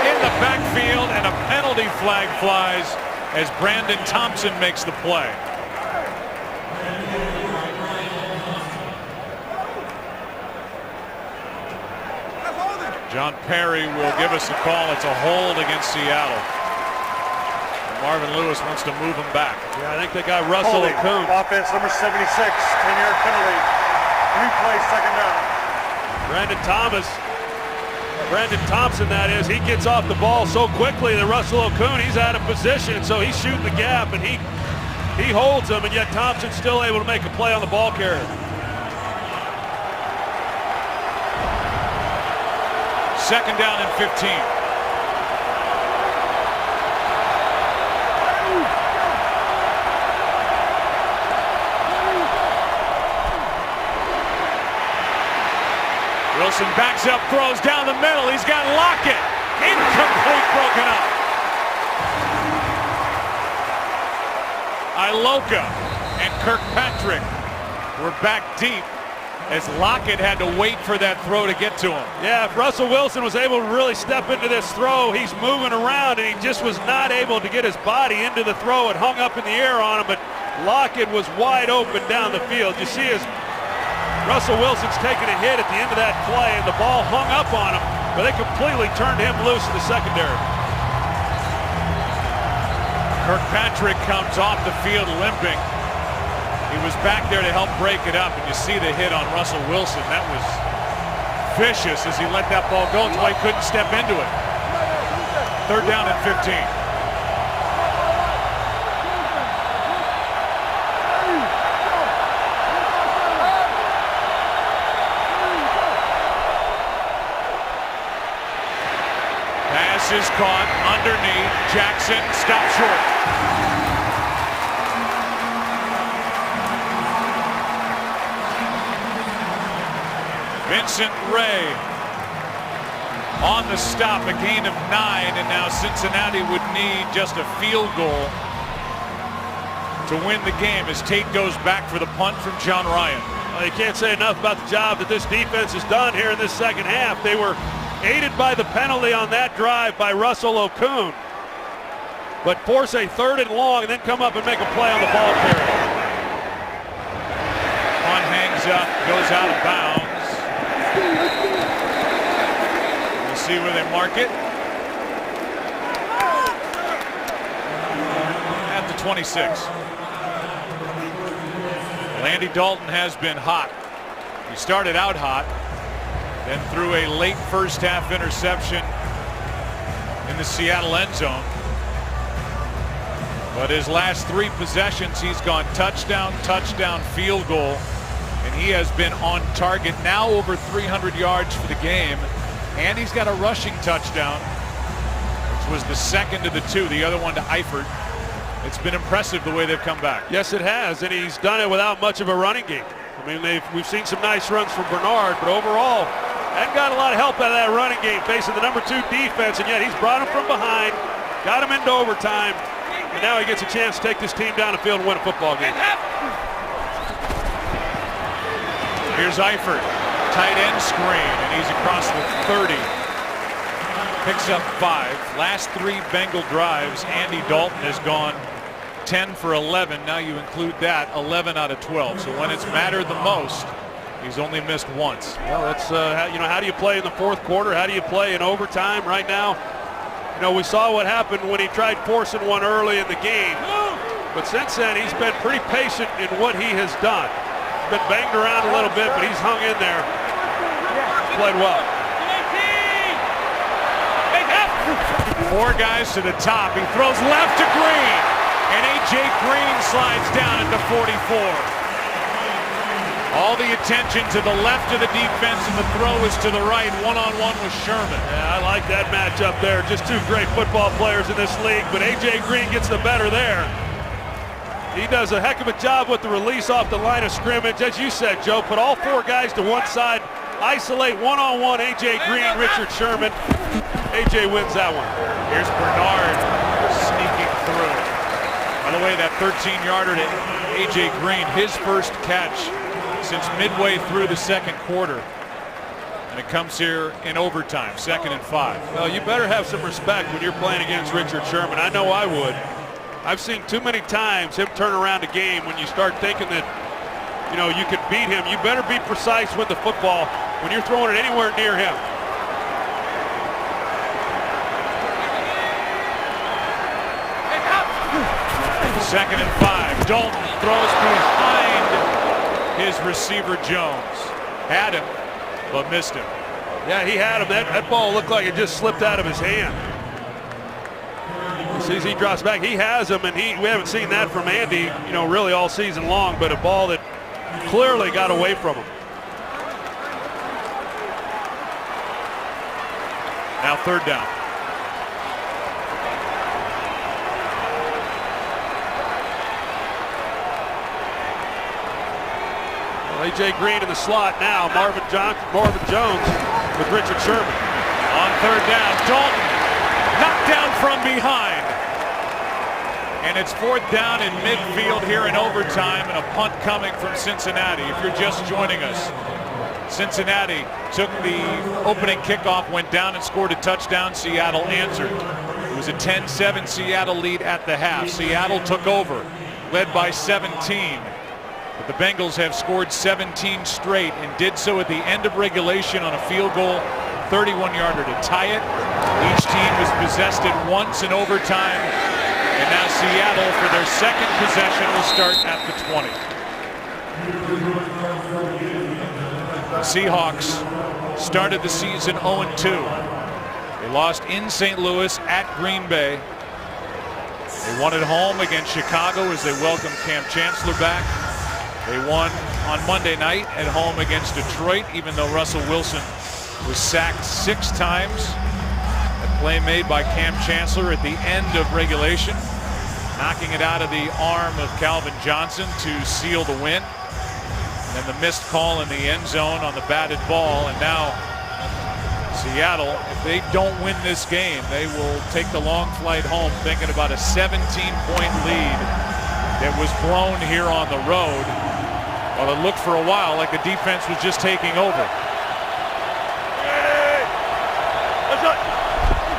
in the backfield, and a penalty flag flies as Brandon Thompson makes the play. John Perry will give us a call. It's a hold against Seattle. And Marvin Lewis wants to move him back. Yeah, I think they got Russell Okung. Offense number 76, 10-yard penalty. Replay, second down. Brandon Thompson, that is, he gets off the ball so quickly that Russell Okung, he's out of position, so he's shooting the gap, and he holds him, and yet Thompson's still able to make a play on the ball carrier. Second down and 15. Wilson backs up, throws down the middle. He's got Lockett. Incomplete, broken up. Iloka and Kirkpatrick were back deep as Lockett had to wait for that throw to get to him. Yeah, if Russell Wilson was able to really step into this throw, he's moving around, and he just was not able to get his body into the throw. It hung up in the air on him, but Lockett was wide open down the field. You see as Russell Wilson's taking a hit at the end of that play, and the ball hung up on him, but they completely turned him loose in the secondary. Kirkpatrick comes off the field limping. He was back there to help break it up, and you see the hit on Russell Wilson. That was vicious as he let that ball go. That's why he couldn't step into it. Third down and 15. Pass is caught underneath. Jackson stopped short. Vincent Ray on the stop, a gain of 9, and now Cincinnati would need just a field goal to win the game as Tate goes back for the punt from John Ryan. Well, you can't say enough about the job that this defense has done here in this second half. They were aided by the penalty on that drive by Russell Okung, but force a 3rd and long and then come up and make a play on the ball carrier. Punt hangs up, goes out of bounds. We'll see where they mark it. At the 26. Andy Dalton has been hot. He started out hot, then threw a late first half interception in the Seattle end zone. But his last 3 possessions, he's gone touchdown, touchdown, field goal, and he has been on target now over 300 yards for the game. And he's got a rushing touchdown, which was the second of the 2, the other one to Eifert. It's been impressive the way they've come back. Yes, it has, and he's done it without much of a running game. I mean, we've seen some nice runs from Bernard, but overall, hadn't got a lot of help out of that running game facing the number 2 defense, and yet he's brought him from behind, got him into overtime, and now he gets a chance to take this team down the field and win a football game. Here's Eifert, tight end screen, and he's across the 30. Picks up 5. Last 3 Bengal drives, Andy Dalton has gone 10 for 11. Now you include that, 11 out of 12. So when it's mattered the most, he's only missed once. Well, that's how do you play in the 4th quarter? How do you play in overtime? Right now, we saw what happened when he tried forcing one early in the game. But since then, he's been pretty patient in what he has done. He's been banged around a little bit, but he's hung in there. He's played well. 4 guys to the top. He throws left to Green, and A.J. Green slides down at the 44. All the attention to the left of the defense, and the throw is to the right, one-on-one with Sherman. Yeah, I like that matchup there. Just 2 great football players in this league, but A.J. Green gets the better there. He does a heck of a job with the release off the line of scrimmage. As you said, Joe, put all 4 guys to one side, isolate one-on-one A.J. Green, Richard Sherman. A.J. wins that one. Here's Bernard sneaking through. By the way, that 13-yarder to A.J. Green, his first catch since midway through the 2nd quarter. And it comes here in overtime, 2nd and 5. Well, you better have some respect when you're playing against Richard Sherman. I know I would. I've seen too many times him turn around a game when you start thinking that, you can beat him. You better be precise with the football when you're throwing it anywhere near him. Second and 5. Dalton throws behind his receiver Jones. Had him, but missed him. Yeah, he had him. That ball looked like it just slipped out of his hand. As he drops back, he has him, and we haven't seen that from Andy, really all season long, but a ball that clearly got away from him. Now 3rd down. A.J. Green in the slot now. Marvin Jones with Richard Sherman. On 3rd down, Dalton knocked down from behind. And it's 4th down in midfield here in overtime, and a punt coming from Cincinnati. If you're just joining us, Cincinnati took the opening kickoff, went down and scored a touchdown. Seattle answered. It was a 10-7 Seattle lead at the half. Seattle took over, led by 17. But the Bengals have scored 17 straight and did so at the end of regulation on a field goal, 31-yarder to tie it. Each team was possessed it once in overtime, and now Seattle, for their 2nd possession, will start at the 20. The Seahawks started the season 0-2. They lost in St. Louis at Green Bay. They won at home against Chicago as they welcomed Cam Chancellor back. They won on Monday night at home against Detroit, even though Russell Wilson was sacked 6 times. That Play made by Cam Chancellor at the end of regulation, knocking it out of the arm of Calvin Johnson to seal the win. And the missed call in the end zone on the batted ball. And now Seattle, if they don't win this game, they will take the long flight home, thinking about a 17-point lead that was blown here on the road. Well, it looked for a while like the defense was just taking over.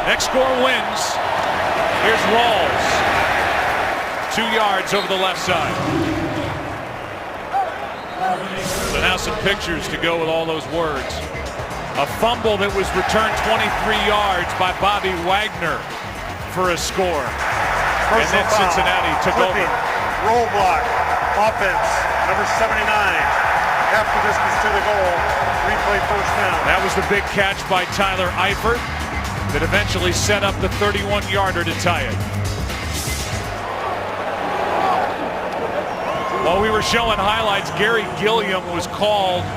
Next score wins. Here's Rawls. 2 yards over the left side. So now some pictures to go with all those words. A fumble that was returned 23 yards by Bobby Wagner for a score. And then Cincinnati took over. Roll block, offense, number 79. Half the distance to the goal. Replay first down. That was the big catch by Tyler Eifert that eventually set up the 31-yarder to tie it. While we were showing highlights, Gary Gilliam was called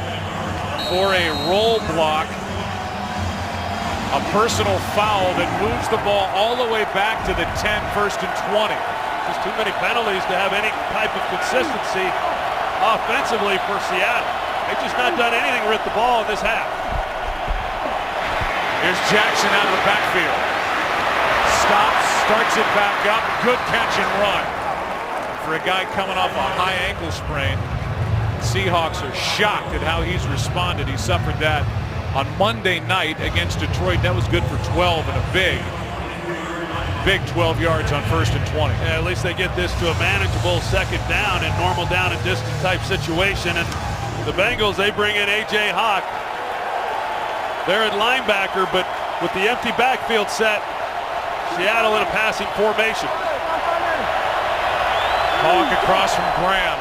for a roll block, a personal foul that moves the ball all the way back to the 10, first and 20. Just too many penalties to have any type of consistency offensively for Seattle. They've just not done anything with the ball in this half. Here's Jackson out of the backfield. Stops, starts it back up. Good catch and run. For a guy coming off a high ankle sprain, Seahawks are shocked at how he's responded. He suffered that on Monday night against Detroit. That was good for 12 and a big 12 yards on first and 20. Yeah, at least they get this to a manageable second down and normal down and distance type situation. And the Bengals, they bring in A.J. Hawk. They're at linebacker, but with the empty backfield set, Seattle in a passing formation. Hawk across from Graham.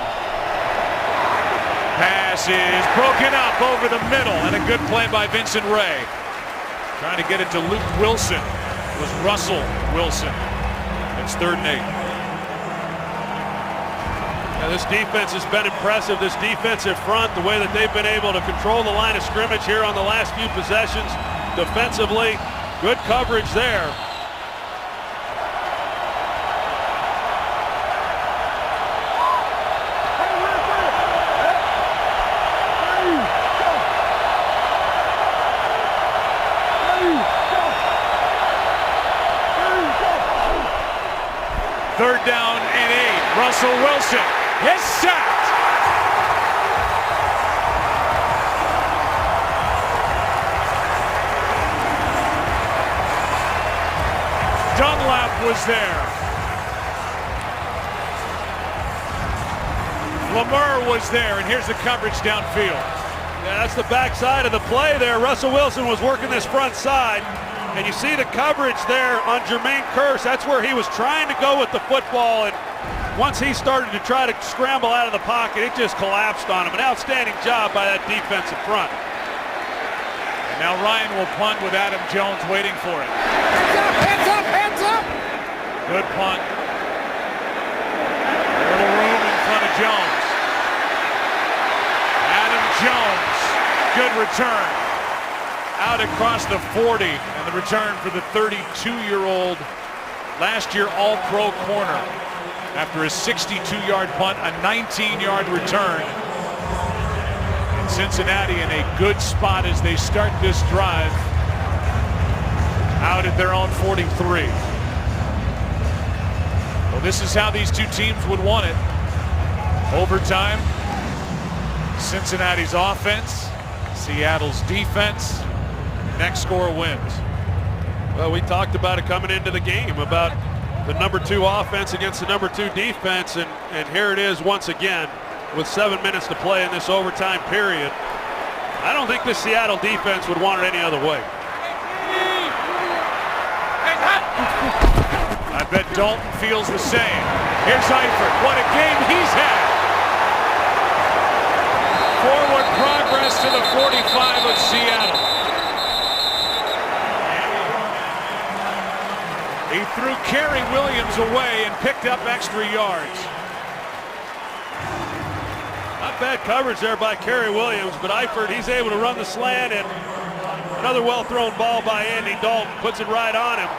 Pass is broken up over the middle, and a good play by Vincent Ray. Trying to get it to Luke Wilson. It was Russell Wilson. It's 3rd and 8. Yeah, this defense has been impressive. This defensive front, the way that they've been able to control the line of scrimmage here on the last few possessions. Defensively, good coverage there. Third down and 8. Russell Wilson is sacked. Dunlap was there. Lamar was there, and here's the coverage downfield. Yeah, that's the backside of the play there. Russell Wilson was working this front side. And you see the coverage there on Jermaine Kearse. That's where he was trying to go with the football. And once he started to try to scramble out of the pocket, it just collapsed on him. An outstanding job by that defensive front. And now Ryan will punt with Adam Jones waiting for it. Hands up, hands up! Good punt. A little room in front of Jones. Adam Jones. Good return. Out across the 40, and the return for the 32-year-old, last year All-Pro corner. After a 62-yard punt, a 19-yard return. And Cincinnati in a good spot as they start this drive out at their own 43. Well, this is how these two teams would want it. Overtime, Cincinnati's offense, Seattle's defense. Next score wins. Well, we talked about it coming into the game, about the number 2 offense against the number 2 defense, and here it is once again with 7 minutes to play in this overtime period. I don't think the Seattle defense would want it any other way. I bet Dalton feels the same. Here's Eifert. What a game he's had. Forward progress to the 45 of Seattle. He threw Kerry Williams away and picked up extra yards. Not bad coverage there by Kerry Williams, but Eifert, he's able to run the slant and Another well-thrown ball by Andy Dalton, puts it right on him.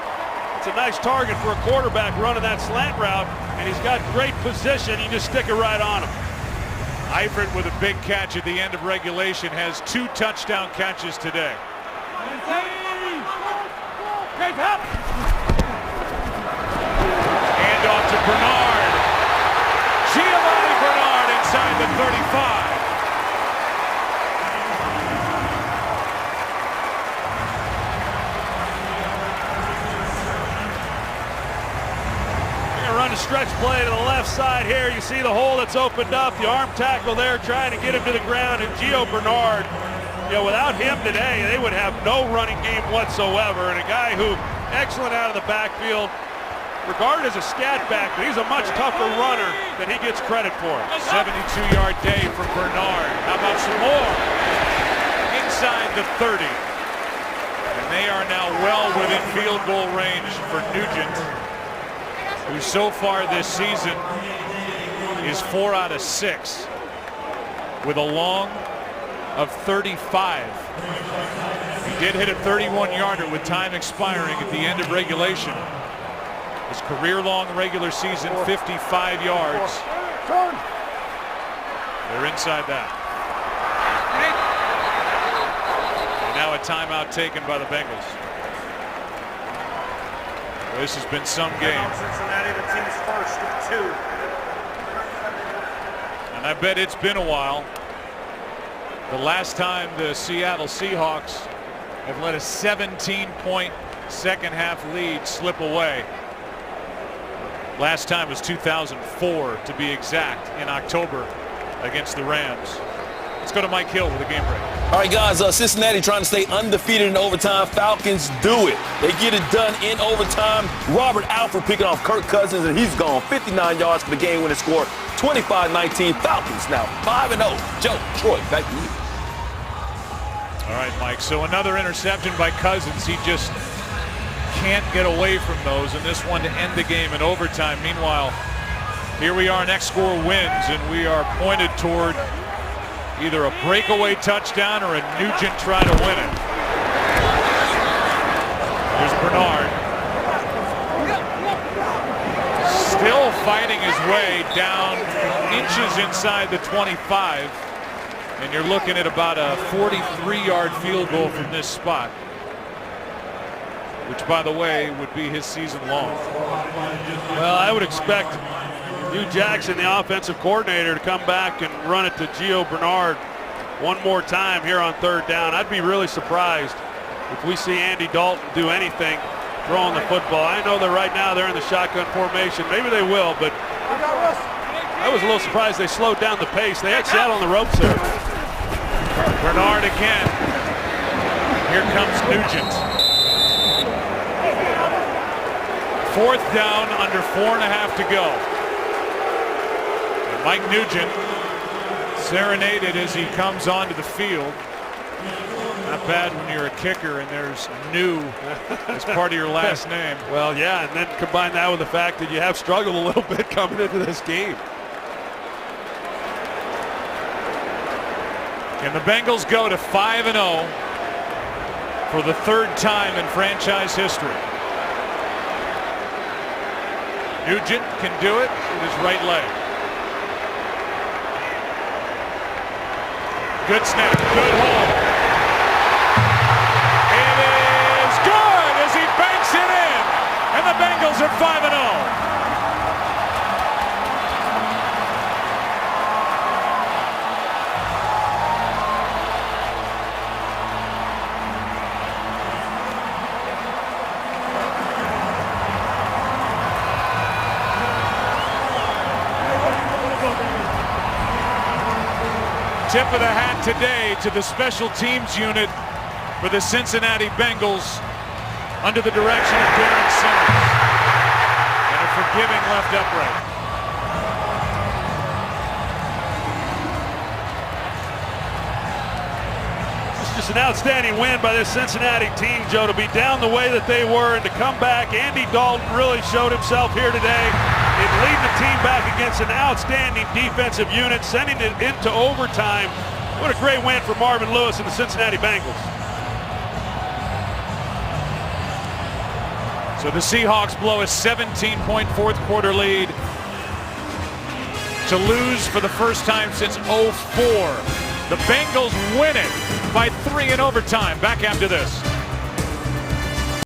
It's a nice target for a quarterback running that slant route, and he's got great position. You just stick it right on him. Eifert with a big catch at the end of regulation has 2 touchdown catches today. Hand off to Bernard. Giovanni Bernard inside the 35. Run a stretch play to the left side here. You see the hole that's opened up. The arm tackle there trying to get him to the ground. And Gio Bernard, without him today, they would have no running game whatsoever. And a guy who, excellent out of the backfield, regarded as a scat back, but he's a much tougher runner than he gets credit for. 72-yard day for Bernard. How about some more? Inside the 30. And they are now well within field goal range for Nugent, who so far this season is 4 out of 6 with a long of 35. He did hit a 31-yarder with time expiring at the end of regulation. His career-long regular season, 55 yards. They're inside that. And now a timeout taken by the Bengals. This has been some game. Cincinnati, the team's first of 2. And I bet it's been a while. The last time the Seattle Seahawks have let a 17-point second half lead slip away. Last time was 2004 to be exact, in October against the Rams. Let's go to Mike Hill with a game break. All right, guys, Cincinnati trying to stay undefeated in overtime. Falcons do it. They get it done in overtime. Robert Alford picking off Kirk Cousins, and he's gone. 59 yards for the game-winning score. 25-19. Falcons now 5-0. Joe, Troy, back to you. All right, Mike. So another interception by Cousins. He just can't get away from those, and this one to end the game in overtime. Meanwhile, here we are, next score wins, and we are pointed toward either a breakaway touchdown or a Nugent try to win it. There's Bernard. Still fighting his way down inches inside the 25. And you're looking at about a 43-yard field goal from this spot, which, by the way, would be his season long. Well, I would expect Hugh Jackson, the offensive coordinator, to come back and run it to Gio Bernard one more time here on 3rd down. I'd be really surprised if we see Andy Dalton do anything throwing the football. I know that right now they're in the shotgun formation. Maybe they will, but I was a little surprised they slowed down the pace. They had Seattle on the ropes there. Bernard again. Here comes Nugent. 4th down, under 4.5 to go. And Mike Nugent serenaded as he comes onto the field. Not bad when you're a kicker and there's new as part of your last name. Well, yeah, and then combine that with the fact that you have struggled a little bit coming into this game. Can the Bengals go to 5-0 for the 3rd time in franchise history? Nugent can do it with his right leg. Good snap, good hold. It is good as he banks it in, and the Bengals are 5-0. Tip of the hat today to the special teams unit for the Cincinnati Bengals under the direction of Darren Simmons. And a forgiving left upright. It's just an outstanding win by this Cincinnati team, Joe, to be down the way that they were and to come back. Andy Dalton really showed himself here today in leading the team back against an outstanding defensive unit, sending it into overtime. What a great win for Marvin Lewis and the Cincinnati Bengals. So the Seahawks blow a 17-point fourth quarter lead to lose for the first time since 04. The Bengals win it by 3 in overtime. Back after this.